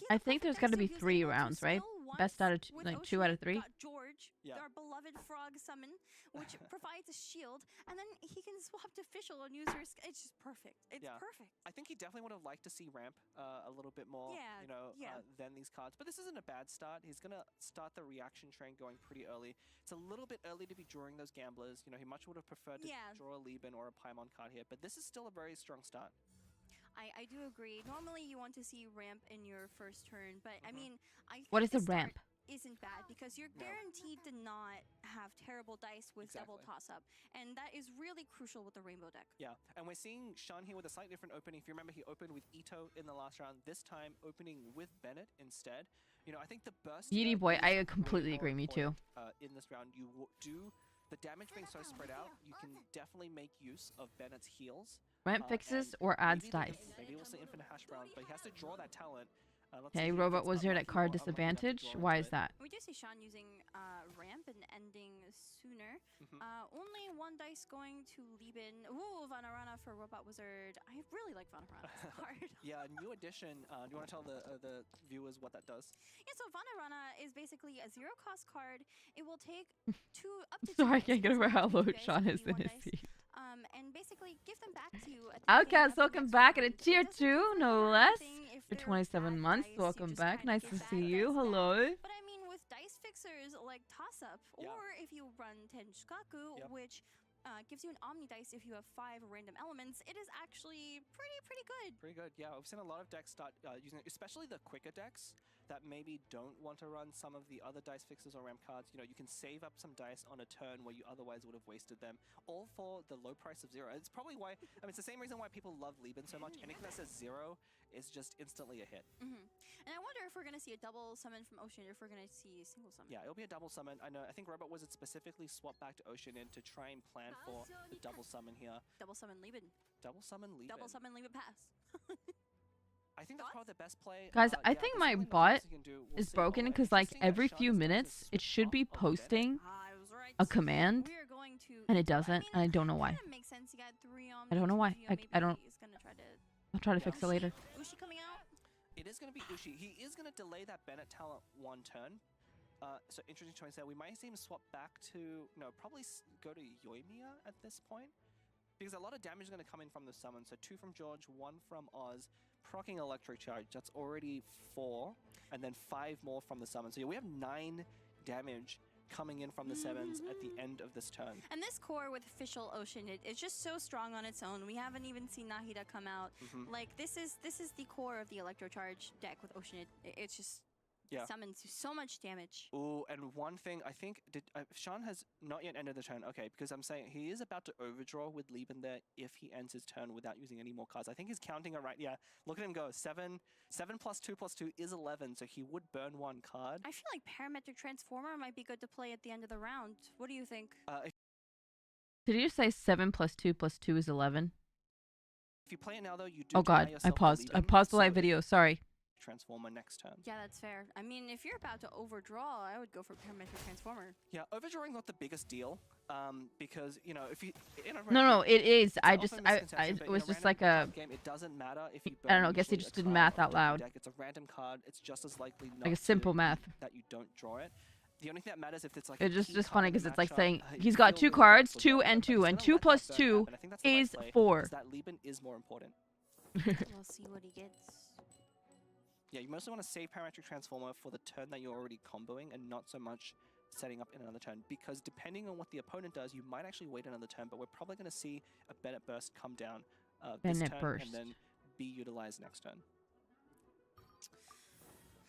I think there's got to be 3 rounds, right? Best out of 2 out of 3. Got George, our beloved frog summon, which provides a shield, and then he can swap to Fischl and use her. It's just perfect. It's perfect. I think he definitely would have liked to see ramp a little bit more, than these cards. But this isn't a bad start. He's gonna start the reaction train going pretty early. It's a little bit early to be drawing those gamblers. He much would have preferred to draw a Liban or a Paimon card here. But this is still a very strong start. I do agree. Normally, you want to see ramp in your first turn, but I mean, I think What is the a ramp? start Isn't bad because you're guaranteed to not have terrible dice with double toss-up, and that is really crucial with the rainbow deck. Yeah, and we're seeing Shan here with a slightly different opening. If you remember, he opened with Ito in the last round. This time, opening with Bennett instead. I think the burst. Yeety boy, is I way completely more agree. Me too. important, in this round, you do the damage being so spread out. You can definitely make use of Bennett's heals. Ramp fixes or adds maybe dice. Maybe we'll see infinite hash brown, but he has to draw that talent. Let's see Okay, if Robot it's Wizard at unlucky card or unlucky enough to disadvantage. draw Why into is it. that? We do see Sean using ramp and ending sooner. Mhm. Only one dice going to Lieben. Ooh, Vanarana for Robot Wizard. I really like Vanarana's card. Yeah, new addition. Do you want to tell the viewers what that does? Yeah, so Vanarana is basically a 0-cost card. It will take up to two Sorry, I dice. can't get It's over not how two low dice, Sean it is can be in one his dice. seat. And basically give them back to you at the beginning Outcast, of the welcome next back at a round. It tier doesn't 2, really no matter less. anything if For they're 27 bad months, dice, welcome you just back. kinda Nice give to bad see dice you. back. Hello. But I mean, with dice fixers like Toss Up, Yeah. or if you run Tenshikaku, Yep. which gives you an Omni dice if you have 5 random elements, it is actually pretty good. Pretty good. Yeah, we've seen a lot of decks start using it, especially the quicker decks that maybe don't want to run some of the other dice fixes or ramp cards. You know, you can save up some dice on a turn where you otherwise would have wasted them, all for the low price of 0. It's probably why, I mean, it's the same reason why people love Lieben so much. Anything that says 0 is just instantly a hit. And I wonder if we're going to see a double summon from Ocean, or if we're going to see a single summon. Yeah, it'll be a double summon. I think Robot Wizard specifically swapped back to Ocean in to try and plan for the double summon here. Double summon Lieben. Double summon Lieben. Double summon Lieben pass. I think that's probably the best play. Guys, I yeah, think there's my really nothing bot else you can do. We'll is see. broken Oh, and because if you're like seeing that every Sean few is going to minutes it should be swap a Bennett, posting I was right. a command, We are going to. and it doesn't, and I don't know why. Kinda makes sense. You got 3 on. I don't know why. I don't. He's gonna try to. I'll try to Yeah. fix it later. Ushi coming out. It is going to be Ushi. He is going to delay that Bennett talent 1 turn. So interesting choice there. We might see him swap back to, no, probably go to Yoimiya at this point. Because a lot of damage is going to come in from the summon. So 2 from George, 1 from Oz. Proccing Electric Charge, that's already 4. And then 5 more from the summon. So yeah, we have 9 damage coming in from the 7s at the end of this turn. And this core with Official Ocean, it's just so strong on its own. We haven't even seen Nahida come out. Like this is the core of the Electro Charge deck with Ocean. It's just summons so much damage. Ooh, and one thing, I think, Sean has not yet ended the turn. Okay, because I'm saying he is about to overdraw with Lieben there if he ends his turn without using any more cards. I think he's counting it right. Yeah, look at him go. 7 plus 2 plus 2 is 11, so he would burn 1 card. I feel like Parametric Transformer might be good to play at the end of the round. What do you think? Did you say 7 plus 2 plus 2 is 11? If you play it now, though, you do. Oh god, I paused. I paused the live video. Sorry. Transformer next turn. Yeah, that's fair. I mean, if you're about to overdraw, I would go for Parametric Transformer. Yeah, overdrawing not the biggest deal, because you know if you. No, it is. It's I often just, misconception, but it in was a just random like a. card game. It doesn't matter if you. I don't know. I burn guess he usually just a did card math on out top of your loud. deck. It's a random card. It's just as likely not Like a simple to, math. that you don't draw it. The only thing that matters if it's like. It's a key just card funny in the because it's like matchup, saying you he's got feel 2 really cards, bad for 2 drawing and it, but 2, he's and gonna 2 let plus that 2 happen. I think that's the right is play, 4. is that Lieben is more important. We'll see what he gets. Yeah, you mostly want to save Parametric Transformer for the turn that you're already comboing and not so much setting up in another turn. Because depending on what the opponent does, you might actually wait another turn, but we're probably going to see a Bennett Burst come down this Bennett turn Burst. and then be utilized next turn.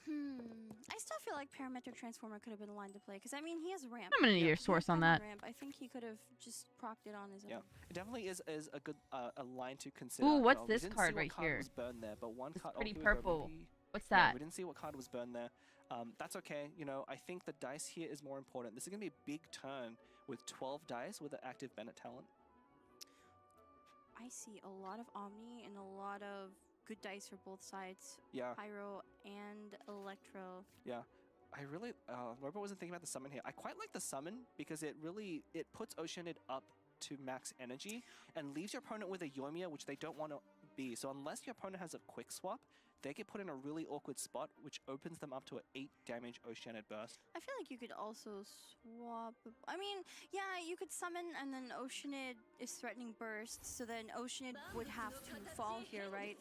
I still feel like Parametric Transformer could have been a line to play, because I mean, he has ramp. I'm gonna need Yeah. your source on that. Ramp. I think he could have just procced it on his Yeah, own. it definitely is a good a line to consider. Ooh, what's We this didn't see card what right card here? was burned there, but one It's card. pretty here we go, purple. maybe- What's Yeah, that? we didn't see what card was burned there. That's okay. You know, I think the dice here is more important. This is going to be a big turn with 12 dice with an active Bennett talent. I see a lot of Omni and a lot of good dice for both sides. Yeah. Pyro and Electro. Yeah. I really, Robert wasn't thinking about the summon here. I quite like the summon because it puts Oceanid up to max energy and leaves your opponent with a Yoimiya, which they don't want to be. So unless your opponent has a quick swap, they get put in a really awkward spot, which opens them up to an 8 damage Oceanid burst. I feel like you could also swap. I mean, yeah, you could summon and then Oceanid is threatening burst, so then Oceanid would have to fall here, right?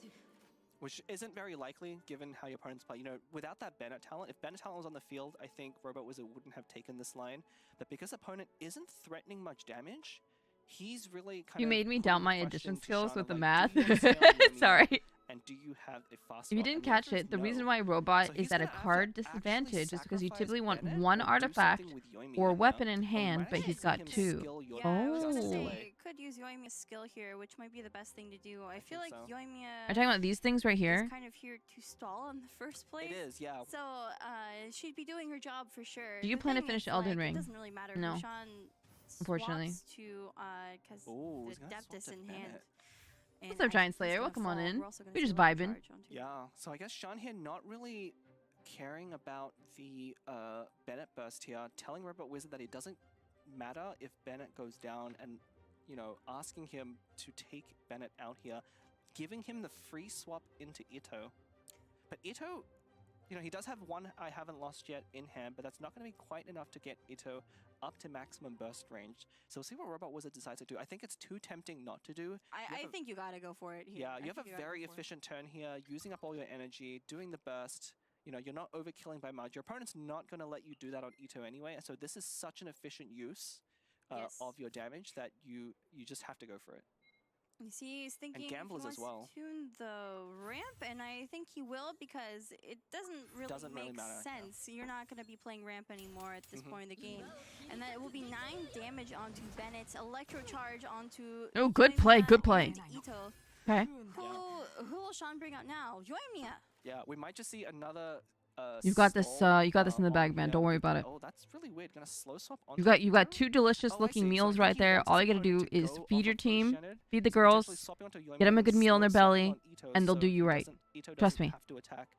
Which isn't very likely given how your opponents play. You know, without that Bennett talent, if Bennett talent was on the field, I think Robot Wizard wouldn't have taken this line. But because opponent isn't threatening much damage, he's really kind of. You made me putting doubt the my question addition to skills Sean with of, the like, math. do you wanna stay on Yoimiya, Sorry. And do you have a fast If you swap? didn't And the catch answer is it, the no. reason why robot So is he's at a gonna have to card actually disadvantage is because you sacrifice typically want Bennett one or do artifact something with Yoimiya or here, weapon in or you hand, might but actually he's see got him 2. skill Yoimiya Yeah, I was gonna Oh. say, could use Yoimiya's skill here, which might be the best thing to do. I feel like think so. Are you Yoimiya talking about these things right here? is kind of here to stall in the first place. It is, yeah. So she'd be doing her job for sure. Do you The plan to thing finish is, Elden like, Ring? It doesn't really matter. No. Roshan Unfortunately. swaps to because Ooh, the he's gonna depth swap is to in hand. Bennett. And What's up, I Giant think he's Slayer? gonna Welcome on fall. in. We're also gonna We're see just Electro vibing. Charge onto- Yeah, so I guess Sean here not really caring about the Bennett burst here, telling Robot Wizard that it doesn't matter if Bennett goes down and, you know, asking him to take Bennett out here, giving him the free swap into Ito. But Ito, you know, he does have one I haven't lost yet in hand, but that's not going to be quite enough to get Ito up to maximum burst range. So we'll see what Robot Wizard decides to do. I think it's too tempting not to do. I think you gotta go for it here. Yeah, I you have think a gotta go very for it. efficient turn here, using up all your energy, doing the burst. You know, you're not overkilling by much. Your opponent's not going to let you do that on Ito anyway. So this is such an efficient use Yes. of your damage that you just have to go for it. You see, he's thinking if he gamblers as wants well. to tune the ramp, and I think he will because it doesn't really make matter, yeah. sense. You're not going to be playing ramp anymore at this Mhm. point in the game. And that it will be 9 damage onto Bennett, Electro Charge onto... Oh, good play, Layna good play. and Ito. Okay. Who will Sean bring out now? Yoimiya. Yeah, we might just see another. You've got this. stall, You got this in the on bag, man. here. Don't worry about it. Oh, that's really weird. Gonna slow swap on. You got two delicious Oh, I looking see. So meals I right think he there. wants All his you gotta do opponent to is go feed off your of team, Oceanid, feed the so girls, potentially swapping onto Yoimiya get 'em a and good meal in their slow swapping belly, on Ito and they'll so do you he right. Ito Trust doesn't me. have to attack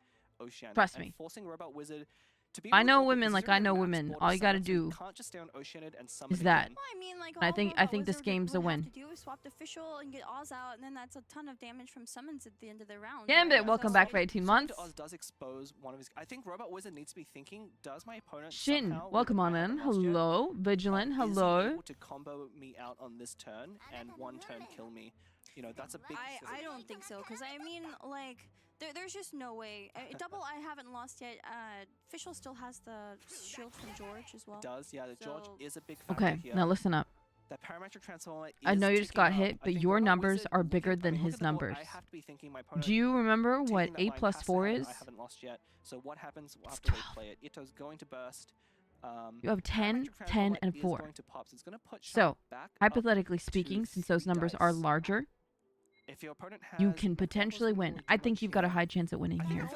Oceanid, Trust and me. forcing Robot Wizard to be I really know awkward women because like he's already I know got max women. board All you gotta summon, so do he can't just stay on Oceanid and summon is that. again. Well, I mean, like, I all think Robot this Wizard game's would a win. have to do is swap the official and get Oz out, and then that's a ton of damage from summons at the end of the round. Gambit, right? welcome So- back for 18 Swapping months. to Oz does expose one of his. I think Robot Wizard needs to be thinking: does my opponent Shin, somehow, welcome with on I in. haven't lost yet, Hello, Vigilant. is he Hello. able to combo me out on this turn and one turn kill me? You know, that's a big. I don't think so, because I mean, like, there's just no way. Double I haven't lost yet. Official still has the shield from George as well. It does, yeah. The George So- is a big factor Okay, here. now listen up. That parametric transformer. I know you is just ticking got up. hit, I but think your Robot numbers Wizard are looking bigger at- I than mean, look his at the board, numbers. I have to be thinking my opponent. Do you remember taking what that A line plus has to 4 happen. is? I haven't lost yet. So what happens after they play it? Ito's going to burst. You have 10, parametric 10, transformer and is 4. going to pop, so it's going to put So, Sean back up. hypothetically speaking, since those 3 numbers are dice. larger, If your opponent has you can Mephibo's potentially really win. too I think much you've got a here, high chance at winning I think here.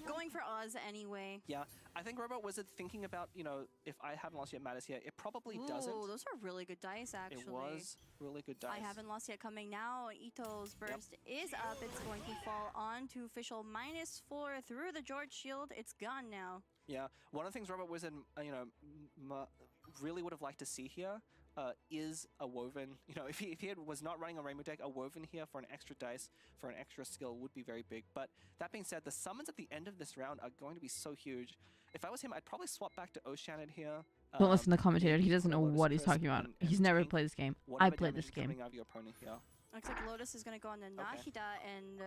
Going for Oz anyway. Yeah, I think Robot Wizard thinking about, you know, if I haven't lost yet matters here. It probably doesn't. Ooh, those are really good dice, actually. It was really good dice. I haven't lost yet coming now. Ito's burst is up. It's going to fall on to official -4 through the George shield. It's gone now. Yeah, one of the things Robot Wizard, you know, really would have liked to see here is a woven. You know, if he was not running a rainbow deck, a woven here for an extra dice, for an extra skill would be very big. But that being said, the summons at the end of this round are going to be so huge. If I was him, I'd probably swap back to Oceanid here. Don't listen to the commentator. He maybe doesn't put a know Lotus what he's Curse talking about. and He's never tank played this game. I whatever played damage this is game. coming out of your opponent here. Looks like Lotus is going to go on the Nahida and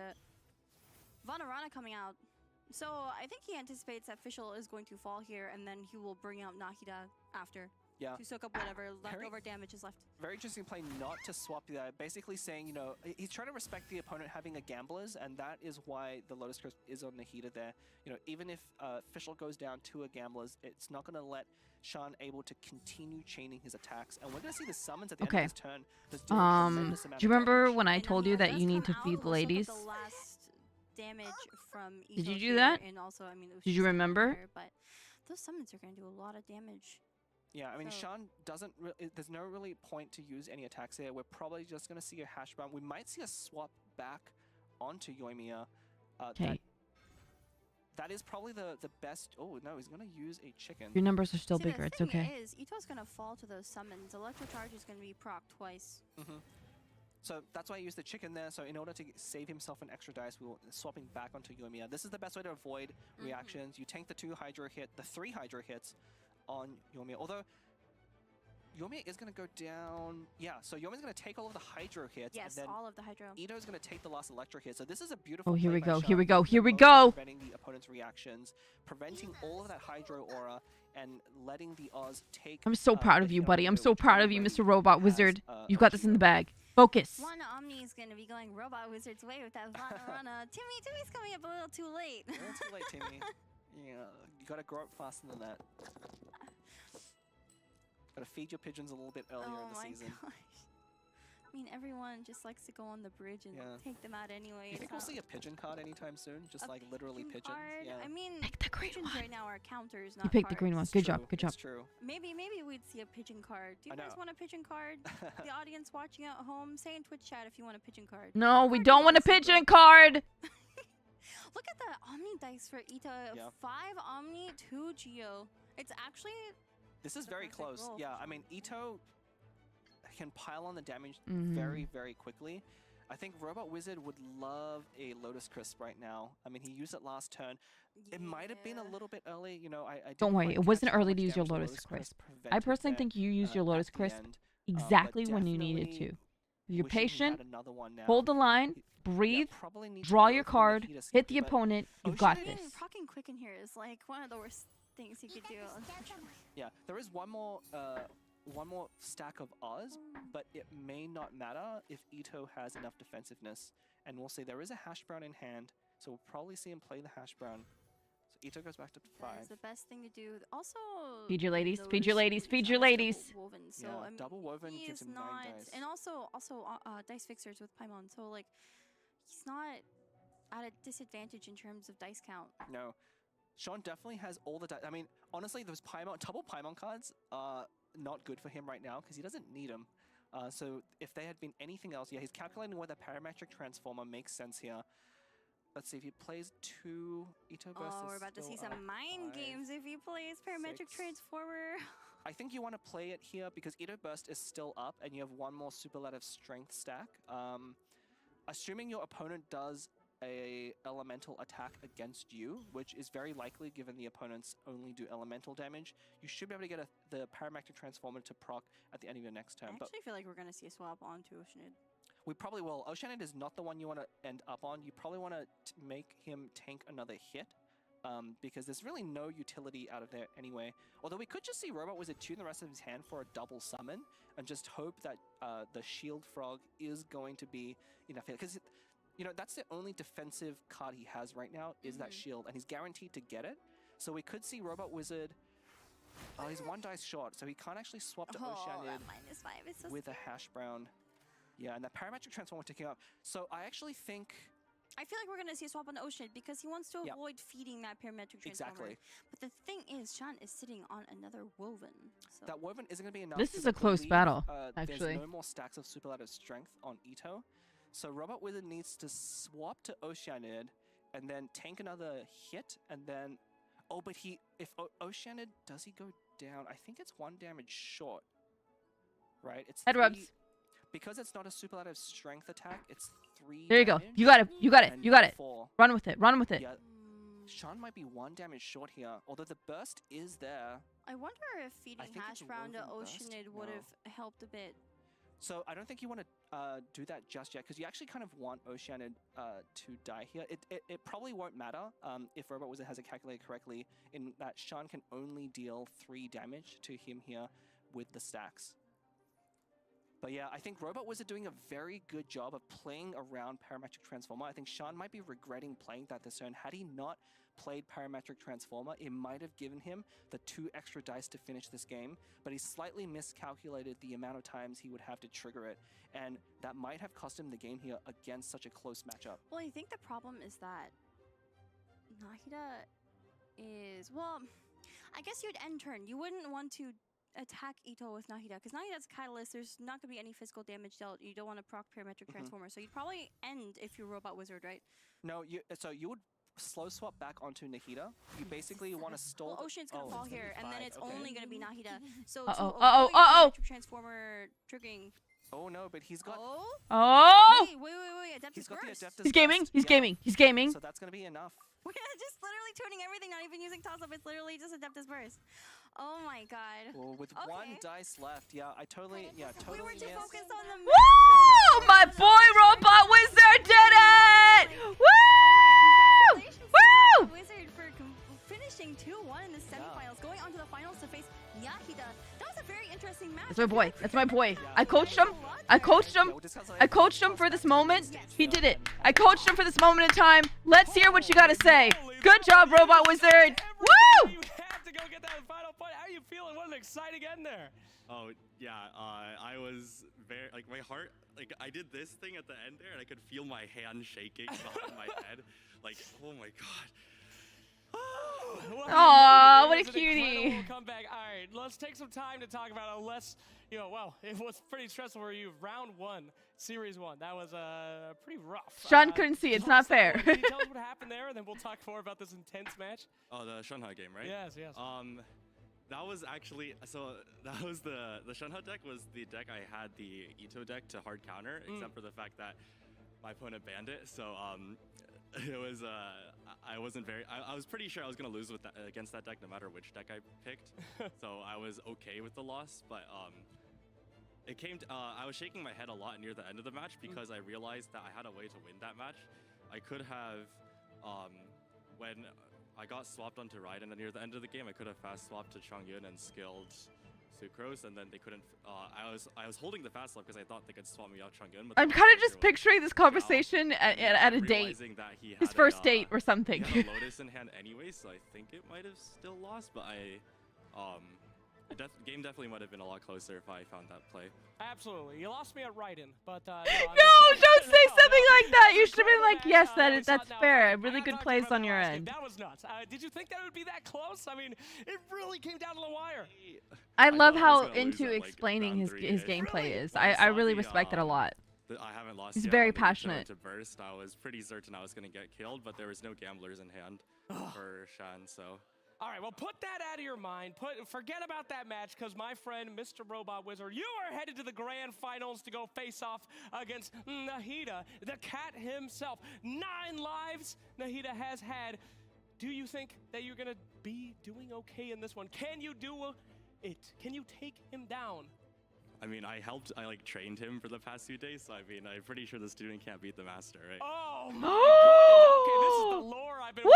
Vanarana coming out. So I think he anticipates that official is going to fall here, and then he will bring out Nahida after Yeah. to soak up whatever leftover damage is left. Very interesting play not to swap there. Basically saying, you know, he's trying to respect the opponent having a gamblers, and that is why the Lotus Curse is on Nahida there. You know, even if Fischl goes down to a gamblers, it's not going to let Sean able to continue chaining his attacks. And we're going to see the summons at the end of his turn. Just do a tremendous amount Do you of remember damage. when I And told you Nahida that does you need to come feed out, the will soak up ladies? the last damage from Did you Ito do here, that? And also, I mean, Did you remember? Here, but those summons are going to do a lot of damage. Yeah, I mean, So- Sean doesn't. There's no really point to use any attacks here. We're probably just going to see a hash brown. We might see a swap back onto Yoimiya. Okay. That is probably the best. Oh no, he's going to use a chicken. Your numbers are still See, bigger. the It's thing okay. is, Ito's going to fall to those summons. Electro Charge is going to be proc twice. So that's why I used the chicken there. So in order to save himself an extra dice, we will swapping back onto Yoimiya. This is the best way to avoid reactions. You tank the 2 Hydro hit, the 3 Hydro hits on Yoimiya. Although Yoimiya is going to go down. Yeah, so Yoimiya's going to take all of the Hydro hits. Yes, and then all of the Hydro. Ito's going to take the last Electro hit. So this is a beautiful. Oh, here play we by go. Sean. Here we go. He's Here we both go. Preventing the opponent's reactions, preventing all of that Hydro aura, and letting the Oz take. I'm so proud of the you, hit buddy. on I'm Ito, so which proud of you, already Mr. Robot has, Wizard. You a got this in the shield. bag. Focus. One Omni is going to be going Robot Wizard's way with that Vanarana. Timmy's coming up a little too late. A little too late, Timmy. Yeah, you gotta grow up faster than that. Gotta feed your pigeons a little bit earlier in the season. Gosh. mean, everyone just likes to go on the bridge and Yeah. take them out anyway. You It's think we'll not- see a pigeon card anytime soon? Just A like literally pigeon pigeons? card? Yeah. I mean, Pick the green pigeons one. right now are counters, not You picked the green one. cards. Good It's job. true, Good job. It's true. Maybe we'd see a pigeon card. Do you I guys know. want a pigeon card? The audience watching at home, say in Twitch chat if you want a pigeon card. No, we Card don't is want a very pigeon simple. card. Look at the Omni dice for Ita. Yeah. 5 Omni, 2 Geo. It's actually This is the very perfect close. roll. Yeah, I mean, Ito can pile on the damage Mhm. very, very quickly. I think Robot Wizard would love a Lotus Crisp right now. I mean, he used it last turn. It might have been a Yeah. little bit early. You know, I Don't didn't worry, quite it wasn't catch how early much to use your damage the Lotus Crisp. I prevented personally there, think you used your at Lotus the Crisp end. exactly when you needed definitely to. If you're wishing he had patient, another one now. hold the line, Yeah, breathe, probably need to draw go your for the card, Nahida skip, hit the but opponent. You've Ocean got is- I mean, this. procking quicken here is like one of the worst things you could do. Unfortunately. Yeah, there is one more stack of Oz, but it may not matter if Ito has enough defensiveness. And we'll see there is a hash brown in hand, so we'll probably see him play the hash brown. So Ito goes back to That is 5. the best thing to do. Also, Feed your ladies, feed your notice ladies, Sean feed your is ladies. double woven, so Yeah, I mean, double woven he gives is him 9 not, dice. and also dice fixers with Paimon. So like, he's not at a disadvantage in terms of dice count. No. Sean definitely has all the I mean, honestly, those double Paimon cards are not good for him right now because he doesn't need them. So if they had been anything else, yeah, he's calculating whether Parametric Transformer makes sense here. Let's see if he plays 2 Ito bursts. Oh, is we're about to see still some up. mind 5. games if he plays Parametric 6. Transformer. I think you want to play it here because Ito Burst is still up and you have one more superlative strength stack. Assuming your opponent does a elemental attack against you, which is very likely given the opponents only do elemental damage, you should be able to get the Parametric Transformer to proc at the end of your next turn. I But actually feel like we're gonna see a swap onto Oceanid. we probably will. Oceanid is not the one you want to end up on. You probably want to make him tank another hit. Because there's really no utility out of there anyway. Although we could just see Robot Wizard tune the rest of his hand for a double summon and just hope that the Shield Frog is going to be enough hit. Because, you know, that's the only defensive card he has right now is that shield, and he's guaranteed to get it. So we could see Robot Wizard... Oh, he's 1 dice short, so he can't actually swap to Oh, Oceanid that -5 is so with a scary. Hash Brown. Yeah, and that Parametric Transformer ticking up. So I actually think... I feel like we're gonna see a swap on Ocean because he wants to Yep. avoid feeding that Parametric Transformer. Exactly. But the thing is, Sean is sitting on another Woven. So That Woven isn't going to be enough. This 'cause is I a close believe, battle, There's actually. no more stacks of superlative strength on Ito. So Robot Wizard needs to swap to Oceanid and then tank another hit and then... Oh, but if Oceanid, does he go down? I think it's 1 damage short. Right? It's Head 3 rubs. Because it's not a superlative strength attack, it's 3 There you go. damage You got it. You got it. and You got it. 4. Run with it. Run with it. Yeah, Sean might be 1 damage short here, although the burst is there. I wonder if feeding think Hash it's Brown to Woven Burst? Oceanid would No. have helped a bit. So I don't think you want to do that just yet, because you actually kind of want Oceanid to die here. It probably won't matter if Robot Wizard has it calculated correctly, in that Sean can only deal 3 damage to him here with the stacks. But yeah, I think Robot Wizard doing a very good job of playing around Parametric Transformer. I think Sean might be regretting playing that this turn. Had he not played Parametric Transformer, it might have given him the 2 extra dice to finish this game, but he slightly miscalculated the amount of times he would have to trigger it, and that might have cost him the game here against such a close matchup. Well, I think the problem is that Nahida is, well, I guess you'd end turn. You wouldn't want to attack Ito with Nahida, because Nahida's Catalyst, there's not going to be any physical damage dealt. You don't want to proc Parametric Transformer, so you'd probably end if you're Robot Wizard, right? No, so you would slow swap back onto Nahida. You basically want to stall... Well, Ocean's going to fall here, and then it's only going to be Nahida. So to Uh-oh, avoid uh-oh, uh-oh! Parametric Transformer triggering... Oh no, but he's got... Oh! Oh! Wait, Adeptus He's got the Burst. Adeptus He's gaming. Burst, He's yeah. gaming. He's gaming. So that's going to be enough. We're just literally tuning everything, not even using toss-up. It's literally just Adeptus Burst. Oh my god. Well, with Okay. 1 dice left, yeah, I totally... Yeah, totally We were too missed. focused on the Woo! My boy Robot Wizard did it! Woo! Congratulations Woo! to Wizard for finishing 2-1 in the semifinals, going on to the finals to face Nahida. That was a very interesting match. That's my boy. That's my boy. Yeah. I coached him. I coached him. I coached him for this moment. He did it. I coached him for this moment in time. Let's hear what you gotta say. Good job, Robot Wizard. Woo! You have to go get that final point. How are you you feeling? What an exciting end there. Oh yeah, I was very like my heart. Like I did this thing at the end there, and I could feel my hand shaking behind my head. Like, oh my god. Aw, what a It was an cutie. incredible comeback. All right, let's take some time to talk about a less, well, it was pretty stressful for you. Round 1, Series 1. That was pretty rough. Sean couldn't see. It's not fair. Can you tell us what happened there, and then we'll talk more about this intense match? Oh, the Shunha game, right? Yes, yes. That was actually that was the Shunha deck was the deck I had the Ito deck to hard counter, except for the fact that my opponent banned it. So it was I wasn't very I was pretty sure I was gonna lose with against that deck no matter which deck I picked. So I was okay with the loss, but it came to, I was shaking my head a lot near the end of the match because I realized that I had a way to win that match. I could have when I got swapped onto Raiden and near the end of the game I could have fast swapped to Chongyun and skilled Sucrose, and then they couldn't. I was holding the fast swap because I thought they could swap me out Chongyun. I'm kind of just picturing this conversation at a date. His first date or something. He had a Lotus in hand anyway, so I think it might have still lost, but game definitely might have been a lot closer if I found that play. Absolutely. You lost me at Raiden, but No, don't say something like that. You should have been like, yes, that's fair. Really good plays on your end. That was nuts. Did you think that would be that close? I mean, it really came down to the wire. I love thought I was how gonna lose into at, like, explaining round his 3-ish. gameplay is. When I I saw really the, respect it a lot. I haven't lost He's yet very on the passionate. To burst, I was pretty certain I was going to get killed, but there was no gamblers in hand for Shan, so... All right, well, put that out of your mind. Forget about that match, because my friend, Mr. Robot Wizard, you are headed to the grand finals to go face off against Nahida, the cat himself. 9 lives Nahida has had. Do you think that you're going to be doing okay in this one? Can you do it? Can you take him down? I mean, I trained him for the past few days, so I mean, I'm pretty sure the student can't beat the master, right? Oh my goodness. Okay, this is the lore I've been Woo!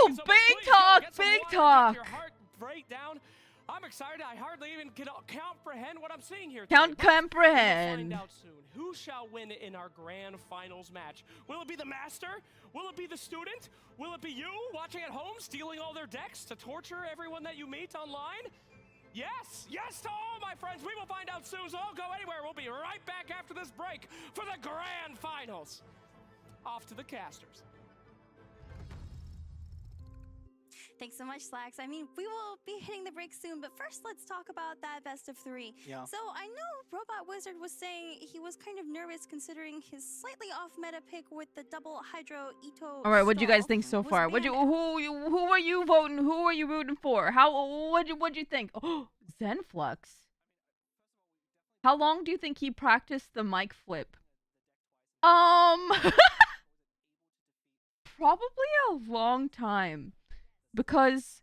waiting for. Thank you so much. Big Please go talk, get some big water, talk. get your heart rate down. I'm excited. I hardly even can comprehend what I'm seeing here. Can't today, but comprehend. We'll find out soon. Who shall win in our grand finals match? Will it be the master? Will it be the student? Will it be you watching at home, stealing all their decks to torture everyone that you meet online? Yes, yes to all, my friends. We will find out soon, so don't go anywhere. We'll be right back after this break for the grand finals. Off to the casters. Thanks so much, Slacks. I mean, we will be hitting the break soon, but first let's talk about that best of 3. Yeah. So I know Robot Wizard was saying he was kind of nervous considering his slightly off meta pick with the double Hydro Ito. All right, what do you guys stall think so was far? banned. Who are you voting? Who are you rooting for? What'd you think? Oh, Zenflux. How long do you think he practiced the mic flip? Probably a long time, because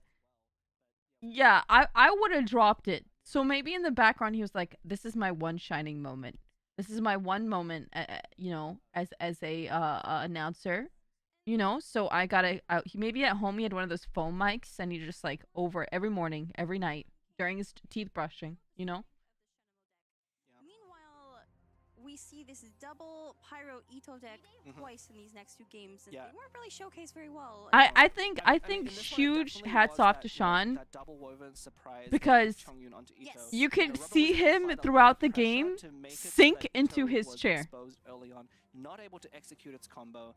yeah, I would have dropped it. So maybe in the background he was like, "This is my one shining moment. This is my one moment, as a announcer, So I gotta. Maybe at home he had one of those foam mics, and he just like over it every morning, every night during his teeth brushing, Meanwhile, we see this double Pyro Ito deck twice in these next 2 games, and they weren't really showcased very well. I think in this one, it huge definitely hats was off that, to you know, Sean, that double woven surprise because Chongyun onto Ito. Yes. you can Robert see was him under a lot throughout of the pressure game to make it so sink that into Ito his was chair. exposed early on, not able to execute its combo.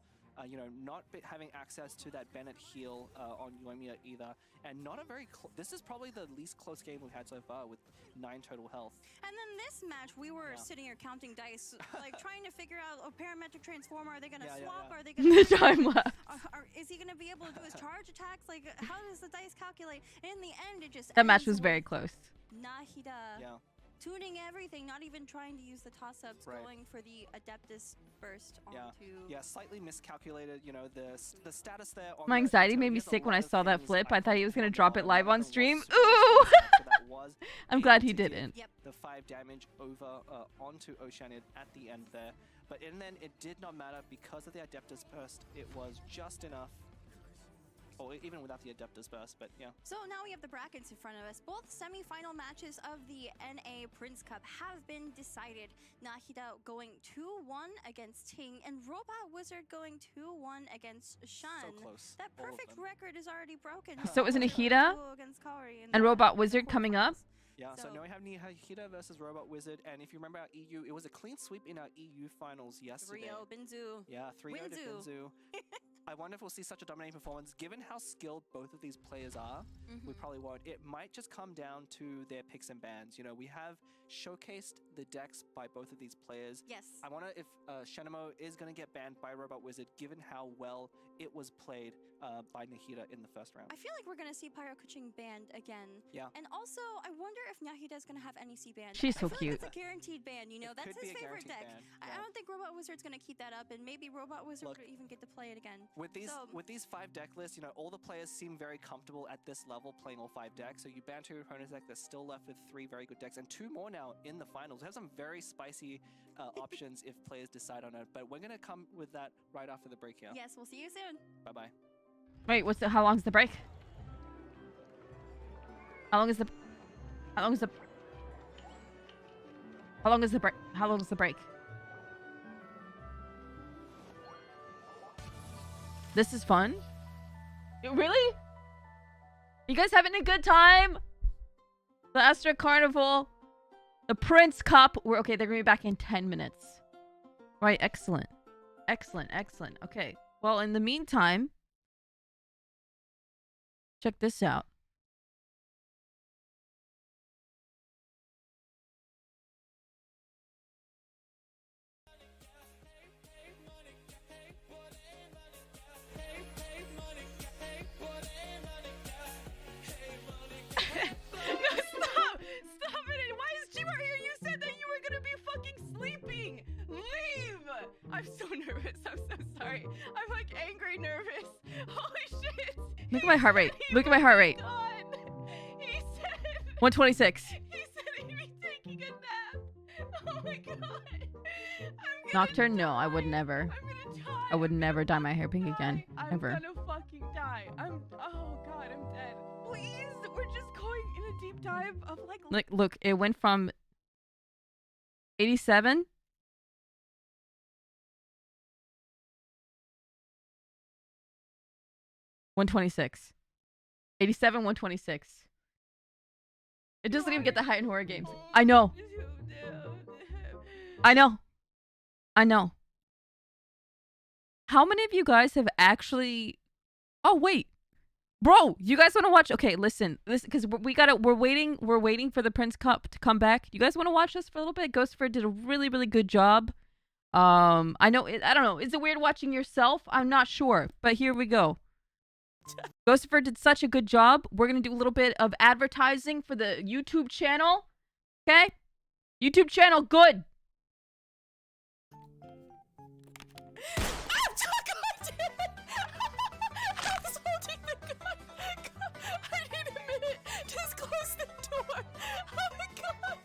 Not having access to that Bennett heal on Yoimiya either, and not a very. This is probably the least close game we've had so far, with 9 total health. And then this match, we were sitting here counting dice, like trying to figure out a parametric transformer. Are they going to swap? Are they going The to time left. Is he going to be able to do his charge attacks? Like, how does the dice calculate? And in the end, it just That match ends was very with close. Nahida tuning everything, not even trying to use the toss-ups, going for the Adeptus burst onto... Yeah, slightly miscalculated, the status there on My the anxiety Ito, made he me has a sick when lot I of saw that things flip. I thought he was gonna iconic drop it on live one on of them stream. was Ooh! so that was I'm glad able he to get didn't. The 5 damage over onto Oceanid at the end there. But in then, it did not matter because of the Adeptus burst. It was just enough or even without the Adeptus Burst, but yeah. So now we have the brackets in front of us. Both semi-final matches of the NA Prince Cup have been decided. Nahida going 2-1 against Ting, and Robot Wizard going 2-1 against Shan. So close. That all of perfect them. record is already broken. So is Nahida against Kaori in and the- Robot in the Wizard coming up? quarterfinals. Yeah, so So- now we have Nihida versus Robot Wizard, and if you remember our EU, it was a clean sweep in our EU finals yesterday. 3-0 Binzu. Yeah, 3-0 to Winzu. Binzu. I wonder if we'll see such a dominating performance. Given how skilled both of these players are, we probably won't. It might just come down to their picks and bans. You know, we have showcased the decks by both of these players. Yes. I wonder if Shenemo is going to get banned by Robot Wizard, given how well it was played by Nahida in the first round. I feel like we're gonna see Pyro Kuching banned again. Yeah. And also, I wonder if Nahida is gonna have NEC banned. She's so I feel cute. Like it's a guaranteed ban. You know, It that's could be his a favorite guaranteed deck. ban, I yeah. don't think Robot Wizard's gonna keep that up, and maybe Robot Wizard Look, could even get to play it again. With these So- with these 5 deck lists, you know, all the players seem very comfortable at this level playing all 5 decks. So you ban 2 opponents deck, they're still left with 3 very good decks, and 2 more now in the finals. We have some very spicy options if players decide on it. But we're gonna come with that right after the break here. Yes, we'll see you soon. Bye bye. Wait, how long's the break? How long is the break? How long is the break? This is fun. Really? You guys having a good time? The Astra Carnival, the Prince Cup. They're gonna be back in 10 minutes. Right, excellent. Excellent. Okay. Well, in the meantime, check this out. No, stop it. Why is Chiba here? You said that you were gonna be fucking sleeping. Leave. I'm so nervous. I'm so sorry. I'm like angry nervous. Holy shit. Look at my heart rate. Look at my heart rate. He said 126. He said he'd be taking a nap. Oh my god. Nocturne? No, I would never. I'm gonna die. I would never dye my hair pink again. Ever. I'm gonna fucking die. Oh god, I'm dead. Please, we're just going in a deep dive of like look, it went from 87 126. 87 126. It doesn't even get the height in horror games. I know. I know. How many of you guys have actually... Oh, wait. Bro, you guys want to watch? Okay, listen, because we're waiting for the Prince Cup to come back. You guys want to watch this for a little bit? Ghostford did a really, really good job. I know, I don't know. Is it weird watching yourself? I'm not sure, but here we go. Ghostford did such a good job. We're going to do a little bit of advertising for the YouTube channel. Okay? YouTube channel, good. I'm talking like that. I was holding the gun. I need a minute. Just close the door. Oh my god.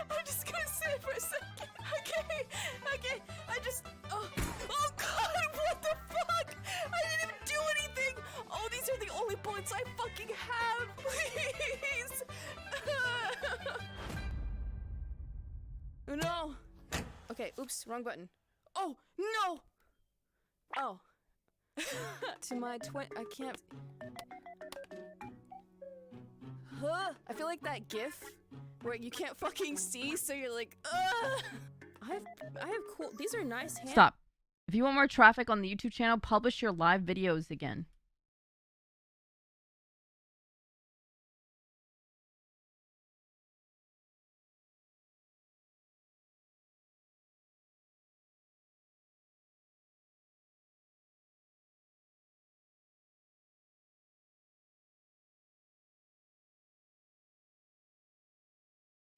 I'm just gonna sit for a second. Okay. I just. Oh god, what the fuck? I didn't even do anything. Oh, these are the only bullets I fucking have. Please. No. Okay, oops, wrong button. Oh, no! Oh. To my I can't... Huh? I feel like that gif where you can't fucking see, so you're like, ugh! I have cool... These are nice hands. Stop. If you want more traffic on the YouTube channel, publish your live videos again.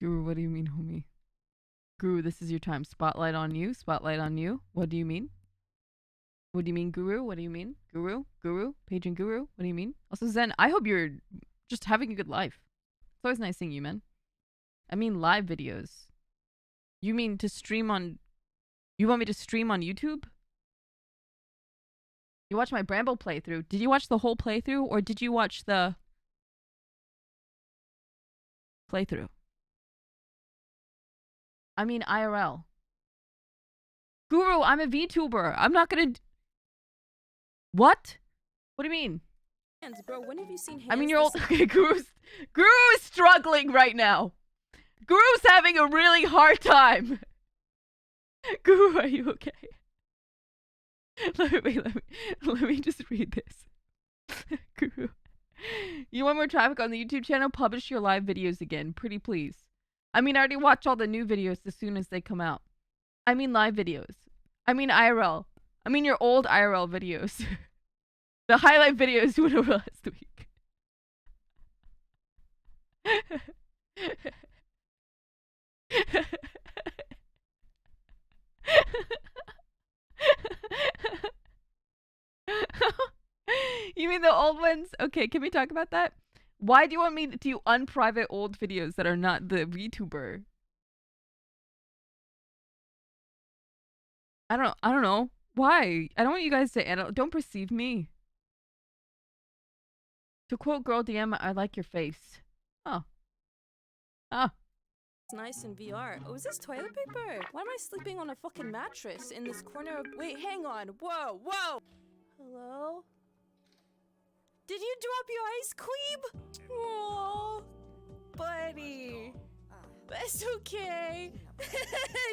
Guru, what do you mean, homie? Guru, this is your time. Spotlight on you. Spotlight on you. What do you mean? What do you mean, Guru? What do you mean? Guru? Page and Guru? What do you mean? Also, Zen, I hope you're just having a good life. It's always nice seeing you, man. I mean live videos. You mean to stream on... You want me to stream on YouTube? You watched my Bramble playthrough. Did you watch the whole playthrough, or did you watch the playthrough? I mean IRL. Guru, I'm a VTuber. I'm not gonna... What? What do you mean? Hands, bro, when have you seen hands? I mean, you're old. Okay, Guru is struggling right now. Guru's having a really hard time. Guru, are you okay? Let me just read this. Guru, you want more traffic on the YouTube channel? Publish your live videos again, pretty please. I mean, I already watch all the new videos as soon as they come out. I mean live videos. I mean IRL. I mean your old IRL videos. The highlight videos you went over last week. You mean the old ones? Okay, can we talk about that? Why do you want me to do unprivate old videos that are not the VTuber? I don't know. Why? I don't want you guys to don't perceive me. To quote Girl DM, I like your face. Oh. Oh. It's nice in VR. Oh, is this toilet paper? Why am I sleeping on a fucking mattress in this corner of... Wait, hang on. Whoa, whoa. Hello? Did you drop your ice queeb? Oh, buddy. That's okay.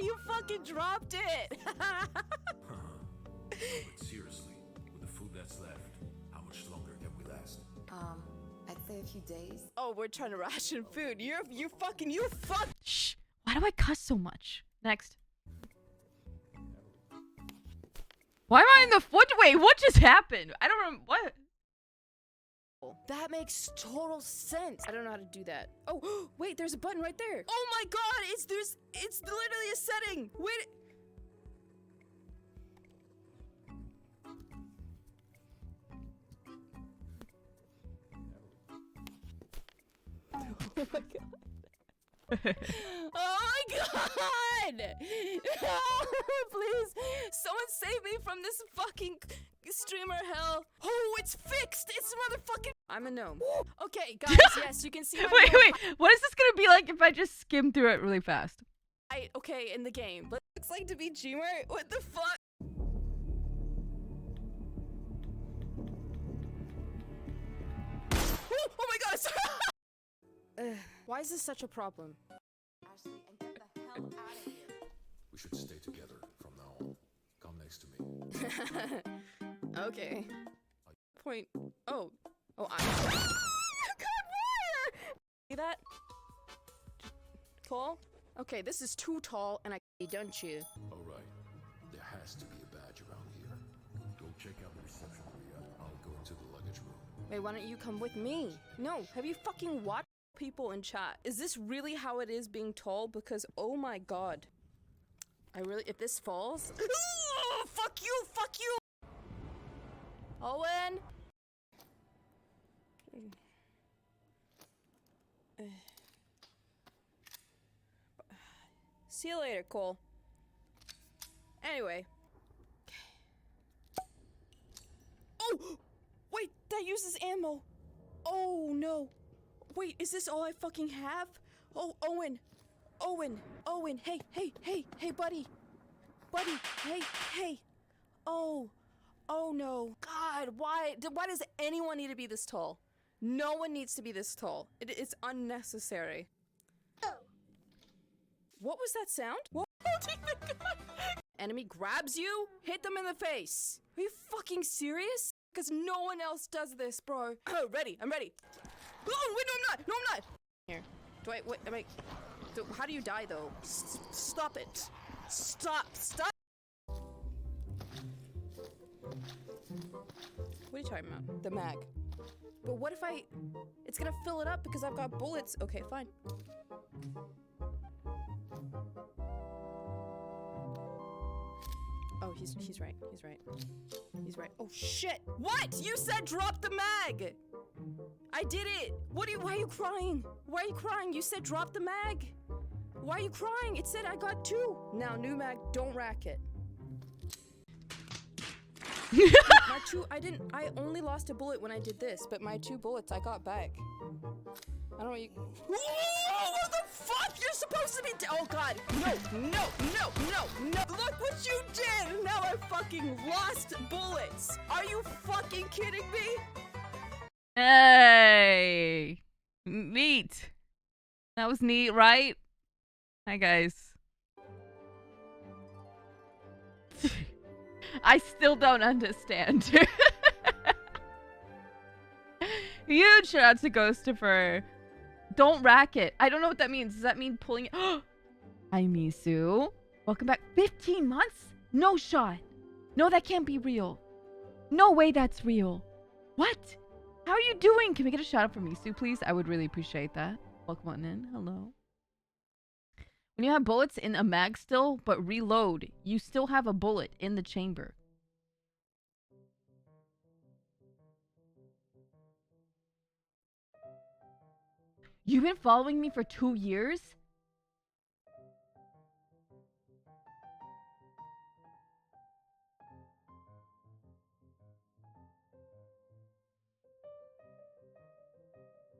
You fucking dropped it. But seriously, with the food that's left, how much longer can we last? I'd say a few days. Oh, we're trying to ration food. You're fucking. Shh. Why do I cuss so much? Next. Why am I in the... Wait, what just happened? I don't remember. What? That makes total sense. I don't know how to do that. Oh, wait, there's a button right there. Oh my god, it's literally a setting. Wait. Oh my god. Oh my god! Oh, please, someone save me from this fucking streamer hell. Oh, it's fixed. It's motherfucking... I'm a gnome. Okay, guys, yes, you can see my Wait, what is this gonna be like if I just skim through it really fast? Okay, in the game. But looks like to be Gmer. What the fuck? Oh my god, sorry. Why is this such a problem? Ashley, and get the hell out of here. We should stay together from now on. Come next to me. Okay. Point. Oh, I. God, where? See that? Tall? Okay, this is too tall, and I don't you? All right. There has to be a badge around here. Go check out the reception area. I'll go into the luggage room. Wait, why don't you come with me? No, have you fucking watched people in chat? Is this really how it is being tall? Because oh my god, if this falls. Fuck you! Fuck you! Owen. See you later, Cole. Anyway. Oh! Wait, that uses ammo. Oh no. Wait, is this all I fucking have? Oh, Owen. Hey, buddy. Hey. Oh no. God, why does anyone need to be this tall? No one needs to be this tall. It's unnecessary. What was that sound? What? Enemy grabs you, hit them in the face. Are you fucking serious? Because no one else does this, bro. Oh, I'm ready. Oh, wait, no, I'm not. Here. How do you die, though? Stop it. Stop. What are you talking about? The mag. But what if it's gonna fill it up because I've got bullets. Okay, fine. Oh, he's right. Oh shit! What? You said drop the mag! I did it! Why are you crying? Why are you crying? You said drop the mag! Why are you crying? It said I got 2! Now, new mag, don't rack it. I only lost a bullet when I did this, but my 2 bullets I got back. I don't know you. Whoa, what the fuck? You're supposed to be. Oh god. No. Look what you did. Now I fucking lost bullets. Are you fucking kidding me? Hey, neat. That was neat, right? Hi, guys. I still don't understand. Huge shout out to Ghostifer. Don't rack it. I don't know what that means. Does that mean pulling it? Hi, Misu. Welcome back. 15 months? No shot. No, that can't be real. No way that's real. What? How are you doing? Can we get a shout out from Misu, please? I would really appreciate that. Welcome on in. Hello. When you have bullets in a mag still, but reload, you still have a bullet in the chamber. You've been following me for 2 years?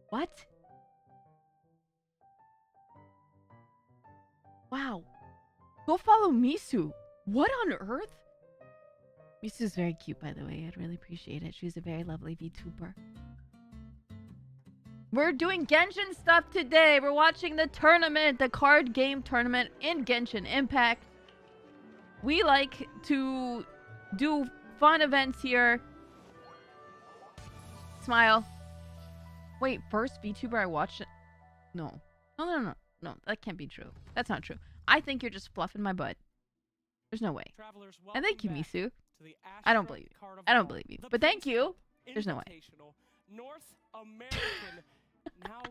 What? Wow. Go follow Misu. What on earth? Misu's very cute, by the way. I'd really appreciate it. She's a very lovely VTuber. We're doing Genshin stuff today. We're watching the tournament, the card game tournament in Genshin Impact. We like to do fun events here. Smile. Wait, first VTuber I watched it? No, that can't be true. That's not true. I think you're just fluffing my butt. There's no way. And thank you, Misu. I don't believe you. I don't believe you. But thank you. There's no way. North American. Now,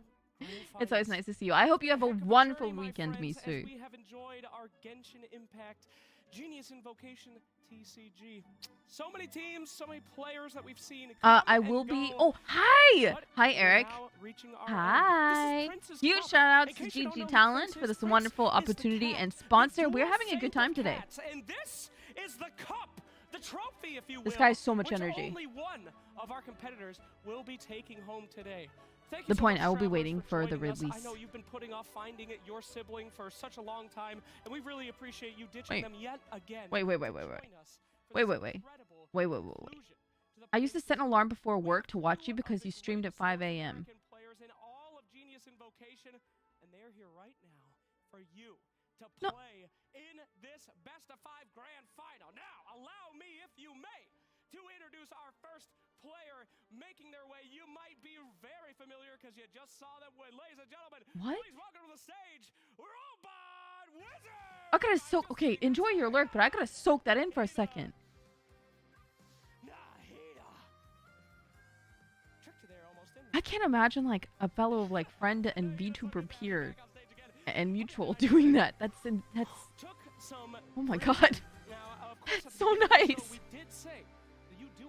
it's always nice to see you. I hope you have a wonderful weekend, Misu. We have enjoyed our Genshin Impact Genius Invocation TCG. So many teams, so many players that we've seen. I will be. Oh, hi! Hi, Eric. Hi. Huge shout out to GG Talent for this wonderful opportunity and sponsor. We're having a good time today. And this is the cup, the trophy, if you will. This guy has so much energy. Only one of our competitors will be taking home today. The point, I will be waiting for the release. I know you've been putting off finding it your sibling for such a long time, and we really appreciate you ditching them yet again. Wait. I used to set an alarm before work to watch you because you streamed at 5 a.m. Players in all of Genius Invocation, and they're here right now for you to play in this best of 5 grand final. Now, allow me, if you may, to introduce our first player making their way. You might be very familiar because you just saw them win. Ladies and gentlemen, please welcome to the stage, Robot Wizard! I gotta soak. Okay, enjoy your lurk, but I gotta soak that in for a second. I can't imagine like a fellow like friend and VTuber peer and mutual doing that. That's oh my god. That's so nice.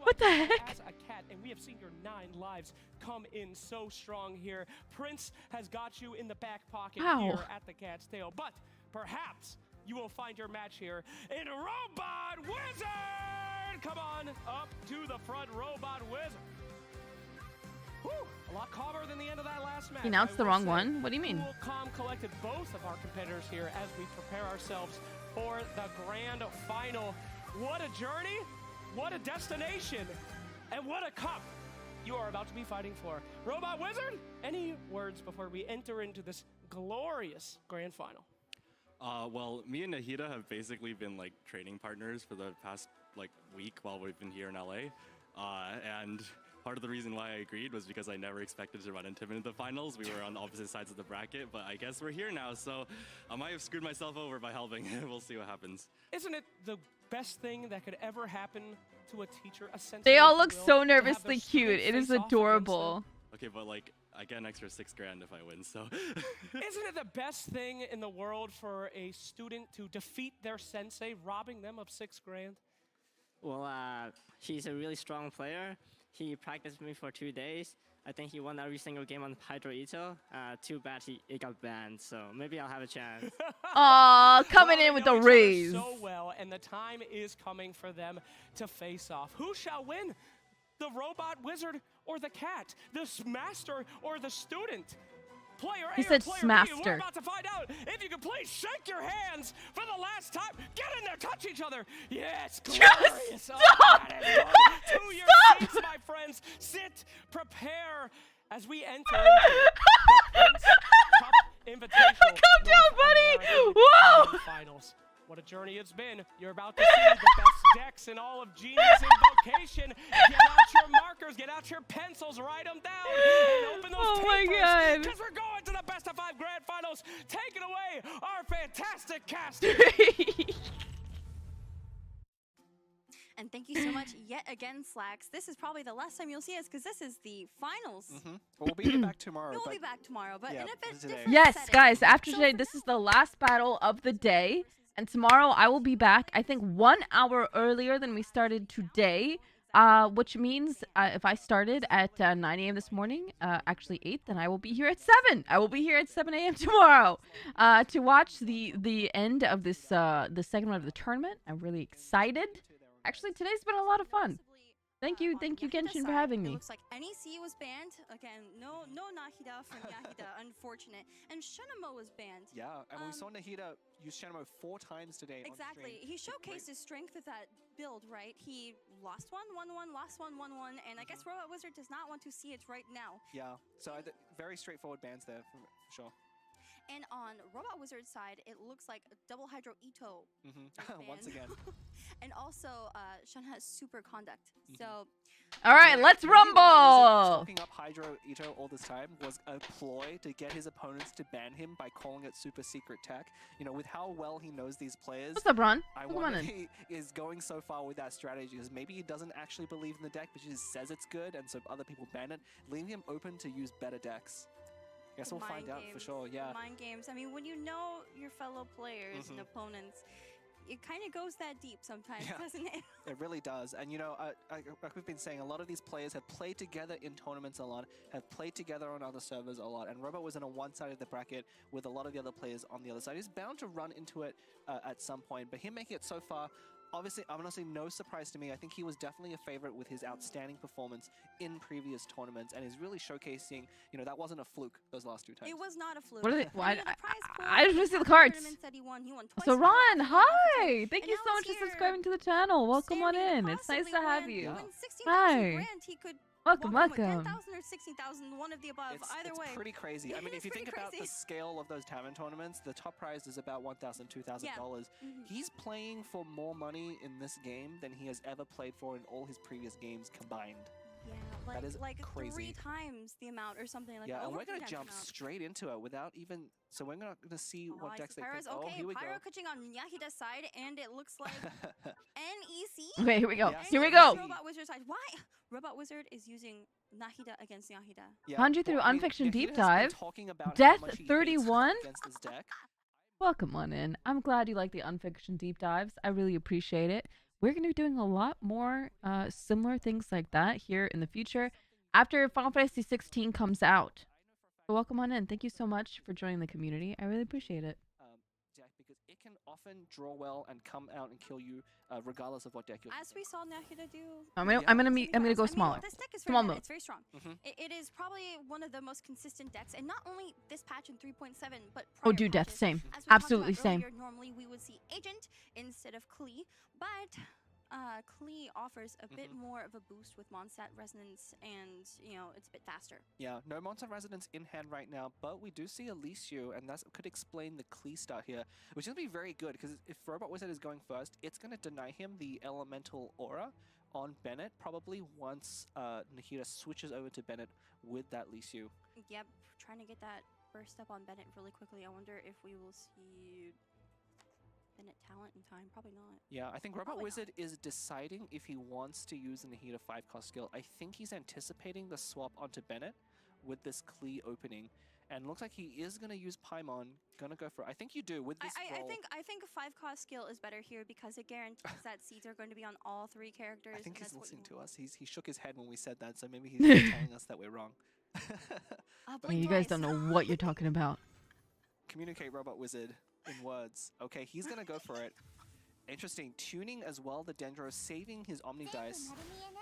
What the heck? As a cat, and we have seen your 9 lives come in so strong here. Prince has got you in the back pocket here at the cat's tail, but perhaps you will find your match here in Robot Wizard. Come on up to the front, Robot Wizard. Whew, a lot calmer than the end of that last match. He announced the wrong one? What do you mean? Cool, calm, collected, both of our competitors here as we prepare ourselves for the grand final. What a journey, what a destination, and what a cup you are about to be fighting for. Robot Wizard, any words before we enter into this glorious grand final? Well, me and Nahida have basically been like training partners for the past like week while we've been here in LA. And part of the reason why I agreed was because I never expected to run into him in the finals. We were on the opposite sides of the bracket, but I guess we're here now, so I might have screwed myself over by helping. We'll see what happens. Isn't it the best thing that could ever happen to a teacher? A sensei, they all look so nervously cute. It is adorable. Okay, but like, I get an extra $6 grand if I win, so. Isn't it the best thing in the world for a student to defeat their sensei, robbing them of $6 grand? Well, she's a really strong player, he practiced with me for 2 days. I think he won every single game on Hydro Ito. Too bad it got banned, so maybe I'll have a chance. Aw, coming Well, in with they the know each other raise. so well, and the time is coming for them to face off. Who shall win? The robot wizard or the cat? The master or the student? Player A He or said player B? smaster. We're about to find out. If you could please shake your hands for the last time. Get in there, touch each other. Yes, glorious. Stop! Oh, that is good. To your seats, my friends. Sit, prepare as we enter into the Prince Cup Invitational. Calm down, North buddy. American Whoa. Grand Finals. What a journey it's been. You're about to see the best decks in all of Genius Invocation. Get out your markers, get out your pencils, write them down, and open those Oh my papers, God. because we're going to the best of 5 Grand Finals. Take it away, our fantastic cast. And thank you so much yet again, Slacks. This is probably the last time you'll see us because this is the finals. Well, we'll be back tomorrow. You'll but be back tomorrow, but yeah, in a bit today. different Yes, setting. guys, after So today, for this is the last battle of the day. And tomorrow I will be back, I think 1 hour earlier than we started today. Which means if I started at 9 a.m. this morning, actually 8, then I will be here at 7. I will be here at 7 a.m. tomorrow to watch the end of this the segment of the tournament. I'm really excited. Actually, today's been a lot of fun. Thank you, Genshin, for having It me. looks like NEC was banned. Again, no Nahida from Yahida, unfortunate. And Shenamo was banned. Yeah, and we saw Nahida use Shenmue 4 times today. Exactly. He showcased his strength with that build, right? He lost one, won one, lost one, won one, and I guess Robot Wizard does not want to see it right now. Yeah, so very straightforward bans there for sure. And on Robot Wizard's side, it looks like Double Hydro Ito. Once again. And also, Shenhe has Super Conduct. So. All right, let's rumble! Talking up Hydro Ito all this time was a ploy to get his opponents to ban him by calling it super secret tech. You know, with how well he knows these players. What's up, Ron? I Welcome wonder on if in. he is going so far with that strategy because maybe he doesn't actually believe in the deck, but he just says it's good, and so other people ban it, leaving him open to use better decks. Guess we'll find out for sure. Yeah. Mind games. I mean, when you know your fellow players and opponents, it kind of goes that deep sometimes, doesn't it? It really does. And, you know, like we've been saying, a lot of these players have played together in tournaments a lot, have played together on other servers a lot, and Robot was in a one side of the bracket with a lot of the other players on the other side. He's bound to run into it at some point, but him making it so far, obviously, honestly, no surprise to me. I think he was definitely a favorite with his outstanding performance in previous tournaments, and is really showcasing, you know, that wasn't a fluke those last 2 times. It was not a fluke. What are they? I mean, I just want to see the cards. That he won twice So in a Ron, row. hi! Thank And you now so much he's for here, subscribing to the channel. Welcome on standing in. to It's nice to possibly have win- you. win 60,000 Hi. grand. He could Welcome, walk home with welcome. 10,000 or 60,000, one of the above. Either It's way. pretty crazy. I mean, if you think pretty about the crazy. scale of those tavern tournaments, the top prize is about $1,000, $2,000. He's playing for more money in this game than he has ever played for in all his previous games combined. Yeah, that is like crazy. 3 times the amount or something like that. Yeah, and Over we're 3 gonna times jump the amount. straight into it without even. So we're not gonna see what I decks see they pick. Pyro's Oh, okay. here we Pyro go. catching on Yahida's side, and it looks like NEC. Okay, here we go. Yes, Here we NEC. go. Robot Wizard side. Why? Robot Wizard is using Nahida against Yahida. Yeah, 100 through well, I mean, Unfiction if he Deep has been Dive. talking about how Death much he hates 31. against this deck. Welcome on in. I'm glad you like the Unfiction Deep Dives. I really appreciate it. We're going to be doing a lot more similar things like that here in the future after Final Fantasy 16 comes out. So welcome on in. Thank you so much for joining the community. I really appreciate it. Deck because it can often draw well and come out and kill you regardless of what deck you're As we saw Nahida do. I'm gonna go smaller. This deck is Small very good. move. It's very strong. It is probably one of the most consistent decks, and not only this patch in 3.7, but Oh, prior dude, death, patches. same. As we talked Absolutely about same. earlier, normally we would see Agent instead of Klee, but Klee offers a bit more of a boost with Mondstadt Resonance, and you know it's a bit faster. Yeah, no Monster Residence in hand right now, but we do see Elysiu, and that could explain the Klee start here, which is going to be very good, because if Robot Wizard is going first, it's going to deny him the Elemental Aura on Bennett, probably once Nahida switches over to Bennett with that Elysiu. Yep, trying to get that burst up on Bennett really quickly. I wonder if we will see Bennett talent in time. Probably not. Yeah, I think Robot Probably Wizard is deciding if he wants to use the Nahida 5-cost skill. I think he's anticipating the swap onto Bennett with this Klee opening. And looks like he is going to use Paimon. Gonna go for it. I think you do with this roll. I think a 5-cost skill is better here because it guarantees that seeds are going to be on all 3 characters. I think and he's that's what you listening to want. us. He shook his head when we said that, so maybe he's telling us that we're wrong. You guys don't know what you're talking about. Communicate, Robot Wizard, in words. Okay, he's gonna go for it. Interesting. Tuning as well, the Dendro, saving his Omni Dice.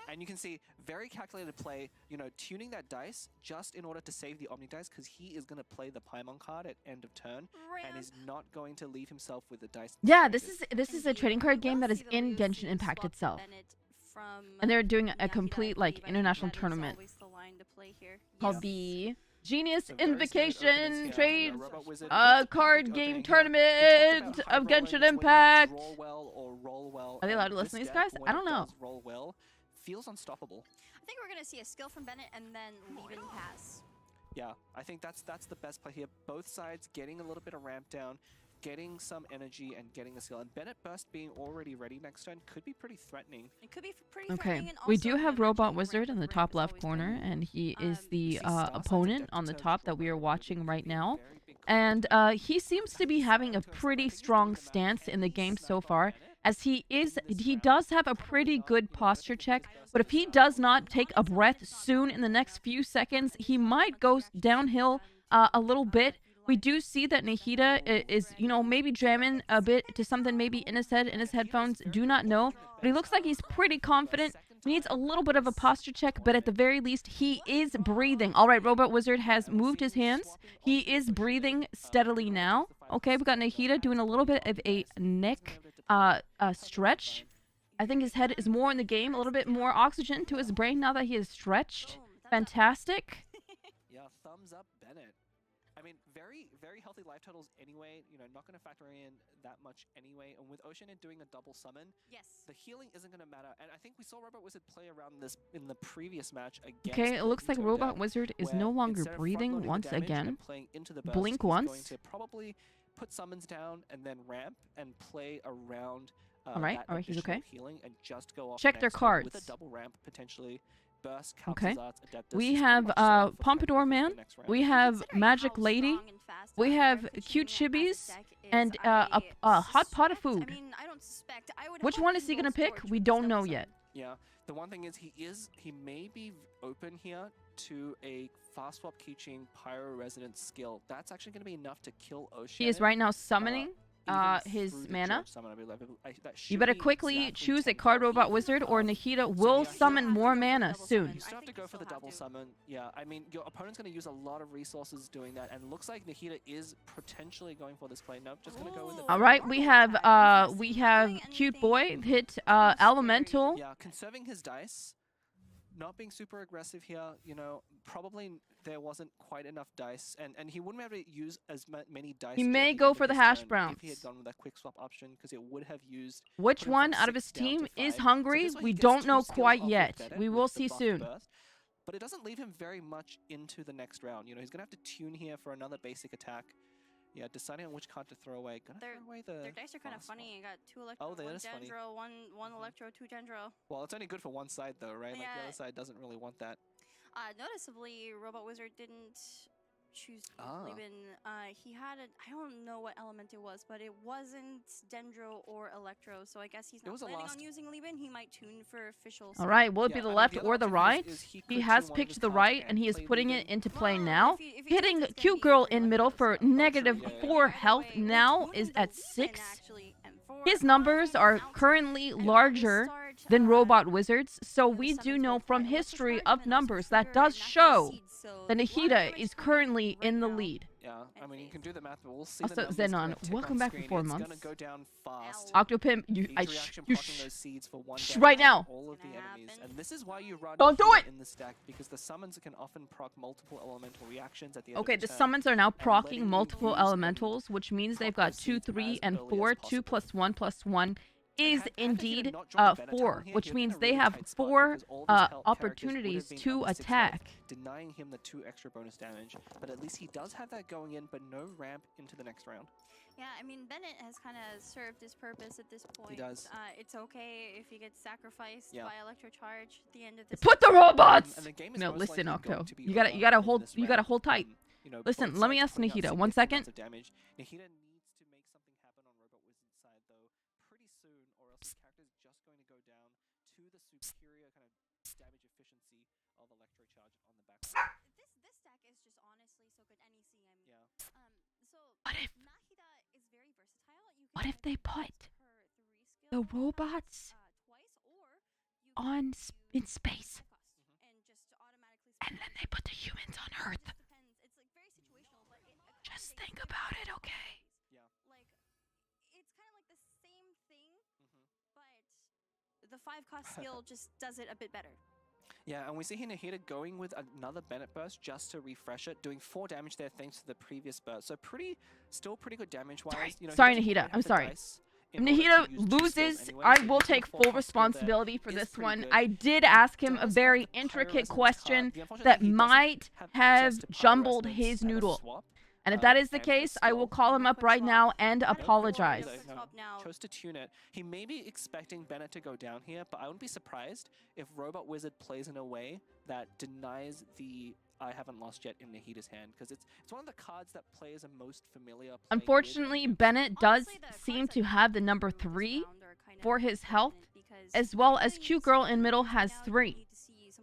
And you can see, very calculated play, you know, tuning that dice just in order to save the Omni Dice, because he is going to play the Paimon card at end of turn, and is not going to leave himself with the dice. Yeah, this is a trading card game that is in Genshin Impact itself. And they're doing a complete, like, international tournament called the Genius Invocation Trade Card Game Tournament of Genshin Impact. Are they allowed to listen to these guys? I don't know. Roll well, feels unstoppable. I think we're going to see a skill from Bennett and then Leben pass. Yeah, I think that's the best play here. Both sides getting a little bit of ramp down, getting some energy and getting a skill. And Bennett Burst being already ready next turn could be pretty threatening. It could be pretty threatening. Okay, we do have Robot Wizard in the top left corner, and he is the opponent on the top that we are watching right now. And he seems to be having a pretty strong stance in the game so far, as he does have a pretty good posture check, but if he does not take a breath soon in the next few seconds, he might go downhill a little bit. We do see that Nahida is, you know, maybe jamming a bit to something maybe in his head, in his headphones, do not know, but he looks like he's pretty confident. Needs a little bit of a posture check, but at the very least, he is breathing. All right, Robot Wizard has moved his hands. He is breathing steadily now. Okay, we got Nahida doing a little bit of a neck stretch. I think his head is more in the game, a little bit more oxygen to his brain now that he is stretched. Fantastic. Yeah, thumbs up, Bennett. I mean, very, very healthy life totals anyway. You know, not going to factor in that much anyway. And with Ocean doing a double summon, the healing isn't going to matter. And I think we saw Robot Wizard play around this in the previous match against. Okay, it looks like Robot Wizard is no longer breathing once again. Blink once. Going to probably put summons down and then ramp and play around. All right, he's okay. Healing and just go off. Check their cards. With a double ramp potentially. Burst, okay. We have Pompadour Man, we have Magic Lady, we have Cute Chibis, and a hot pot of food. Which one is he gonna pick? We don't know yet. Yeah, the one thing is he may be open here to a fast swap keychain Pyro Resonance skill. That's actually gonna be enough to kill Ocean. He is right now summoning his mana. You better quickly choose a card, Robot Wizard, or Nahida will summon more mana soon. You still have to go for the double summon. Yeah, I mean, your opponent's going to use a lot of resources doing that, and looks like Nahida is potentially going for this play. Nope, just going to go with it. All right, we have Cute Boy hit Elemental. Yeah, conserving his dice. Not being super aggressive here, you know, probably there wasn't quite enough dice, and he wouldn't have to use as many dice. He may go for the hash browns. If he had gone with that quick swap option, because it would have used. Which one out of his team is hungry? So we don't know quite yet. We will see soon. But it doesn't leave him very much into the next round. You know, he's gonna have to tune here for another basic attack. Yeah, deciding on which card to throw away. Throw away their dice are kind of funny. You got 2 Electro, 1 Dendro, one Electro, 2 Dendro. Well, it's only good for one side though, right? Yeah. Like the other side doesn't really want that. Noticeably, Robot Wizard didn't choose Leben. He had I don't know what element it was, but it wasn't Dendro or Electro, so I guess he's not planning on using Leben. He might tune for official. All right, will it be the left or the right? He has picked the right, and he is putting it into play now. Hitting Cute Girl in middle for -4 health now is at 6. His numbers are currently larger than Robot Wizard's, so we do know from history of numbers that does show that Nahida is currently in the lead. Yeah, I mean, you can do the math, but we'll see. Also, Zenon, welcome back for 4 months. It's gonna go down fast. Octopimp, shh right now. All of the enemies, and this is why you run Don't do it! in the stack, because the summons can often proc multiple elemental reactions at the end Okay, of the turn, summons are now proccing multiple elementals, which means they've got 2, 3, and 4. 2 + 1 + 1 is indeed 4, which means they have 4 opportunities to attack. Denying him the 2 extra bonus damage, but at least he does have that going in, but no ramp into the next round. Yeah, I mean, Bennett has kind of served his purpose at this point. He does. It's okay if he gets sacrificed by Electrocharge at the end of this. Put the robots. And the game is No, most listen, likely going Octo. to be You gotta hold tight. you know. Listen, both let me sides ask putting out Nahida, one significant second. amounts of damage. Nahida needs to make something happen on Robot Wizard's side though, pretty soon, or else his character is just going to go down to the superior kind of damage efficiency of Electro Charge on the back. This deck is just honestly so good. Any CM. Yeah. So What if- Nahida is very versatile. You What if they put her 3 skill the robots twice, or you on in space, and just automatically. and then they put the humans on Earth? It depends. It's like very situational, but Just think about it, okay? Yeah. Like it's kind of like the same thing, but the 5 cost skill just does it a bit better. Yeah, and we see here Nahida going with another Bennett burst just to refresh it, doing 4 damage there thanks to the previous burst. So still pretty good damage-wise. Sorry, You know, he sorry, doesn't Nahida. quite have I'm the sorry. dice If in order to Nahida use 2 skills loses, anyway, I so will using take the 4 full cost skill there responsibility for is this pretty one. good. I did ask him a Does very have the pyro intricate resonance question card. Unfortunately, that he doesn't might have have access to pyro jumbled resonance his and a noodle. swap, And if that is the and a case, I will skill. call him up right now and No, apologize. chose to tune it. He may be expecting Bennett to go down here, but I wouldn't be surprised if Robot Wizard plays in a way that denies the I haven't lost yet in Nahida's hand, because it's one of the cards that players are most familiar playing Unfortunately, Bennett does seem to have the number 3 for his health, as well as Cute Girl in middle has 3.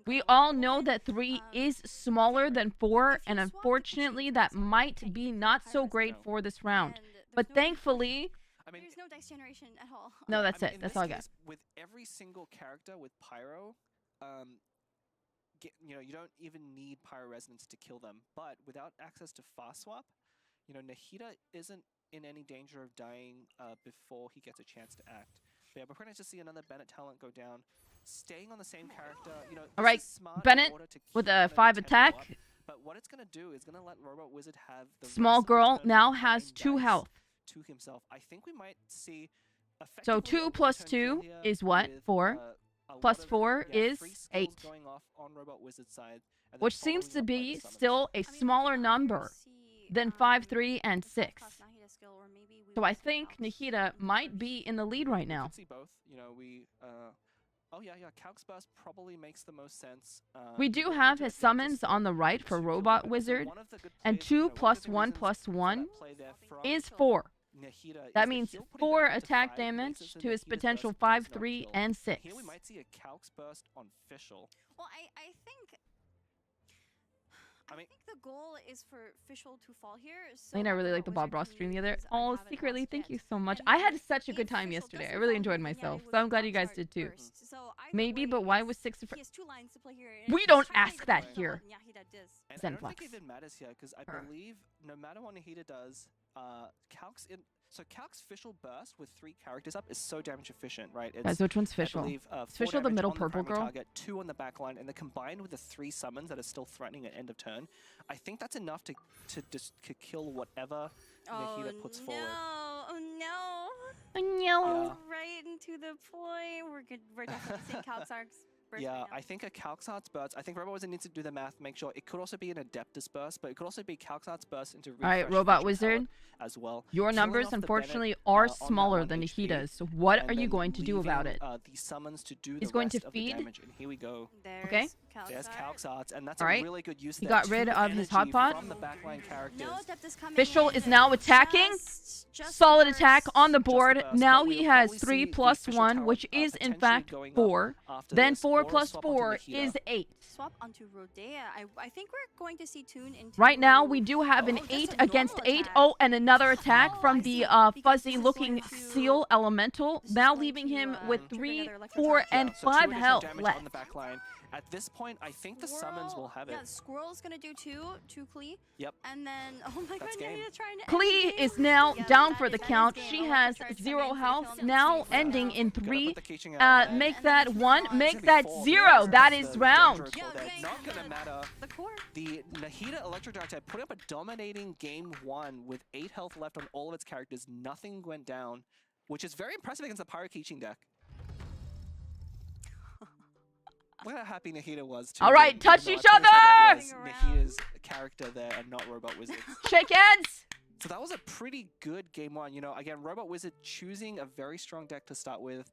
We all know that 3 is smaller than 4, and unfortunately, that might be not so great for this round. But thankfully, There's no dice generation at all. no, that's it. In That's this all I got. case, with every single character with Pyro, you know, you don't even need Pyro Resonance to kill them. But without access to Fast Swap, you know, Nahida isn't in any danger of dying before he gets a chance to act. But yeah, we're going to see another Bennett talent go down. Staying on the same character, you know, All this right, is smart in Bennett order to with keep a kind of 5 tempo attack. up, but what it's going to do is going to let Robot Wizard have the Small rest of the girl turn now with has 9 2 dice health. to himself. I think we might see So effectively 2 a plus one-turn kill 2 here is what? with, 4. a lot Plus of, 4 yeah, is free skills 8. going off on Robot Wizard's side, and then Which seems following to up by the be summons. still a smaller number than 5, 3, and 6. So I think Nahida might be in the lead right We now. could see both. You know, oh yeah, Calc's Burst probably makes the most sense. We do have his summons on the right for Robot Wizard, and 2 plus 1 plus 1 is 4. That means 4 attack damage to his potential 5, 3, and 6. Here we might see a Calc's Burst on Fischl. Well, I think the goal is for Fischl to fall here. So Lena, I really like the Bob Ross stream the other. Oh, secretly, thank you so much. I had such a good time yesterday. I really enjoyed myself. So I'm glad you guys did too. Maybe, but why was 6 He has 2 lines to play here. and We it's don't trying to ask make that it here. Yeah, he does. And I don't Zenflex. think it even matters here, because I believe no matter what Nahida does, Calc's Fischl Burst with 3 characters up is so damage efficient, right? It's, Guys, which one's I Fischl? believe, Is 4 Fischl the damage middle on the purple primary girl? target, 2 on the back line, and then combined with the 3 summons that are still threatening at end of turn, I think that's enough to kill whatever Nahida puts forward. Oh no! No. Yeah. Right into the point. We're definitely seeing Calxark's burst Yeah, right now. I think a Calxark's Burst, I think Robot Wizard needs to do the math, make sure it could also be an Adeptus Burst, but it could also be Calxark's Burst into Alright, refresh Robot Fischl Wizard, talent as well. your Killing numbers off the unfortunately Bennett, are on that smaller 1 than HP, Nahida's. So what and are you then going to do about leaving, it? The summons to do He's the going rest to of the feed. damage, and here we go. Okay. There's Calxark's, and that's Alright. a really good use He there. got rid 2 of his energy hot pot. from the backline characters. No Adeptus coming Fischl in. is now attacking. Just Solid the attack burst. on the board. burst, Now but he we'll has probably 3 see the plus Fischl 1, talent, which is in potentially fact going up 4. after Then this, 4 or plus swap onto 4 Nahida. is 8. Swap onto Rodea. I think we're going to see Toon into. Right now, we do have an just 8 a against normal 8. attack. Oh, and another attack Oh, from I the see. Because this is fuzzy-looking going to- seal elemental, this is now going leaving to, him uh, with trigger 3, another electro 4, charge. and Yeah, so 2 5 additional health damage left. on the back line. At this point, I think the summons will have it. Yeah, Squirrel's gonna do 2 Klee. Yep. And then, oh my That's god, game. Nahida trying to Klee end the is game. now Yeah, down that for is- the that is count. game. She Electro has charge 0 coming for health, kill. now Yeah. ending in Gotta 3. put the Keeching out. Make And that then 1, it's make gonna that be 0. That is the round. danger Yeah, call there. okay, Not gonna the- matter. The core. The Nahida Electro Dark type putting up a dominating game 1 with 8 health left on all of its characters. Nothing went down, which is very impressive against the Pyro Keeching deck. Look how happy Nahida was too. All right, even touch though each I'm pretty sure that other! was Nahida's character there and not Robot Wizard. Shake hands! So that was a pretty good game 1. You know, again, Robot Wizard choosing a very strong deck to start with,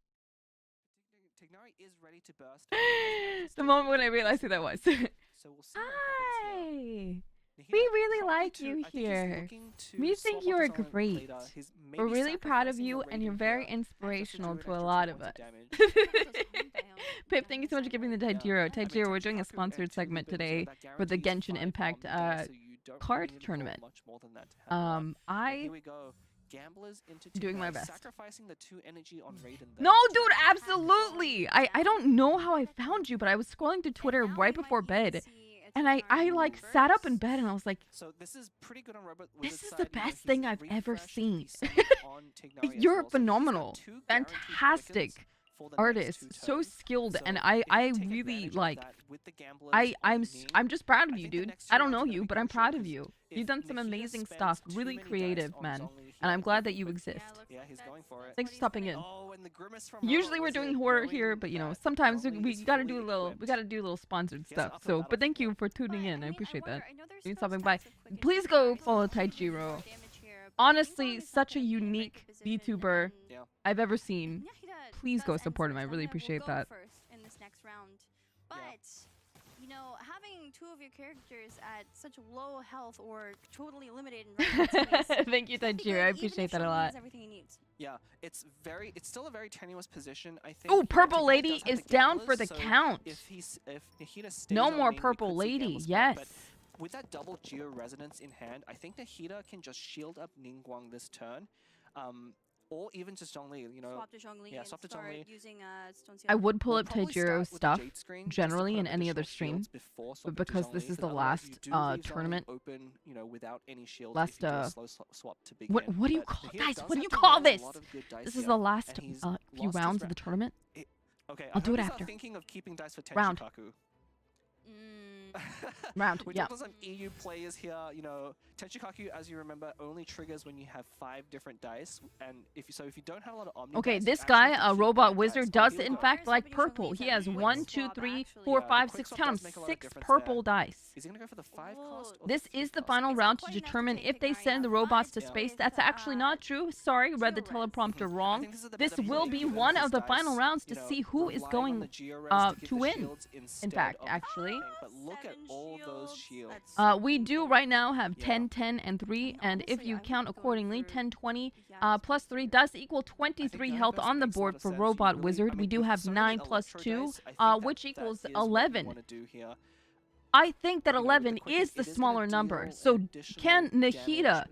Tignari is ready to burst. The moment when I realized who that was. So we'll see what Hi. happens here. We Nahida really probably like to- you I think he's here. looking to We swap think off you are his own great. later. He's We're maybe really proud of sacrificing you, the and you're rating very here, inspirational just to a do lot extra of us. 2 points of damage. Pip, thank you so much for giving the Taijiro. Taijiro, we're doing a sponsored segment today for the Genshin Impact card tournament. Much more than that to happen. I Here we go. gamblers into Doing my Tigray, best. sacrificing the 2 energy on Raiden. No, dude, absolutely. I don't know how I found you, but I was scrolling through Twitter right before bed, and I like sat up in bed and I was like, So this is pretty good on Robot this Wizard's is side. the You know, best he's thing I've ever refreshed the seen. summons on Tigray as You're well. So he's got phenomenal, 2 guaranteed fantastic quickens for the next artist, 2 so turns. skilled, So and if I you take really advantage of like. that with the gamblers I'm on Ning, I'm just proud of I you, think the dude. next 2 I don't rounds know are gonna you, be but I'm crucial, proud of 'cause you. if You've done some Nahida amazing spends stuff, too really many dice creative, on man, Zhongli, and I'm he'll glad that quickly you win. exist. Yeah, he's going for it. Thanks for stopping in. Oh, and the grimace from Usually Robot we're doing Wizard, horror knowing here, but you know, that sometimes Zhongli we is gotta fully do a little, equipped. we gotta do a little sponsored He has an stuff. upper So, battle but thank you skill. for tuning in. I appreciate that. I know there's Doing no something stats by. of quicken Please to go Tigray, follow so I don't do more Taijiro. damage here, but Honestly, Ningguang is such a definitely in a very unique good position, VTuber and Yeah. I've ever seen. Nahida Please go does support end, him. so I really Stamina will appreciate go that. first in this next round. But you know, having 2 of your characters at such low health or totally limited in right Thank you, Taijiro. I appreciate that a lot. everything he needs. Yeah, it's still a very tenuous position. I think. Oh, you know, Purple Tigray Lady does have is the down for gamblers, the so count. If Nahida stays No on more Ning, we Purple could see Lady, Gamble spot, yes. But with that double Geo Resonance in hand, I think Nahida can just shield up Ningguang this turn. Or even just Zhongli, you know. Swap to Zhongli Yeah, and swap to start Zhongli. using Stone Seal. I would pull We'll up probably Taijiro's start with the stuff Jade screen, just to generally put in up any other additional stream, shields before but swapping to because Zhongli, this is 'cause the otherwise you last do leave Zhongli tournament. open, you know, without any shields Last if you do a slow swap to begin. what do you But call Nahida guys? does What do have you to call roll a this? lot of good dice This is here, the last and he's few lost his rounds of the tournament. Okay, I'll do it he's after. thinking of keeping dice for Round. Tenchikaku. Round, We yeah. talked to some EU players here. You know, Tenchikaku, as you remember, only triggers when you have 5 different dice, and if you don't have a lot of Omni Okay, dice, this you guy, actually a have to keep robot bad wizard, dice on does heel in guard. fact like purple. He has 1, 2, 3, 4, Yeah, 5, the 6. quick Count swap does them, make a lot of 6 difference purple there. dice. Is he gonna go for the 5 cost? Or This the 3 is the cost? final round to determine if they send the robots to space. That's actually not true. Sorry, read the teleprompter wrong. This will be one of the final rounds to see who is going to win. In fact, actually. But look at all those shields. We do right now have 10, 10, and 3, and if you count accordingly, 10, 20 plus 3 does equal 23 health on the board for Robot Wizard. We do have 9 plus 2, which equals 11. I think that 11 is the smaller number. So can Nahida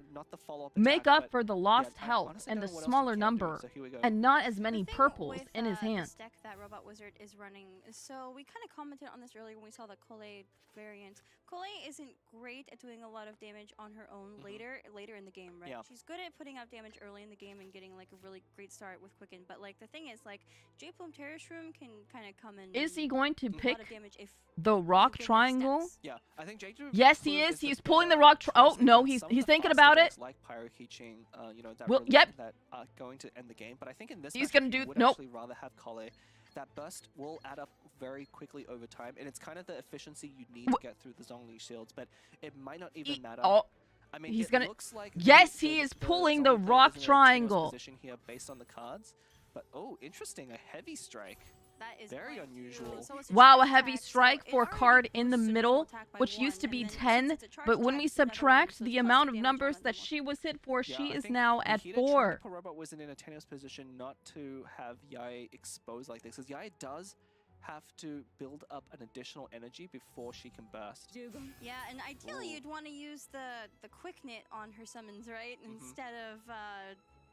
make up for the lost health and the smaller number and not as many purples in his hand? This deck that Robot Wizard is running. So we kind of commented on this earlier when we saw the Kole variant. Kole isn't great at doing a lot of damage on her own later in the game, right? Yeah. She's good at putting out damage early in the game and getting like a really great start with Quicken. But like the thing is, like J Plume Terrace Room can kind of come in. Is he going to a lot pick of damage if the rock triangle? Yeah, I think Jake Drew Yes, he is. He's pulling the rock. Oh no, he's thinking about it. Like Pyro Keychain, you know, that Well, really- yep. that are going to end the game. But I think in this He's matchup, gonna he do- would nope. actually rather have Kole. That burst will add up very quickly over time, and it's kind of the efficiency you need to get through the Zhongli shields. But it might not even matter. Oh, I mean, he's it gonna. looks like Yes, he is pulling the Zhongli rock is in a tenuous triangle. position here based on the cards. But oh, interesting, a heavy strike. that is Very going unusual. So it's a Wow, a charge heavy attack, so strike it for a already card in the boosts middle, attack by which 1, used to be and then 10, since it's a charge but when we attack, it's another subtract one, so the it's amount plus of damage on numbers it. that she was hit for, Yeah, she I is think now at Nahida 4. tried to put Robot Wizard in a tenuous position not to have Yai exposed like this, because Yai does have to build up an additional energy before she can burst. Yeah, and ideally you'd want to use the quick knit on her summons, right? Instead of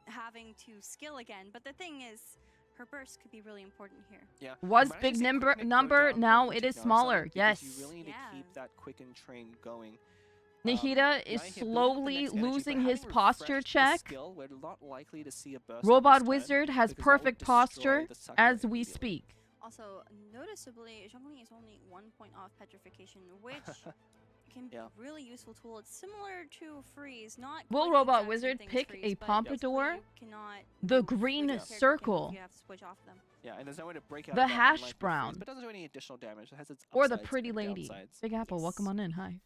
having to skill again. But the thing is, her burst could be really important here. Yeah. Was You might big actually see number Quick Knit go number, down now on the it is Tignar smaller. side, Yes. because you really need to keep that quicken train going. Nahida is Yai here builds up the slowly next energy, losing but his having posture refreshed the check. skill, we're not likely to see a burst on Robot this turn, Wizard has because that would perfect destroy posture the sucker as we immediately. speak. Also, noticeably, Zhongli is only 1 point off petrification, which can be a really useful tool. It's similar to freeze, not Will quite the Robot exact Wizard same thing as pick freeze, a but Pompadour? you cannot The move green with your character circle. You have to switch off them. Yeah, and there's no way to break out The of that, hash unlike with brown. freeze, but it doesn't do any additional damage. It has its Or the upsides pretty and lady. downsides. Big Apple, welcome on in. Hi.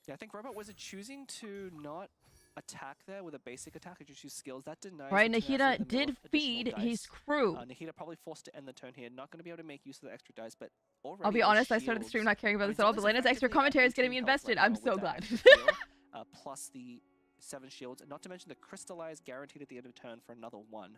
Yeah, I think Robot Wizard choosing to not attack there with a basic attack and just use skills, that denies Right, the tenacity in Nahida the middle did of additional feed his dice. crew. Nahida probably forced to end the turn here, not going to be able to make use of the extra dice, but already I'll be those honest, I started the shields- stream not caring about I mean, this at all, but Zhongli's Layna's extra effectively commentary at is getting me 18 health invested. right I'm now so with that glad. extra skill, plus the 7 shields, and not to mention the crystallize guaranteed at the end of turn for another 1.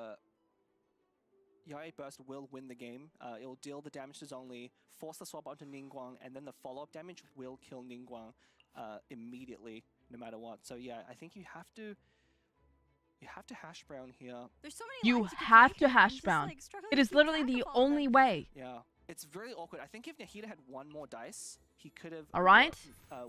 Yaya Burst will win the game. It will deal the damage to Zhongli, force the swap onto Ningguang, and then the follow-up damage will kill Ningguang immediately, no matter what. So yeah, I think you have to hash brown here. There's so many You lines you can have play. to hash I'm just, brown. like, struggling It to is keep literally track the of all of only them. way. Yeah, it's very awkward. I think if Nahida had one more dice, he could have All right.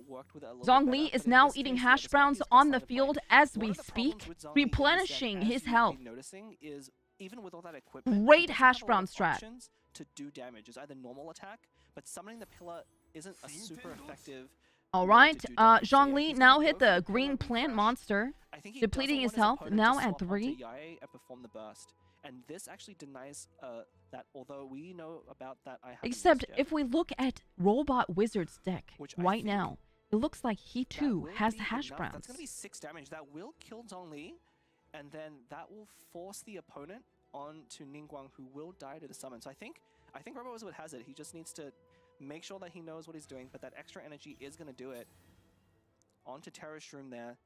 worked with it a little Zhongli bit better, is but in now this eating case, yeah, hash despite browns his best on the side of play, field as one we of the problems speak, with Zhongli is that, replenishing as his you've health. been noticing, is even with all that equipment, Great he doesn't hash have a lot brown of strat. options to do damage. It's either normal attack, but summoning the pillar isn't a super effective. All way right, to do damage. So yeah, Zhongli he's now gonna hit go for the pillar green plant refresh. monster, I think he depleting doesn't his want his health, opponent now to at swap onto 3. Yae and perform the burst. And this actually denies that, although we know about that, I haven't Except lost yet. if we look at Robot Wizard's deck Which I right think now, it looks like he that too will has be hash enough. browns. That's going to be 6 damage. That will kill Zhongli, and then that will force the opponent on to Ningguang, who will die to the summon. So I think Robot Wizard has it. He just needs to make sure that he knows what he's doing, but that extra energy is going to do it. Onto Terrace Room there.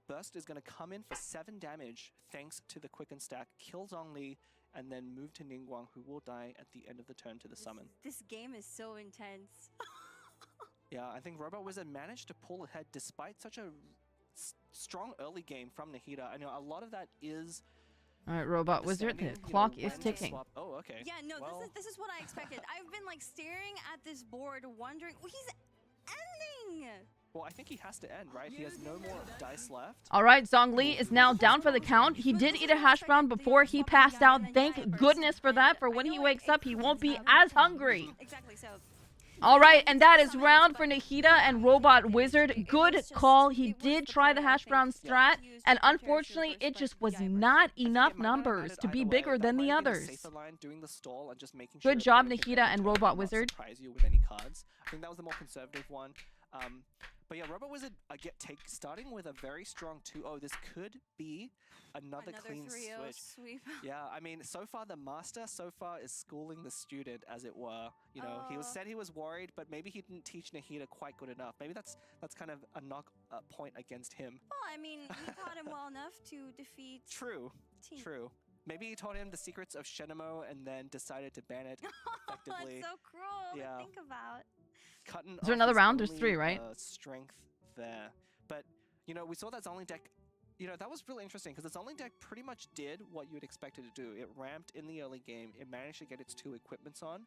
Burst is going to come in for 7 damage thanks to the Quicken Stack, kill Zhongli, and then move to Ningguang, who will die at the end of the turn to the summon. This game is so intense. Yeah, I think Robot Wizard managed to pull ahead despite such a strong early game from Nahida. I know a lot of that is. All right, Robot Wizard, the understanding, clock when is to ticking. swap. Oh, okay. Yeah, no, Well, this is what I expected. I've been like staring at this board, wondering. Oh, he's ending. well, I think he has to end, right? He has no more dice left. All right, Zhongli is now down for the count. He did eat a hash brown before he passed out. Thank goodness for that. For when he wakes up, he won't be as hungry. Exactly. So. All right, and that is round for Nahida and Robot Wizard. Good call. He did try the hash brown strat, and unfortunately, it just was not enough numbers to be bigger than the others. Doing the stall and just making Good sure job, opponent can Nahida and enter Robot not Wizard. Surprise you with any cards. I think that was the more conservative one. But yeah, Robot Wizard starting with a very strong 2-0. This could be another clean 3-0 switch. sweep. Yeah, I mean, so far the master is schooling the student, as it were. You know, he said he was worried, but maybe he didn't teach Nahida quite good enough. Maybe that's kind of a knock point against him. Well, I mean, he taught him well enough to defeat. True. Maybe he taught him the secrets of Shenmue and then decided to ban it effectively. It's so cruel Yeah. to think about. Cutting Is there off another his round? There's only, 3, right? Strength there. But, you know, we saw that Zhongli deck. You know, that was really interesting because the Zhongli deck pretty much did what you would expect it to do. It ramped in the early game. It managed to get its 2 equipments on.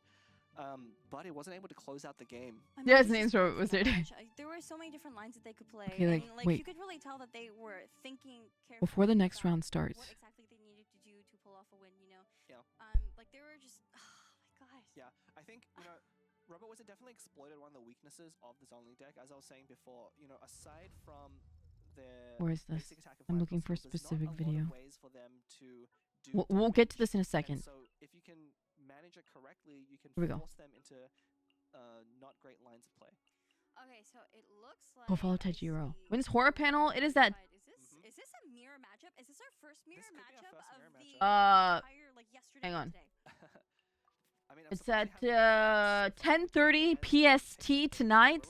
But it wasn't able to close out the game. I mean, Yeah, his this name's is Robot Wizard. There were so many different lines that they could play. Okay, like, and, like wait. you could really tell that they were thinking carefully Before the next about round starts. what exactly they needed to do to pull off a win, you know? Yeah. Like they were just, oh my god. Yeah, I think, you know, Robot Wizard definitely exploited one of the weaknesses of the Zhongli deck. As I was saying before, you know, aside from their Where is this? basic attack of I'm 5 looking for a plus, there's not specific lot of video. ways for them to do We'll get to damage. this in a second. And so if you can manage it correctly, you can Here we go. force them into not great lines of play. Okay, so it looks like. Oh, follow Tajiro. Wins horror panel. It is that. Is this a mirror matchup? Is this our first mirror This could be our matchup first of mirror the matchup. entire, like yesterday Hang and on. today? I mean, I'm It's surprised at they haven't done 10:30 PST tonight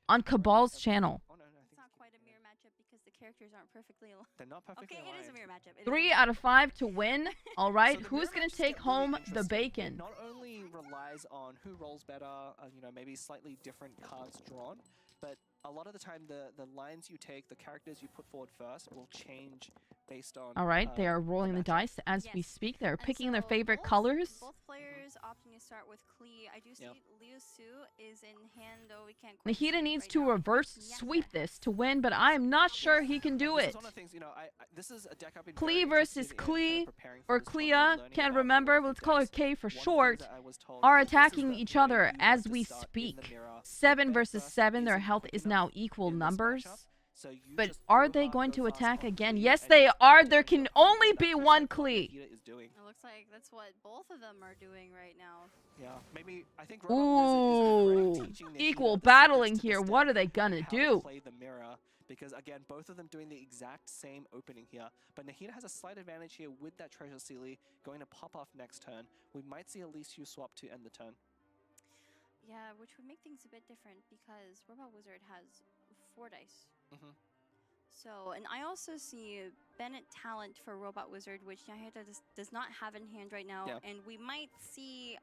on Cabal's channel. Oh, no, I It's think not quite a mirror matchup because the characters aren't perfectly aligned. they're not perfectly Okay, it is a aligned. mirror matchup. It is 3 a mirror out of 5 to win. All right, So the who's mirror gonna matches take get really home the interesting. bacon? It not only relies on who rolls better, you know, maybe slightly different cards drawn, but a lot of the time the lines you take, the characters you put forward first will change based on. All right, they are rolling the matchup. dice as we Yes. speak. They're And picking their so favorite both- colors. Both players opting to start with Klee. I do see Yep. Liu Su is in hand, though we can't quite Nahida see it needs right to now. reverse Yes, sweep sir. this to win, but I'm not sure he can do This it. is one of the things, you know, this is a deck I've been Clee very versus interested in kind of Clee preparing or for this tournament, Clea, learning can't about remember, all but the let's call her decks. K for One thing short, that I was told are is this is attacking the each way other you want as to we start in the speak. mirror. 7 Bang versus first 7, their isn't health quick is enough now equal in this numbers. matchup, so you But just are go they hard, going go to fast attack on again? Clee Yes, and they just are. go There for can it. only That be looks one like what Clee. Nahida is doing. It looks like that's what both of them are doing right now. Yeah, maybe I think Robot Wizard is Ooh, correct teaching Nahida equal the battling secrets to here. this What deck are they gonna and how to do? play the mirror, because again, both of them doing the exact same opening here. But Nahida has a slight advantage here with that Treasure Sealy going to pop off next turn. We might see a Liu swap to end the turn. Yeah, which would make things a bit different because Robot Wizard has 4 dice. Mhm. So, and I also see Bennett talent for Robot Wizard, which Nahida does not have in hand right now, Yeah. and we might see,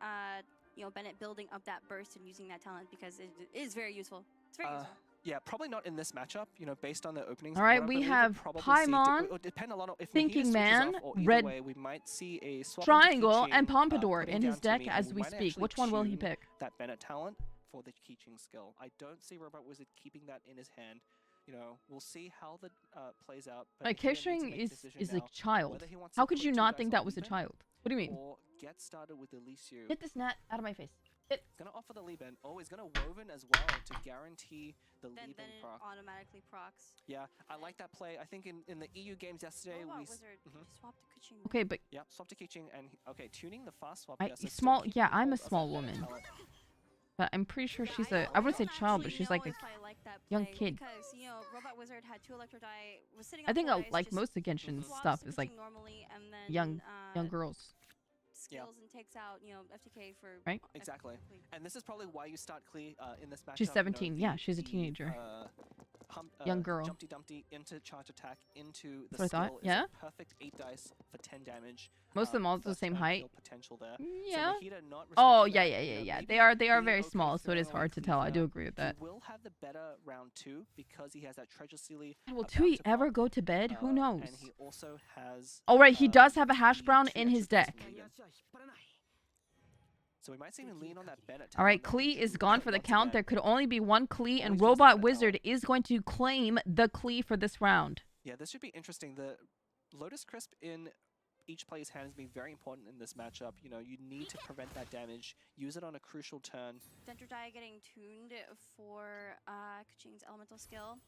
you know, Bennett building up that burst and using that talent because it is very useful. It's very useful. Yeah, probably not in this matchup, you know, based on the openings. All right, What I we believe have we'll probably see Paimon, it would depend a lot on if Thinking Nahida switches Man, off, or either Red way, we might see a swap into Triangle, and Keychain, Pompadour putting in his down deck Timmy, and as we might speak. actually Which one will he tune pick? That Bennett talent for the Keychain skill. I don't see Robot Wizard keeping that in his hand. You know, we'll see how the plays out. But Like, Nahida needs to Keychain make a decision is a now child. whether he wants How to could put you two not dice think on that was a Lieben child? What do you mean? Or get started with the Lisu. Get this gnat out of my face. He's gonna offer the Lieben. Oh, he's gonna Woven as well to guarantee the Then Lieben it proc. automatically procs. Yeah, I like that play. I think in the EU games yesterday Robot we Wizard swap to Kuching. Okay, but yeah, swap to Keychain and okay, tuning the fast swap. I, yes, so still small. keeping Yeah, I'm hold a of that small Bennett woman, talent. but I'm pretty sure she's a. I wouldn't say child, but she's like a If I like that young play kid. Because, you know, Robot Wizard had 2 Electro Die, was sitting I on think 4 dice, like just most of Genshin swaps stuff to is like Kuching normally, and then, young girls. skills and takes out, you know, FTK for Right? Exactly. And this is probably why you start Klee in this matchup. She's you know, 17. Yeah, she's a teenager. Young girl. Jumpty Dumpty into charge attack into the That's what I skill thought, is yeah. a perfect 8 dice for 10 damage. Most of them all the first same turn height. kill potential there. Yeah. So Nahida not Oh respecting yeah, that, yeah, you yeah, know, yeah. maybe They are being very okay small, so it is throwing hard to Klee tell. I for do now. agree with that. He will have the better round 2 because he has that treasure sealy. Will about Tui to ever pop, go to bed? Who knows? And he also has. Oh right, he does have a hash the brown 2 in his extra deck. crisp Lieben. So we might see him lean on that Bennett. All right, talent, Klee but is gone for the once count. again, There could only be one Klee, and always use Robot that Wizard is going to claim the Klee for this round. Yeah, this should be interesting. The Lotus Crisp in each player's hand is being very important in this matchup. You know, you need to prevent that damage. Use it on a crucial turn. Dendro Die getting tuned for Kuching's elemental skill.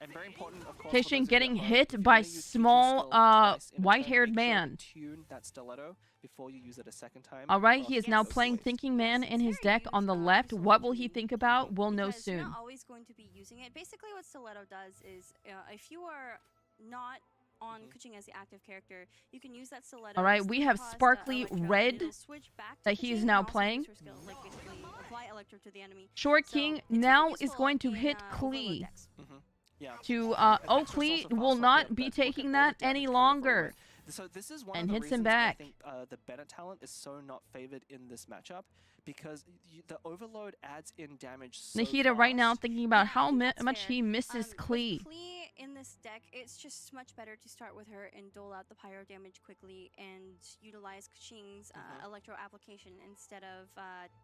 And very important, of course. for those Keishin of you getting at home, hit if you're by gonna use Keychain's small, skill twice in a turn, white-haired make sure to man. Tune that stiletto before you use it a second time. All right, or he is else now it goes to playing waste. Thinking Man in his deck on the left. What will he think about? We'll know Because you're soon. not always going to be using it. Basically, what Stiletto does is, if you are not on Kuching as the active character, you can use that Stiletto. All right, we have cost, Sparkly Electro, and Red it'll switch back to that he is Kuching now and also playing. use her skill, like basically apply Electro to the enemy. Short So, King it's really now is useful going to in, hit Overlord Klee. decks. Yeah. To And oh, extra Klee source of will fast not swap, be but look taking at all that the any damage coming longer. forward. So this is one And of the hits him reasons back. I think the Bennett talent is so not favored in this matchup, because the overload adds in damage so Nahida right now fast. thinking about how That's much fair. he misses With Klee. Klee in this deck, it's just much better to start with her and dole out the pyro damage quickly and utilize Kuching's electro application instead of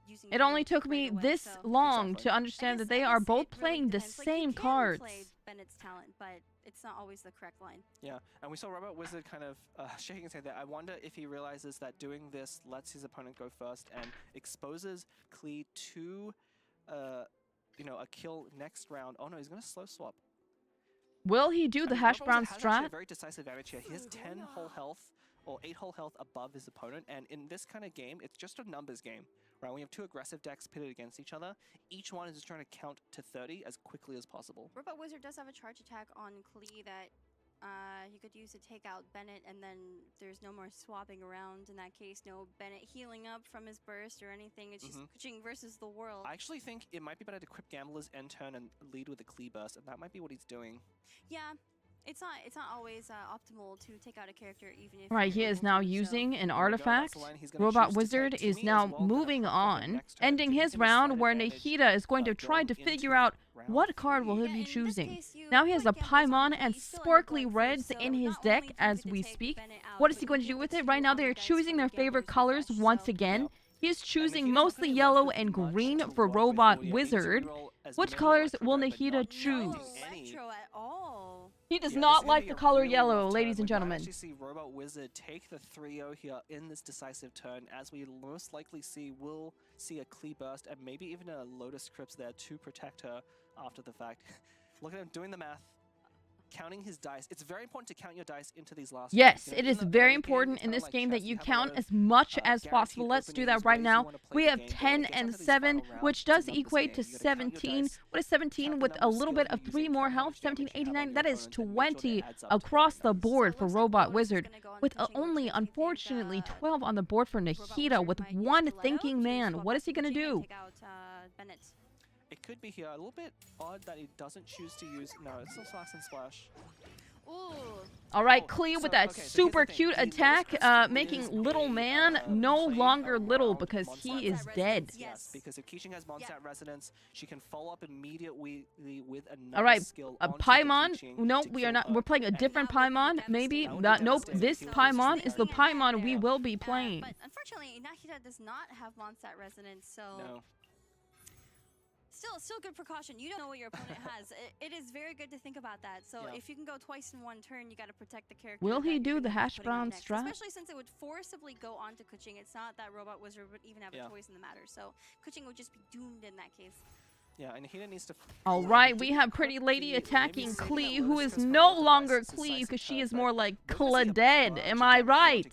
using. It Bennett only took right me away. this So long Exactly. to understand that I they are guess both it really playing the depends. Like, same you can cards. play Bennett's talent, but it's not always the correct line. Yeah, and we saw Robot Wizard kind of shaking his head there. I wonder if he realizes that doing this lets his opponent go first and exposes Klee to, you know, a kill next round. Oh no, he's gonna slow swap. Will he do the I mean, hash Robot brown Wizard has actually a strat? very decisive advantage here. He has 10 whole health, or 8 whole health above his opponent, and in this kind of game, it's just a numbers game, right? We have 2 aggressive decks pitted against each other. Each one is just trying to count to 30 as quickly as possible. Robot Wizard does have a charge attack on Klee that he could use to take out Bennett, and then there's no more swapping around in that case. No Bennett healing up from his burst or anything. It's just Kuching versus the world. I actually think it might be better to Crypt Gambler's end turn and lead with a Klee burst, and that might be what he's doing. Yeah, it's not always optimal to take out a character even if. Right, he you're is able now to, so- using an There we go, that's artifact. the line he's gonna Robot choose to Wizard take. is Timmy now as well, gonna moving prep for him on, next turn, ending giving his him a slight round where advantage, Nahida is going to try going to figure into out round what card will 3. he Yeah, be in this choosing. case, you Now he has put a gambles on Paimon Klee, and you still end up Sparkly going Reds first, in so his not deck only do you as get to we take speak. Bennett out, What is but he you going to get do with to it? Right now on they are your dice choosing from their the favorite Gambler's colors Refresh, once so- again. Yep. He is choosing Nahida's mostly not gonna be yellow left with and much green to for work with. Robot He needs to Wizard. reroll as Which many colors electro will die, but Nahida not choose? choosing any. Electro at all. He does Yeah, not this is gonna like be the a color really yellow, rough ladies turn. and We might gentlemen. actually see Robot Wizard take the 3-0 here in this decisive turn, as we most likely will see a Klee burst and maybe even a Lotus Crypt there to protect her after the fact. Look at him doing the math, counting his dice. It's very important to count your dice into these last Yes, rounds. You know, it in is the very early game, important it's in kinda this like game chess. that you have a count lot as of, much as guaranteed possible. Let's do that openings, right ways you now. wanna play We the have game, but when 10 it gets and onto these 7, final rounds, which it's a does numbers equate to game. You gotta count your 17. dice, What is 17 count the with number a of little skills bit you're of 3 using, more count how health? much damage 17, you have on 89. your That is opponent, and make sure that 20 adds up to across right the numbers. board So for looks like Robot Lotus is Wizard. gonna go on With Kuching, looks only, like he think, unfortunately, 12 on the board for Robot Nahida Wizard with might use one Stiletto thinking to man. swap What is back he going to Kuching and do? take out, Bennett. It could be here. A little bit odd that he doesn't choose to use. No, it's still Slash and Splash. All right, Oh, Klee so, with that okay, so here's super the thing. cute The Lotus attack, Crystal making is little a, man no play longer little around because Mondstadt he is Resonance. dead. Yes, because if Keeching has Mondstadt Resonance, she can follow up immediately with another All right, skill a onto the Paimon. Keeching No, to we are kill not. her. We're playing a And different That would be Paimon. Maybe. That would be Nope. devastating. This Kill this Paimon is the Thinking ahead Paimon we there. will be playing. But unfortunately, Nahida does not have Mondstadt Resonance, so No. still good precaution. You don't know what your opponent has. It is very good to think about that. So Yeah. if you can go twice in one turn, you got to protect the character. Will that he you're do gonna the be hash putting on brown next, strat? especially since it would forcibly go on to Kuching. It's not that Robot Wizard would even have Yeah. a choice in the matter. So Kuching would just be doomed in that case. Yeah, and Hina needs to. All right, we have Pretty Lady attacking Klee, who is no longer Klee because she is more like Claudette. Am I right?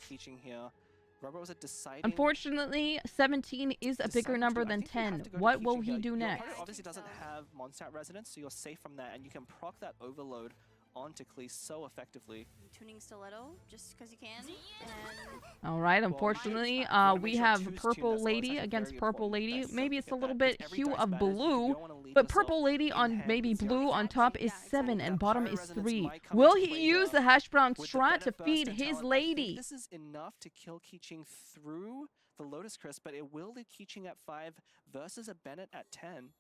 Robert was deciding. Unfortunately, 17 is a bigger number than 10. What will he do Your next? opponent obviously doesn't have Mondstadt Resonance, so you're safe from that, and you can proc that overload onto Klee so effectively. Tuning Stiletto just because you can. And All right, unfortunately, we have Purple Lady against Purple Lady. Maybe it's a little bit hue of blue, but Purple Lady on maybe blue on top is 7 and bottom is 3. Will he use the hash brown strat to feed his lady? This is enough to kill Keeching through the Lotus Crisp, but it will leave Keeching at 5 versus a Bennett at 10.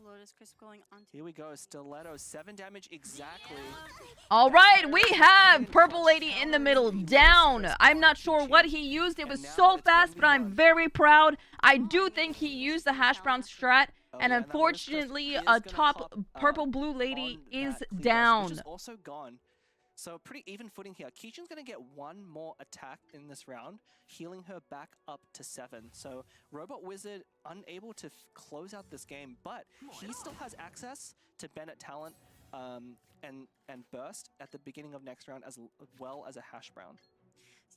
Lotus Crisp going on. Here we go, Stiletto, 7 damage exactly. All right, we have Purple Lady in the middle, down. I'm not sure what he used. It was so fast, but I'm very proud. I do think he used the hash brown strat, and unfortunately, a top Purple Blue Lady is down. Which is also gone. So pretty even footing here. Keeching's going to get one more attack in this round, healing her back up to 7. So Robot Wizard unable to close out this game, but he still has access to Bennett Talent and Burst at the beginning of next round as well as a Hash Brown.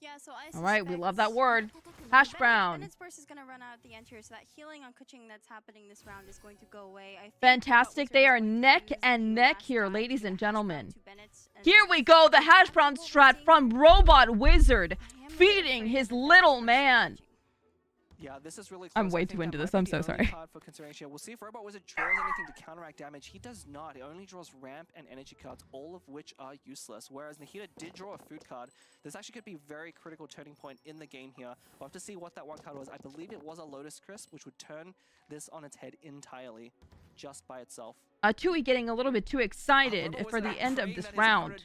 Yeah, so I All right, we love that word. Hash brown. Bennett's burst is going to run out at the end here, so that healing on Kuching that's happening this round is going to go away. I think Fantastic. They are neck and neck here, ladies and gentlemen. Here we go, the hash brown strat from Robot Wizard, feeding his little man. Yeah, this is really close. I'm way I think too that into might this. be I'm the so only sorry. card for consideration. We'll see if Robot Wizard draws anything to counteract damage. He does not. He only draws ramp and energy cards, all of which are useless. Whereas Nahida did draw a food card. This actually could be a very critical turning point in the game here. We'll have to see what that one card was. I believe it was a Lotus Crisp, which would turn this on its head entirely, just by itself. Tui getting a little bit too excited for the end of this round.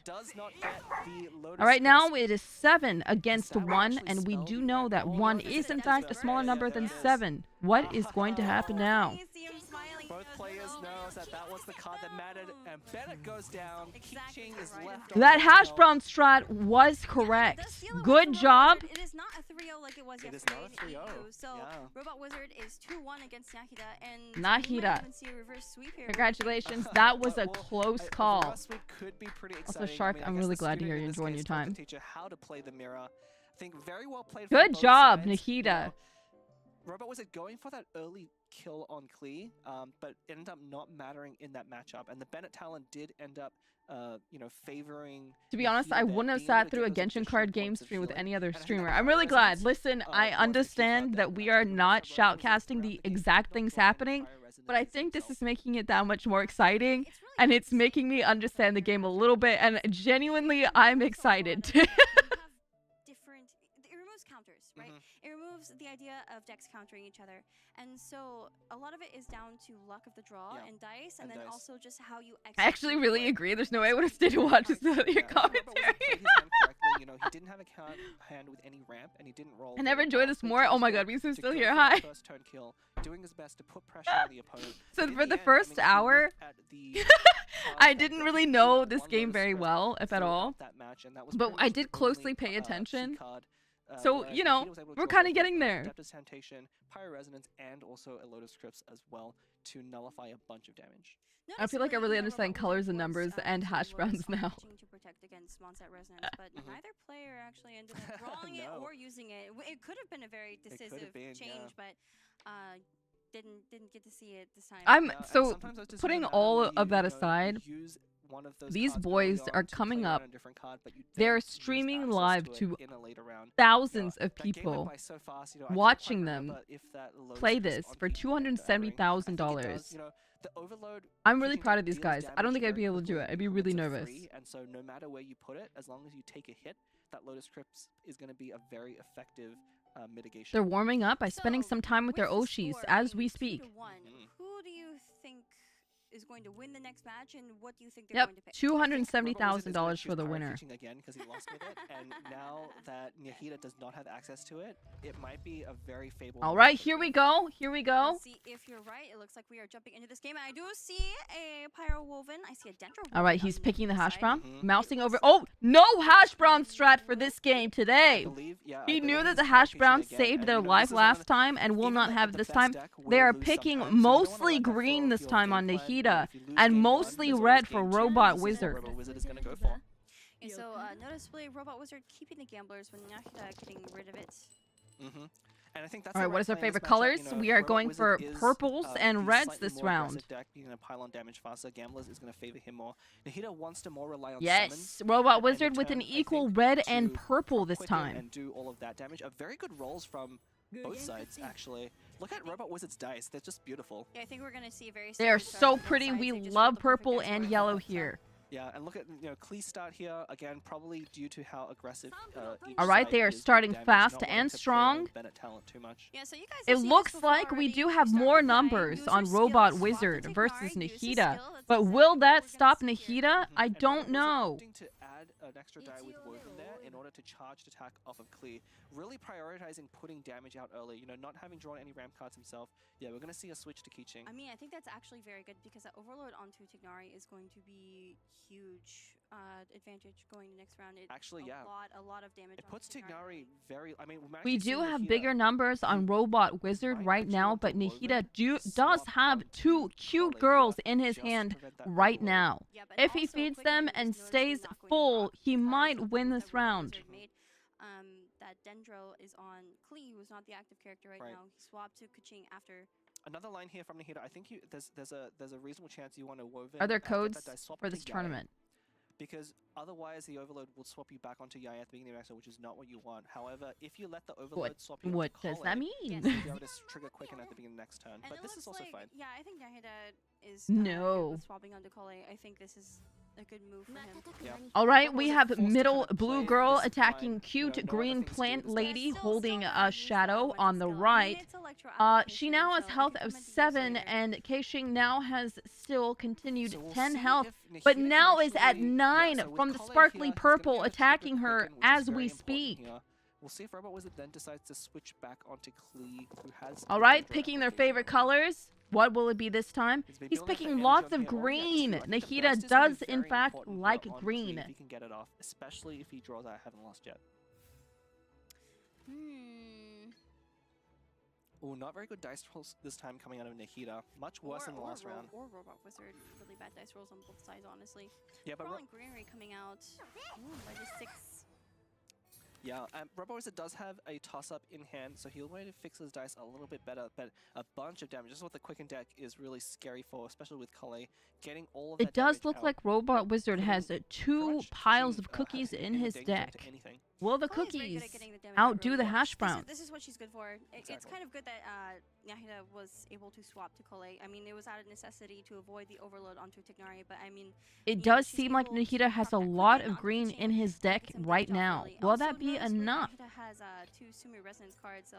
All right, now it is 7 against 1, and we do know that 1 is in fact a smaller number than 7. What is going to happen now? Both players know that that was the card that mattered, and Bennett goes down. Keeching is left. That hash brown strat was correct. Good job. It is not a 3-0 like it was It is yesterday. not a 3-0. So Robot Wizard is 2-1 against Nahida, and we Nahida. might even see a reverse sweep here. Congratulations. That was a close call. Could be pretty Also, exciting. Shark, I mean, I I'm guess really the glad to student hear in you're this enjoying case your taught time. the teacher how to play the mirror. I think very well played. from Good both job, sides. Nahida. Robot was going for that early kill on Klee, but ended up not mattering in that matchup. And the Bennett Talent did end up, favoring. To be honest, Nahida I there, wouldn't have being able sat to through a get those Genshin additional card game points of stream with healing. any other And I think streamer. that I'm really glad. Resonance, Listen, I understand that we are not shoutcasting the exact things happening, but I think this is making it that much more exciting, and it's making me understand the game a little bit, and genuinely, I'm excited. It removes counters, right? It removes the idea of decks countering each other. And so a lot of it is down to luck of the draw and dice, and then also just how you execute. I actually really agree. There's no way I would have stayed to watch this your commentary. He didn't have a hand with any ramp, and he didn't roll. I never enjoyed this more. Oh my god, we still here. Hi. First turn kill, doing his best to put pressure on the opponent. So for the first hour, I didn't really know this game very well, if at all. But I did closely pay attention. So, you know, we're kind of getting there. Adeptus Temptation, Pyro Resonance, and also a Lotus Crisp as well to nullify a bunch of damage. I feel like I really understand colors and numbers and hash browns now. To protect against Mondstadt Resonance, but neither player actually ended up drawing it or using it. It could have been a very decisive change, but didn't get to see it this time. I'm so putting all of that aside. These boys are coming up. They're streaming live to thousands of people watching them play this for $270,000. The Overload. I'm really kicking proud deck of these deals guys. I don't think damage I'd be very able to do quickly it. I'd in be really increments of nervous. 3, and so no matter where you put it, as long as you take a hit, that Lotus Crypt is going to be a very effective mitigation. They're warming up by spending some time with their the Oshis score as being we 2 speak. to 1, who do you think is going to win the next match, and what do you think they're Yep, going to pick? $270,000 for the winner. Again, because he lost with it, and now that Nahida does not have access to it, it might be a very favorable. All right, here we go. Here we go. Let's see if you're right. It looks like we are jumping into this game. I do see a Pyro Woven. I see a Dendro Woven. All right, he's picking the hash brown, Mm-hmm. mousing over. Oh, no hash brown strat for this game today. He knew that the hash brown saved their life last time and will not have it this time. They are picking mostly green this time on Nahida and mostly red for Robot Wizard. Wizard is going to go for. And so noticeably, Robot Wizard keeping the gamblers when Nahida getting rid of it. And I think that's All right, the what is our play in this favorite matchup. colors? You know, We are Robot going Wizard for is, purples and the reds slightly this more round. aggressive deck, being a pile on damage faster. Gamblers is going to favor him more. Nahida wants to more rely on Yes, summons Robot and Wizard with turn, an I equal think, red to and purple this quicken time. and do all of that damage. A very good rolls from both sides, actually. Look at Robot Wizard's dice. They're just beautiful. Yeah, I think we're going to see a very They are similar so start to both pretty. sides. We They just love rolled the perfect purple dice and roll. yellow here. Yeah, and look at Klee's start here again, probably due to how aggressive each All right, side they are is with starting damage, fast not wanting and to play strong. on Bennett talent too much. Yeah, so you guys It have seen looks this before like we already. do have Start more with flying, numbers use on your Robot skills, Wizard swap to versus Tignari, use his Nahida. skill. That's But exactly will what that we're gonna stop see here. Nahida? I And don't Robot Wizard know. opting to add an extra die with Woven there in order to charge attack off of Klee. Really prioritizing putting damage out early, not having drawn any ramp cards himself. Yeah, we're going to see a switch to Keeching. I mean, I think that's actually very good because that overload onto Tignari is going to be huge advantage going to next round. Actually, a yeah. A lot of damage. It puts Tignari very. I mean, We do have bigger numbers on Robot Wizard right now, but Nahida does have two cute girls in his hand right now. If he feeds them and stays full, he might win this round. That Dendro is on Klee, who is not the active character right now. He swapped to Kaching after. Another line here from Nahida. I think there's a reasonable chance you want to Woven. Are there get codes that dice swap for to this Yaya, tournament? because otherwise the Overload will swap you back onto Yaya at the beginning of the match, which is not what you want. However, if you let the Overload swap you What onto does that Kole, mean? you'll be able to trigger Quicken at the beginning of the next turn. And But it this is looks also like, fine. Yeah, I think Nahida is No. good with swapping onto Kole. I think this is a good move for him. All right, we have middle blue girl attacking cute green plant lady holding a shadow on the right. She now has health of 7 and Keishing now has still continued 10 health, but now is at 9 from the sparkly purple attacking her as we speak. We'll see if Robot Wizard then decides to switch back onto Klee, who has... All right, picking their favorite colors. What will it be this time? He's picking lots of green. Nahida does, in fact, like green. If he can get it off, especially if he draws I haven't lost yet. Oh, not very good dice rolls this time coming out of Nahida. Much worse than the last round. Or Robot Wizard. Really bad dice rolls on both sides, honestly. Yeah, but Crawling Greenery coming out by the 6. Yeah, Robot Wizard does have a toss-up in hand, so he'll want to fix his dice a little bit better, but a bunch of damage. This is what the Quicken deck is really scary for, especially with Kole. Getting all of It that does damage look out. like Robot Wizard has 2 piles of cookies in his deck. Will the cookies outdo the hash browns? This is what she's good for. It's kind of good that Nahida was able to swap to Kole. I mean, it was out of necessity to avoid the overload onto Tignari, but I mean... It does seem like Nahida has a lot of green in his deck right now. Will that be enough? Nahida has 2 Sumi Resonance cards, so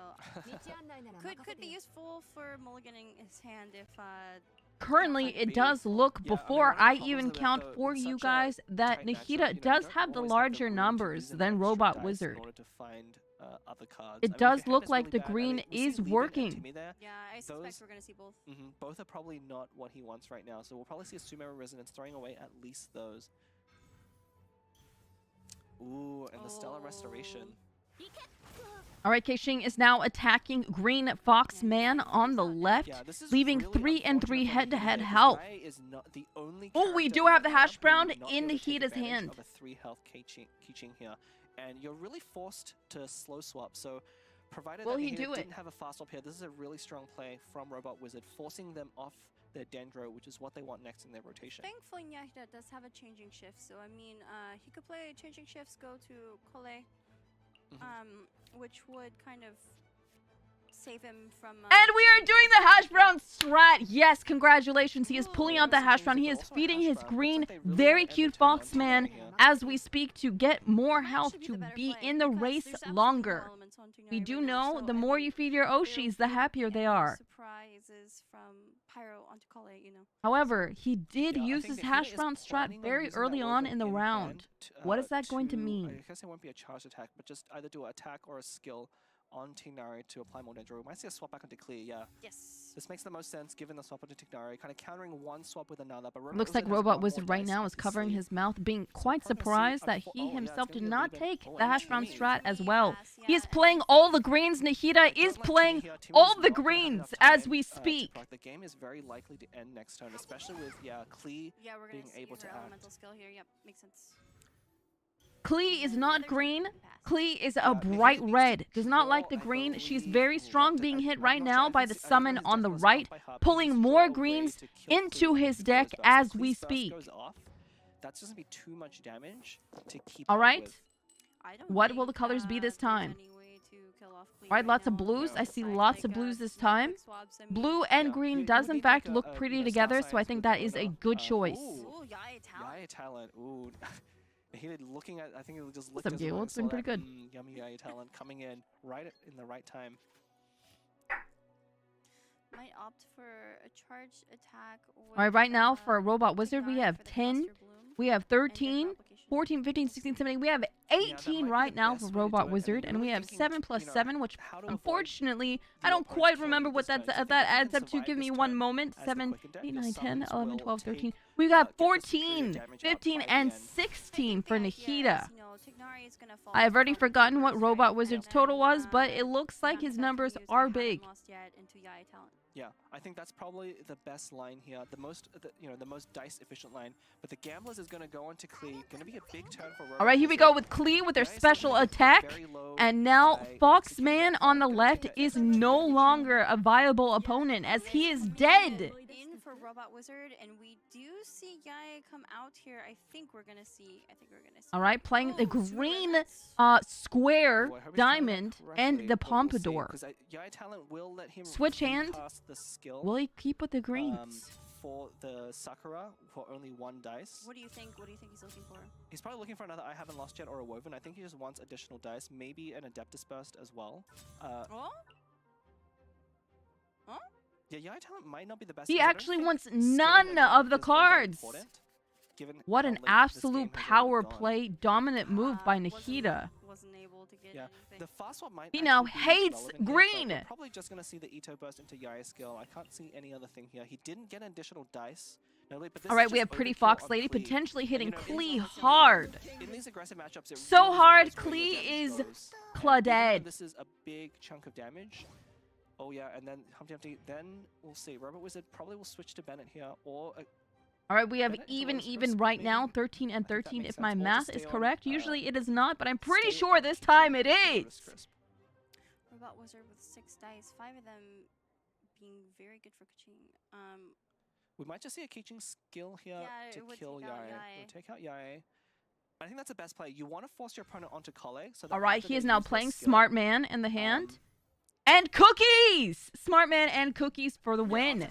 could be useful for mulliganing his hand if... Currently, it does look, before I even count for you guys, that Nahida does have the larger numbers than Robot Wizard. It does look like the green is working. Yeah, I suspect we're going to see both. Both are probably not what he wants right now, so we'll probably see a Sumeru Resonance throwing away at least those. Ooh, and the Stellar Restoration. All right, Keishing is now attacking Green Fox Man on the left, leaving 3 and 3 head-to-head health. Oh, we do have the hash brown in Nahida's hand. Of a 3 health Keeching here, and you're really forced to slow swap. So, provided that Nahida didn't have a fast swap here, this is a really strong play from Robot Wizard, forcing them off their Dendro, which is what they want next in their rotation. Thankfully, Nahida does have a changing shift, so I mean, he could play changing shifts, go to Kole. Which would kind of save him from. And we are doing the hash brown strat. Yes, congratulations. He is pulling out the hash brown. He is feeding his green, very cute fox man as we speak to get more health to be in the race longer. We do know the more you feed your Oshis, the happier they are. Surprises from Pyro onto Kale, you know. However, he did use his hash brown strat very early on in the round. What is that going to mean? I guess it won't be a charged attack, but just either do an attack or a skill on Tignari to apply more danger. We might see a swap back onto Clear, yeah. Yes. This makes the most sense given the swap onto Tignari, kind of countering one swap with another. But Looks like Robot Wizard right now is covering his mouth, being quite surprised that he himself did not take the hash brown strat as well. He is playing all the greens. Nahida is playing all the greens as we speak. The game is very likely to end next turn, especially with, Klee being able to act. Elemental skill here. Yep, makes sense. Klee is not green. Klee is a bright red. Does not like the green. She's very strong, being hit right now by the summon on the right, pulling more greens into his deck as we speak. That's just gonna be too much damage to keep. All right. What will the colors be this time? All right, lots of blues. I see lots of blues this time. Blue and green does in fact look pretty together, so I think that is a good choice. Yaya talent. Ooh. He did looking at. I think he just looked What's at up, Gale? It's been pretty good. Yummy Yaya talent coming in right in the right time. Might opt for a charge attack. All right, right now for a Robot Wizard, we have 10, we have 13, 14, 15, 16, 17. We have 18 right now for Robot Wizard, and we have 7 plus 7, which unfortunately, I don't quite remember what that adds up to. Give me one moment. 7, 8, 9, 10, 11, 12, 13. We got 14, 15, and 16 for Nahida. I have already forgotten what Robot Wizard's total was, but it looks like his numbers are big. Yeah, I think that's probably the best line here, the most dice efficient line. But the Gamblers is going to go on to Klee, going to be a big turn for Robot. All right, here we go with Klee with their special attack, and now Foxman on the left is no longer a viable opponent as he is dead. In for Robot Wizard, and we do see Yaya come out here. I think we're gonna see. All right, playing the green square diamond and the pompadour. Switch hand. Will he keep with the greens? For the Sakura for only 1 dice. What do you think? What do you think he's looking for? He's probably looking for another I Haven't Lost Yet or a Woven. I think he just wants additional dice, maybe an Adeptus Burst as well. Yeah, Yaya talent might not be the best. He actually wants none of the cards. What an absolute power play, dominant move by Nahida. Yeah, the fast swap might. He now hates green. We're probably just gonna see the Ito burst into Yaya's skill. I can't see any other thing here. He didn't get additional dice. No, but this all right, we have Pretty Fox Lady potentially hitting Klee hard. In these aggressive matchups, so hard, Klee is clauded. This is a big chunk of damage. Oh yeah, and then Humpty Humpty. Then we'll see. Robot Wizard probably will switch to Bennett here, or. All right, we have even right now, 13 and 13 if my math is correct. Usually it is not, but I'm pretty sure this time it is. Robot Wizard with 6 dice, 5 of them being very good for Kaching. We might just see a Kaching skill here to kill Yaya. We'll take out Yaya. I think that's the best play. You want to force your opponent onto Kale. So all right, he is now playing Smart Man in the hand. And cookies! Smart Man and cookies for the win.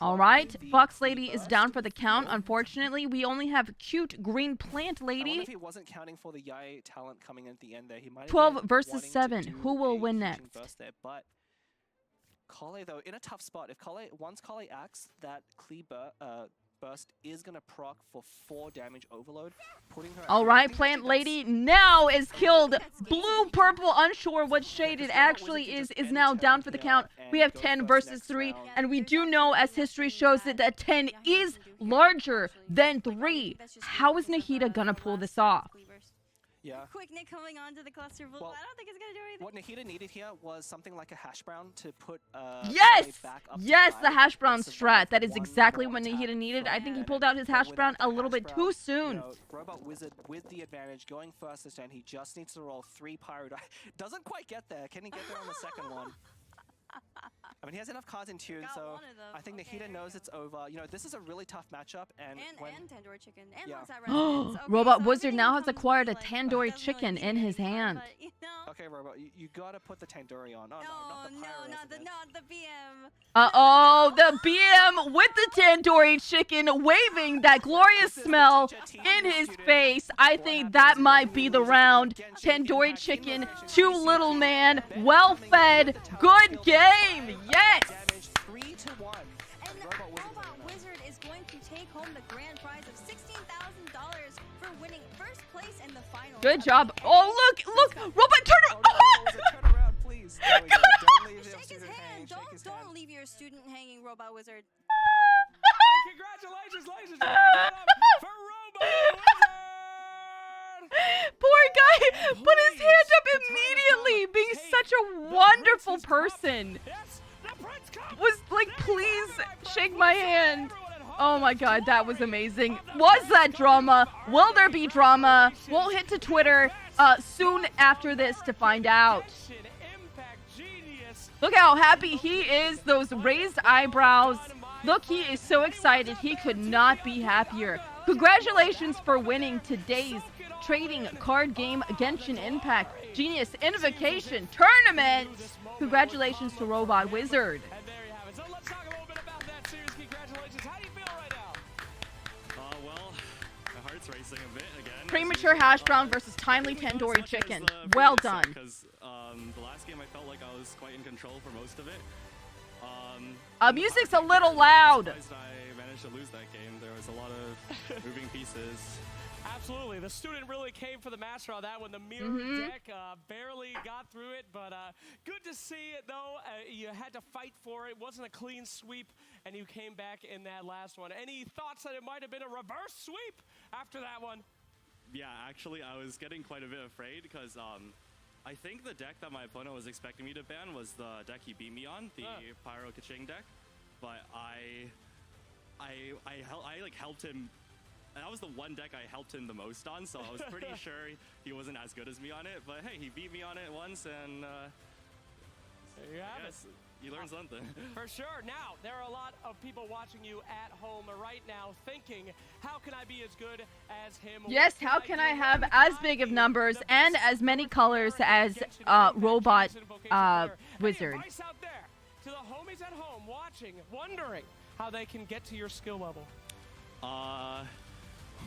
All right, Fox Lady is down for the count. Unfortunately, we only have cute green plant lady. I wonder if he wasn't counting for the Yaya talent coming in at the end there. He might 12 versus 7. Who will win next? There, but Kale, though, in a tough spot. If once Kale acts, that Klee burst is going to proc for 4 damage overload, putting her. All right, Plant Lady now is killed. Blue, purple, unsure what shade it actually is now down for the count. We have 10 versus 3, and we do know, as history shows, that 10 is larger than 3. How is Nahida gonna pull this off? Yeah. Quick Nick coming onto the cluster, but I don't think it's gonna do anything. What Nahida needed here was something like a hash brown to put yes! back up Yes, the hash brown strat. That is exactly what Nahida needed. I think he pulled out his hash brown a little bit too soon. Robot Wizard with the advantage going first this turn. He just needs to roll 3 pyro die. Doesn't quite get there. Can he get there on the second one? I mean, he has enough cards in tune, so I think Nahida knows it's over. You know, this is a really tough matchup, and Tandoori Chicken, and Robot Robot Wizard now has acquired a Tandoori Chicken in his hand. But, you know, Okay, Robo, you gotta put the Tandoori on. Oh, No, not the BM. Oh, the BM with the tandoori chicken waving that glorious smell in his face. I think that might be the round. Tandoori chicken, too little man, well fed, good game. Yes. Damage 3-1. And Robot Wizard is going to take home the grand prize of $16,000 for winning first place in the final. Good job. Oh, look, Robot, turn around. Turn around, please. There we go. Don't leave Shake his hand. Don't leave your student hanging, Robot Wizard. Congratulations, ladies and gentlemen, for Robo Wizard! Poor guy put his hand up immediately, being such a wonderful person. Was like, please shake my hand. Oh my god, that was amazing. Was that drama? Will there be drama? We'll hit to Twitter soon after this to find out. Look how happy he is, those raised eyebrows. Look, he is so excited. He could not be happier. Congratulations for winning today's trading card game Genshin Impact Genius Invocation Tournament. Congratulations to Robot Wizard. And there you have it. So let's talk a little bit about that series. Congratulations. How do you feel right now? Well, my heart's racing a bit again. Premature hash brown versus timely tandoori chicken. Well done. Because the last game I felt like I was quite in control for most of it. Music's a little loud. I managed to lose that game. There was a lot of moving pieces. Absolutely. The student really came for the master on that one. The mirror deck barely got through it, but good to see it, though. You had to fight for it. It wasn't a clean sweep, and you came back in that last one. Any thoughts that it might have been a reverse sweep after that one? Yeah, actually, I was getting quite a bit afraid because I think the deck that my opponent was expecting me to ban was the deck he beat me on, the Pyro Kaching deck. But I like helped him. That was the one deck I helped him the most on, so I was pretty sure he wasn't as good as me on it. But hey, he beat me on it once, and there you have it. You learn something. For sure. Now, there are a lot of people watching you at home right now thinking, how can I be as good as him? Yes, how can I have as big of numbers and as many colors as Robot Wizard? Advice out there to the homies at home watching, wondering how they can get to your skill level.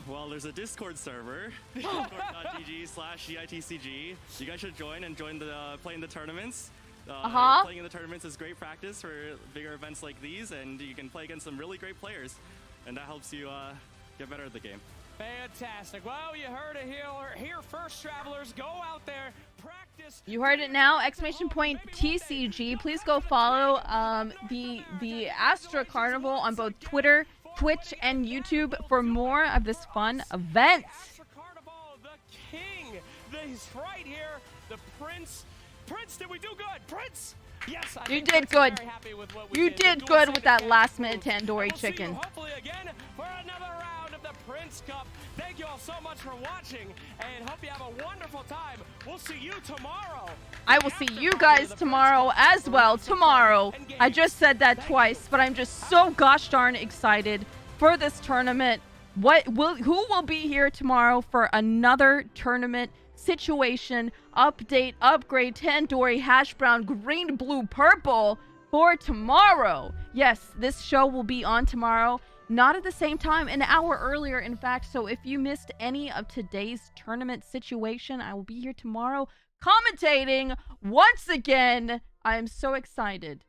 Well, there's a Discord server, discord.gg/GITCG. You guys should join and play in the tournaments. Playing in the tournaments is great practice for bigger events like these, and you can play against some really great players, and that helps you get better at the game. Fantastic. Well, you heard it here first, travelers. Go out there, practice. You heard it now! Exclamation point TCG. Please go follow the Astra Carnival on both Twitter, Twitch, and YouTube for more of this fun event. Astra Carnival, the king. He's right here, the prince. Prince, did we do good? Prince? Yes, you did good. You did good with that last-minute tandoori chicken. Hopefully again for another round of the Prince Cup. Thank you all so much for watching, and hope you have a wonderful time. We'll see you tomorrow. I will see you guys tomorrow as well. Tomorrow. I just said that twice, but I'm just so gosh darn excited for this tournament. Who will be here tomorrow for another tournament situation, update, upgrade, tandoori, hash brown, green, blue, purple for tomorrow? Yes, this show will be on tomorrow, not at the same time, an hour earlier, in fact. So if you missed any of today's tournament situation, I will be here tomorrow commentating once again. I am so excited.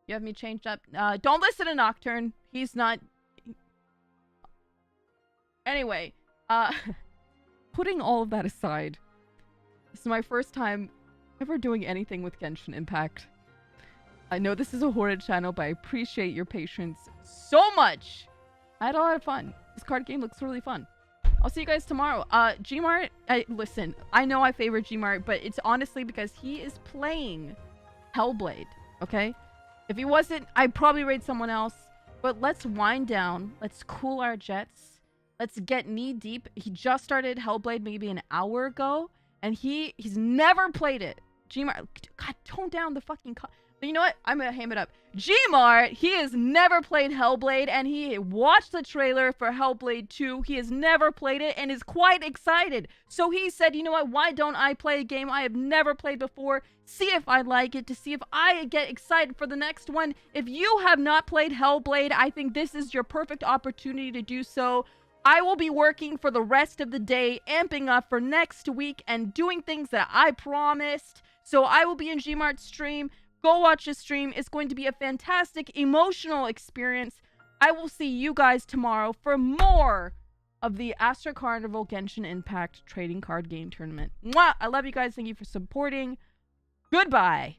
You have me changed up. Don't listen to Nocturne. He's not. Anyway, putting all of that aside, this is my first time ever doing anything with Genshin Impact. I know this is a horrid channel, but I appreciate your patience so much. I had a lot of fun. This card game looks really fun. I'll see you guys tomorrow. Gmart, listen, I know I favor Gmart, but it's honestly because he is playing Hellblade, okay? If he wasn't, I'd probably raid someone else. But let's wind down. Let's cool our jets. Let's get knee deep. He just started Hellblade maybe an hour ago, and he's never played it. Gmart, God, tone down the fucking. But you know what? I'm gonna ham it up. Gmart, he has never played Hellblade, and he watched the trailer for Hellblade 2. He has never played it and is quite excited. So he said, you know what? Why don't I play a game I have never played before? See if I like it, to see if I get excited for the next one. If you have not played Hellblade, I think this is your perfect opportunity to do so. I will be working for the rest of the day, amping up for next week and doing things that I promised. So I will be in Gmart's stream. Go watch his stream. It's going to be a fantastic emotional experience. I will see you guys tomorrow for more of the Astra Carnival Genshin Impact trading card game tournament. Mwah! I love you guys. Thank you for supporting. Goodbye.